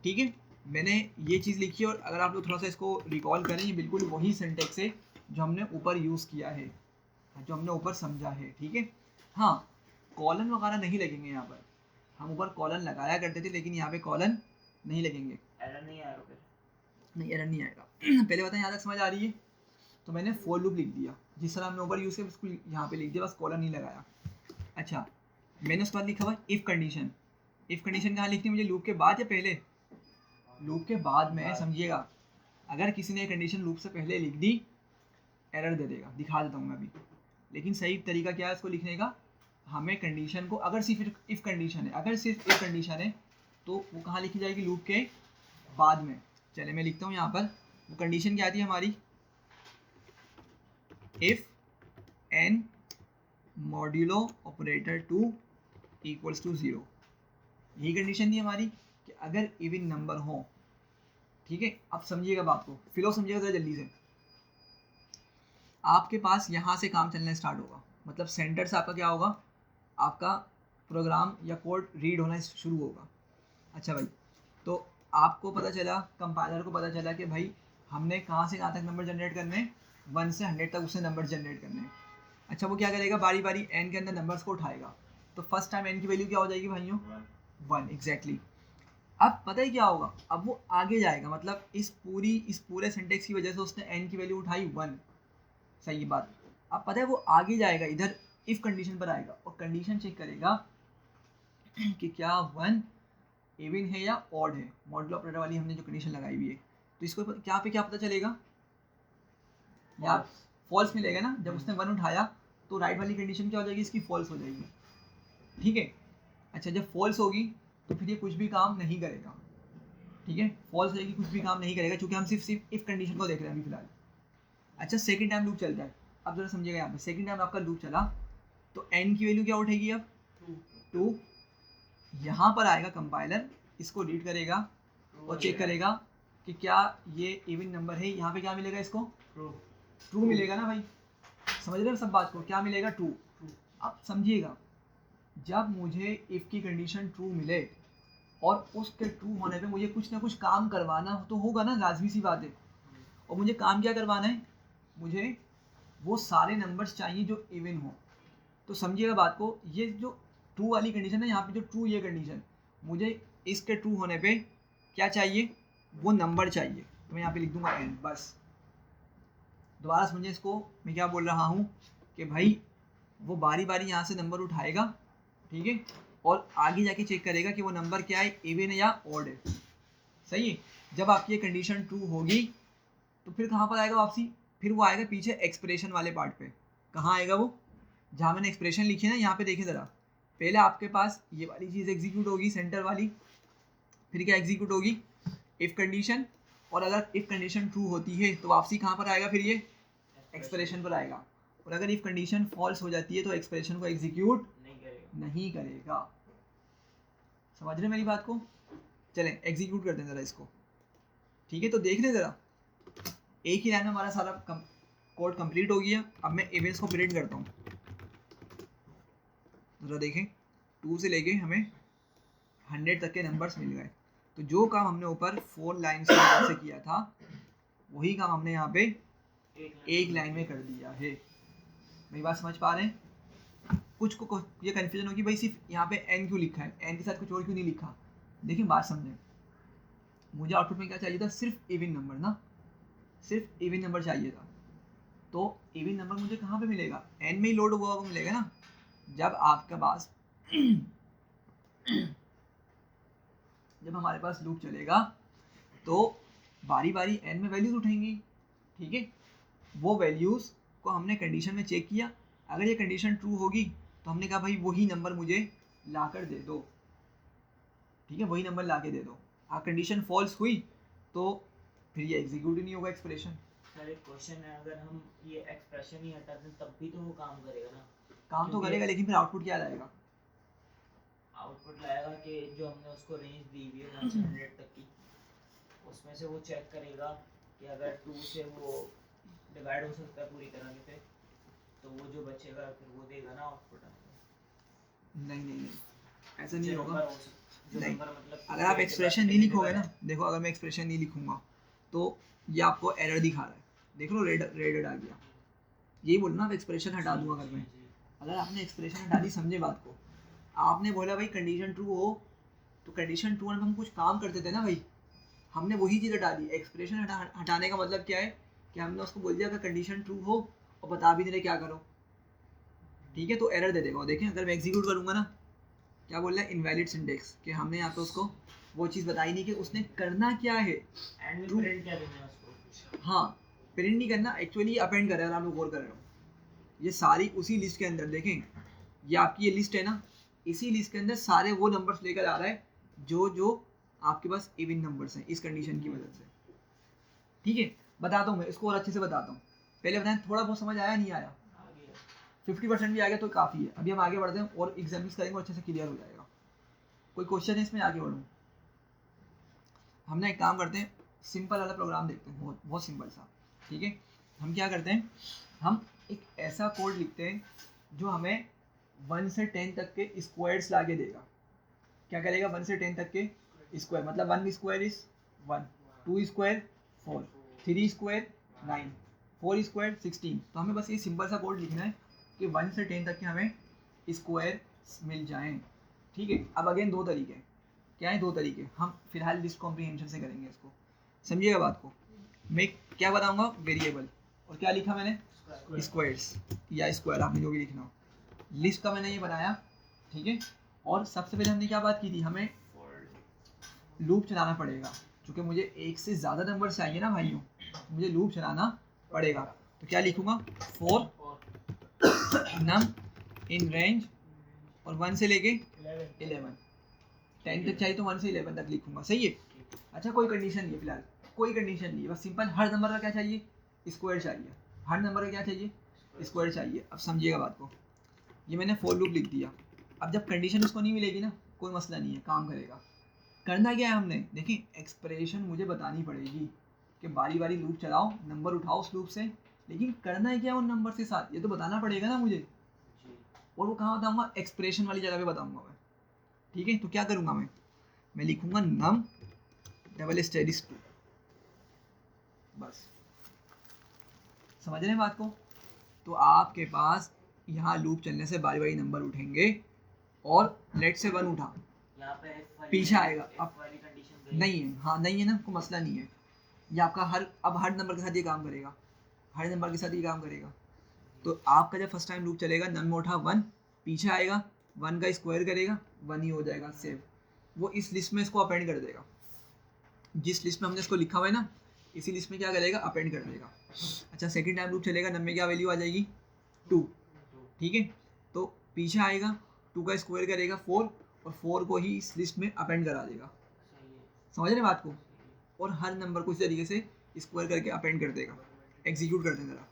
ठीक है। मैंने ये चीज़ लिखी है, और अगर आप लोग थोड़ा सा इसको रिकॉल करें, ये बिल्कुल वही सिंटेक्स है जो हमने ऊपर यूज़ किया है, जो हमने ऊपर समझा है, ठीक है। हाँ, कॉलन वगैरह नहीं लगेंगे यहाँ पर, हम ऊपर कॉलन लगाया करते थे, लेकिन यहाँ पे कॉलन नहीं लगेंगे। एरर नहीं आएगा फिर? नहीं, एरर नहीं आएगा। पहले बताएं यहाँ तक समझ आ रही है? तो मैंने फॉर लूप लिख दिया, जिस तरह हमने ऊपर यूज़ किया उसको यहाँ पे लिख दिया, बस कॉलन नहीं लगाया। अच्छा मैंने उसके बाद लिखा हुआ इफ़ कंडीशन। इफ़ कंडीशन कहाँ लिखनी है मुझे? लूप के बाद या पहले? लूप के बाद में, समझिएगा। अगर किसी ने कंडीशन लूप से पहले लिख दी, एरर दे देगा, दिखा देता हूँ मैं अभी। लेकिन सही तरीका क्या है इसको लिखने का? हमें कंडीशन को, अगर सिर्फ इफ़ कंडीशन है, अगर सिर्फ इफ़ कंडीशन है, तो वो कहाँ लिखी जाएगी? लूप के बाद में। चले मैं लिखता हूँ यहाँ पर, वो कंडीशन क्या आती है हमारी? If n modulo operator 2 equals to 0, यही कंडीशन थी हमारी कि अगर इवन नंबर हो, ठीक है। अब समझिएगा बात को, फिलो समझिएगा ज़रा जल्दी से। आपके पास यहाँ से काम चलना स्टार्ट होगा, मतलब सेंटर से आपका क्या होगा? आपका प्रोग्राम या कोड रीड होना शुरू होगा। अच्छा भाई, तो आपको पता चला, कंपाइलर को पता चला कि भाई हमने कहाँ से कहाँ तक नंबर जनरेट करने? 1 से 100 तक उससे नंबर जनरेट करने हैं। अच्छा वो क्या करेगा? बारी बारी एन के अंदर नंबर्स को उठाएगा। तो फर्स्ट टाइम एन की वैल्यू क्या हो जाएगी भाइयों? 1, एग्जैक्टली। अब पता है क्या होगा? अब वो आगे जाएगा, मतलब इस पूरे सिंटेक्स की वजह से उसने एन की वैल्यू उठाई 1, सही बात। अब पता है वो आगे जाएगा, इधर इफ़ कंडीशन पर आएगा और कंडीशन चेक करेगा कि क्या 1 इवन है या ऑड है। मॉडल ऑपरेटर वाली हमने जो कंडीशन लगाई हुई है, तो इसको क्या पे क्या पता चलेगा? या फॉल्स मिलेगा ना। जब उसने 1 उठाया तो राइट वाली कंडीशन क्या हो जाएगी? इसकी फॉल्स हो जाएगी, ठीक है। अच्छा जब फॉल्स होगी तो फिर ये कुछ भी काम नहीं करेगा, ठीक है। फॉल्स रहेगी, कुछ भी काम नहीं करेगा, क्योंकि हम सिर्फ इफ़ कंडीशन को देख रहे हैं अभी फिलहाल। अच्छा सेकंड टाइम लूप चलता है, अब जरा समझिएगा यहाँ पे। सेकंड टाइम आपका लूप चला तो एन की वैल्यू क्या उठेगी? अब 2। यहाँ पर आएगा कंपाइलर, इसको रीड करेगा और चेक करेगा कि क्या ये इवन नंबर है। यहाँ पे क्या मिलेगा इसको? ट्रू मिलेगा ना भाई, समझ रहे हो सब बात को? क्या मिलेगा? ट्रू। अब समझिएगा, जब मुझे इफ़ की कंडीशन ट्रू मिले और उसके ट्रू होने पे मुझे कुछ ना कुछ काम करवाना तो होगा ना, लाजमी सी बात है। और मुझे काम क्या करवाना है? मुझे वो सारे नंबर्स चाहिए जो इवन हो। तो समझिएगा बात को, ये जो ट्रू वाली कंडीशन है यहाँ पे, जो ट्रू ये कंडीशन, मुझे इसके ट्रू होने पे क्या चाहिए? वो नंबर चाहिए। तो मैं यहाँ पे लिख दूंगा एन, बस। दोबारा समझिए इसको, मैं क्या बोल रहा हूँ कि भाई वो बारी बारी यहाँ से नंबर उठाएगा, ठीक है, और आगे जाके चेक करेगा कि वो नंबर क्या है, इवन है या ऑड है, सही है। जब आपकी ये कंडीशन ट्रू होगी तो फिर कहाँ पर आएगा वापसी? फिर वो आएगा पीछे एक्सप्रेशन वाले पार्ट पे। कहाँ आएगा वो? जहाँ मैंने एक्सप्रेशन लिखी है ना, यहाँ पे देखें ज़रा। पहले आपके पास ये वाली चीज़ एग्जीक्यूट होगी, सेंटर वाली। फिर क्या एग्जीक्यूट होगी? If condition. और अगर इफ़ कंडीशन ट्रू होती है तो वापसी कहाँ पर आएगा? फिर ये एक्सप्रेशन पर आएगा। और अगर इफ़ कंडीशन फॉल्स हो जाती है तो एक्सप्रेशन को एग्जीक्यूट नहीं करेगा। समझ रहे मेरी बात को? चलें एग्जीक्यूट करते हैं ज़रा इसको, ठीक है। तो देख रहे ज़रा, एक ही लाइन में हमारा सारा कोड कंप्लीट हो गया। अब मैं इवेंट्स को प्रिंट करता हूँ, ज़रा देखें। 2 से लेके हमें 100 तक के नंबर्स मिल गए। तो जो काम हमने ऊपर 4 लाइन से किया था, वही काम हमने यहाँ पे एक लाइन में कर दिया है। मेरी बात समझ पा रहे हैं? कुछ को ये कन्फ्यूजन होगी भाई सिर्फ यहाँ पे n क्यों लिखा है, n के साथ कुछ और क्यों नहीं लिखा। देखिए बात समझें, मुझे आउटपुट में क्या चाहिए था, सिर्फ इवन नंबर ना, सिर्फ इवन नंबर चाहिए था। तो इवन नंबर मुझे कहाँ पे मिलेगा, n में ही लोड हुआ हुआ मिलेगा ना। जब आपके पास जब हमारे पास लूप चलेगा तो बारी बारी n में वैल्यूज उठेंगी, ठीक है। वो वैल्यूज को हमने कंडीशन में चेक किया, अगर ये कंडीशन ट्रू होगी तो हमने कहा भाई वही नंबर मुझे ला कर दे दो, ठीक है, वही नंबर ला के दे दो। अगर कंडीशन फॉल्स हुई तो फिर ये एग्जीक्यूट ही नहीं होगा एक्सप्रेशन। सर एक क्वेश्चन है, अगर हम ये एक्सप्रेशन ही हटा दें तब भी तो वो काम करेगा ना? काम तो करेगा, लेकिन फिर आउटपुट क्या लाएगा? आउटपुट लाएगा कि जो हमने उसको रेंज दी हुई है 1 से 100 तक की, उसमें से वो चेक करेगा कि अगर 2 से वो डिवाइड हो सकता है पूरी तरह से, तो वो जो बचेगा फिर वो देगा ना आउटपुट। नहीं नहीं नहीं, ऐसा नहीं होगा। नहीं, मतलब अगर आप एक्सप्रेशन नहीं लिखोगे ना, देखो अगर मैं एक्सप्रेशन नहीं लिखूंगा तो ये आपको एरर दिखा रहा है, देख लो रेड आ गया। यही बोलना आप एक्सप्रेशन हटा दूंगा अगर मैं, अगर आपने एक्सप्रेशन हटा दी, समझे बात को। आपने बोला भाई कंडीशन ट्रू हो, तो कंडीशन ट्रू होने पर हम कुछ काम करते थे ना भाई, हमने वही चीज़ हटा दी। एक्सप्रेशन हटाने का मतलब क्या है कि हमने उसको बोल दिया अगर कंडीशन ट्रू हो और बता भी नहीं रहे क्या करो, ठीक है, तो एरर दे देगा। देखें अगर मैं एग्जीक्यूट करूँगा ना, क्या बोल रहा है, इनवैलिड सिंटेक्स, कि हमने यहाँ पे उसको वो चीज़ बताई नहीं कि उसने करना क्या है। प्रिंट क्या देना है उसको? हाँ, प्रिंट नहीं करना, एक्चुअली अपेंड कर रहे हैं, आप लोग गौर कर रहे हो। ये सारी उसी लिस्ट के अंदर, देखें ये आपकी ये लिस्ट है ना, इसी लिस्ट के अंदर सारे वो नंबर्स लेकर आ रहा है जो जो आपके पास इवन नंबर्स हैं इस कंडीशन की वजह से, ठीक है। बताता हूँ मैं इसको और अच्छे से बताता हूँ। पहले बताएं थोड़ा बहुत समझ आया नहीं आया? 50% भी आ गया तो काफ़ी है। अभी हम आगे बढ़ते हैं और एग्जाम्पल्स करेंगे और अच्छे से क्लियर हो जाएगा। कोई क्वेश्चन है इसमें, आगे बढ़ूँ? हमने एक काम करते हैं, सिंपल वाला प्रोग्राम देखते हैं, बहुत बहुत सिंपल सा, ठीक है। हम क्या करते हैं, हम एक ऐसा कोड लिखते हैं जो हमें 1 से 10 तक के स्क्वायर्स ला के देगा। क्या करेगा, 1 से 10 तक के स्क्वायर, मतलब 1 square is 1, 2 square 4, 3 square 9, 4 square 16। तो हमें बस ये सिंपल सा कोड लिखना है कि 1 से 10 तक के हमें स्क्वायर मिल जाएं, ठीक है। अब अगेन दो तरीके, क्या है, दो तरीके। हम फिलहाल लिस्ट कॉम्प्रीहेंशन से करेंगे इसको, समझिएगा बात को। मैं क्या बताऊंगा, वेरिएबल, और क्या लिखा मैंने, स्क्वायर्स या स्क्वायर, आपने जो भी लिखना हो। लिस्ट का मैंने ये बनाया, ठीक है। और सबसे पहले हमने क्या बात की थी, हमें लूप चलाना पड़ेगा, क्योंकि मुझे एक से ज़्यादा नंबर चाहिए ना भाइयों, मुझे लूप चलाना पड़ेगा। तो क्या लिखूंगा, 4 नम इन रेंज, और 1 से लेके 11, 10 तक चाहिए तो 1 से 11 तक लिखूंगा, सही है। अच्छा, कोई कंडीशन नहीं है फिलहाल, कोई कंडीशन नहीं है, बस सिंपल हर नंबर का क्या चाहिए, स्क्वायर चाहिए। हर नंबर का क्या चाहिए, स्क्वायर चाहिए। अब समझिएगा बात को, ये मैंने फॉर लूप लिख दिया। अब जब कंडीशन उसको नहीं मिलेगी ना, कोई मसला नहीं है, काम करेगा। करना क्या है हमने, देखिए एक्सप्रेशन मुझे बतानी पड़ेगी कि बारी बारी लूप चलाओ, नंबर उठाओ उस लूप से, लेकिन करना है क्या उन नंबर के साथ, ये तो बताना पड़ेगा ना मुझे। और वो कहाँ बताऊँगा, एक्सप्रेशन वाली जगह पे बताऊँगा मैं, ठीक है। तो क्या करूँगा मैं लिखूँगा नम डबल स्टेडिस 2, बस समझ रहे हैं बात को। तो आपके पास यहाँ लूप चलने से बारी बारी नंबर उठेंगे, और लेट से 1 उठा, यहाँ पे F वाली पीछे आएगा। F अब वाली कंडीशन नहीं है, हाँ नहीं है ना, कोई मसला नहीं है। ये आपका अब हर नंबर के साथ ये काम करेगा, हर नंबर के साथ ये काम करेगा। तो आपका जब फर्स्ट टाइम लूप चलेगा, नम में उठा 1, पीछे आएगा 1 का स्क्वायर करेगा, 1 ही हो जाएगा, सेव। वो इस लिस्ट में इसको अपेंड कर देगा, जिस लिस्ट में हमने इसको लिखा हुआ है ना, इसी लिस्ट में क्या करेगा, अपेंड कर देगा। अच्छा, सेकंड टाइम लूप चलेगा, नम में क्या वैल्यू आ जाएगी, 2, ठीक है। तो पीछे आएगा 2 का स्क्वायर करेगा 4, और 4 को ही इस लिस्ट में अपेंड करा देगा, समझ रहे बात को। और हर नंबर को इस तरीके से स्क्वायर करके अपेंड कर देगा। एग्जीक्यूट कर दें जरा,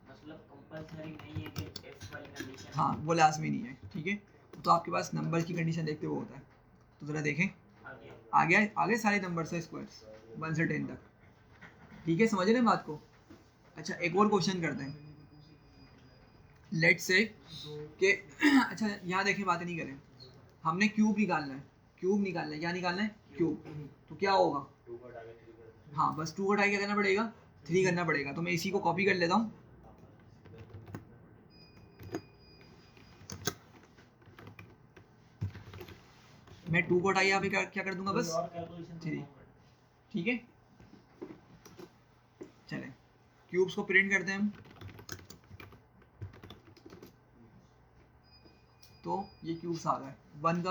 मतलब कंपल्सरी नहीं है कि F वाली कंडीशन, हाँ वो लाजमी नहीं है, ठीक है। तो आपके पास नंबर की कंडीशन देखते हुए होता है। तो ज़रा देखें, आगे सारे नंबर से स्क्वायर्स 1 से 10 तक, ठीक है, समझ रहे हैं बात को। अच्छा, एक और क्वेश्चन करते हैं, लेट्स से कि अच्छा यहाँ देखें, बातें नहीं करें, हमने क्यूब निकालना है, क्या निकालना है, क्यूब। तो क्या होगा, हाँ बस 2 को हटा के क्या करना पड़ेगा, 3 करना पड़ेगा, तो मैं इसी को कॉपी कर लेता हूँ। मैं 2 को हटाइए, यहाँ पे क्या कर दूंगा बस और कैलकुलेशन 3, ठीक है। चलें क्यूब्स को प्रिंट करते हैं हम। तो ये क्यूब्स आ गए। 1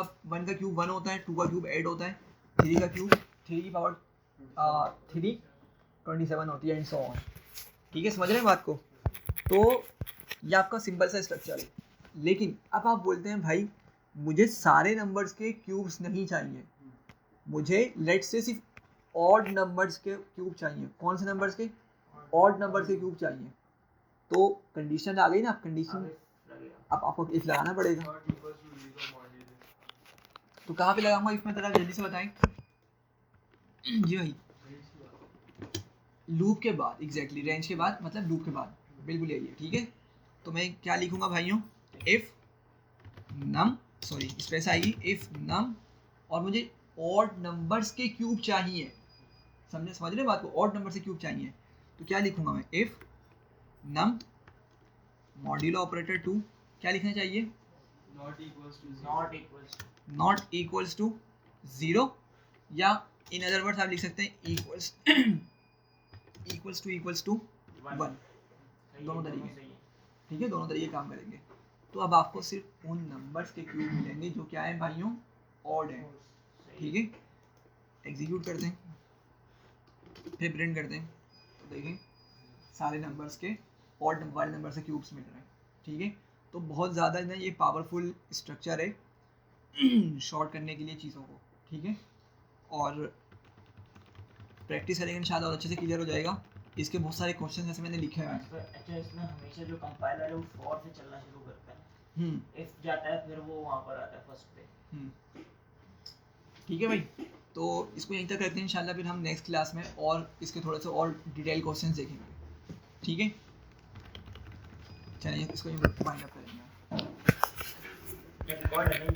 का क्यूब 1 होता है, 2 का क्यूब 8 होता है, 3 का क्यूब 3 की पावर 3 27 होती है, एंड सो ऑन। ठीक है, समझ रहे हैं बात को। तो ये आपका सिंपल सा स्ट्रक्चर है। लेकिन अब आप बोलते हैं भाई मुझे सारे नंबर्स के क्यूब्स नहीं चाहिए, मुझे लेट से सिर्फ ऑड नंबर्स के क्यूब चाहिए। कौन से नंबर्स के? ऑड नंबर्स के क्यूब चाहिए। तो कंडीशन आ गई ना, कंडीशन अब आपको इफ लगाना पड़ेगा। Not equals to 0 modulus. तो कहाँ पे लगाऊंगा इफ में, जरा जल्दी से बताएं। जी भाई, लूप के बाद, एग्जैक्टली रेंज के बाद, मतलब लूप के बाद, बिल्कुल यही है। ठीक है, तो मैं क्या लिखूंगा भाइयों, इफ नम, सॉरी स्पेस आएगी, इफ नम, और मुझे ऑड नंबर्स के क्यूब चाहिए। समझ रहे बात को, ऑड नंबर से क्यूब चाहिए। तो क्या लिखूंगा मैं, इफ नम मॉड्यूलो ऑपरेटर 2, क्या लिखना चाहिए, not equals to not equals to 0, या इन अदर वर्ड्स आप लिख सकते हैं इक्वल्स टू 1। दोनों तरीके, ठीक है, दोनों तरीके काम करेंगे। तो अब आपको सिर्फ उन नंबर्स के क्यूब मिलेंगे जो क्या है भाइयों, ऑड है। ठीक है, एग्जीक्यूट करते हैं, फिर प्रिंट करते हैं। तो देखें सारे नंबर्स के ऑड वाले नंबर से क्यूब्स मिल रहे हैं। ठीक है, तो बहुत ज़्यादा ना ये पावरफुल स्ट्रक्चर है शॉर्ट करने के लिए चीज़ों को। ठीक है, और प्रैक्टिस करेंगे इंशाल्लाह और अच्छे से क्लियर हो जाएगा। इसके बहुत सारे क्वेश्चन जैसे मैंने लिखे हैं। अच्छा, इसमें हमेशा जो कंपाइलर है वो फॉर से चलना शुरू करता है, इफ जाता है फिर वो वहाँ पर आता है फर्स्ट पे। ठीक है भाई, तो इसको यहीं तक रखते हैं इंशाल्लाह, फिर हम नेक्स्ट क्लास में और इसके थोड़े से और डिटेल क्वेश्चन देखेंगे। ठीक है, चलिए इसको वाइंड अप करेंगे। रिकॉर्ड है नहीं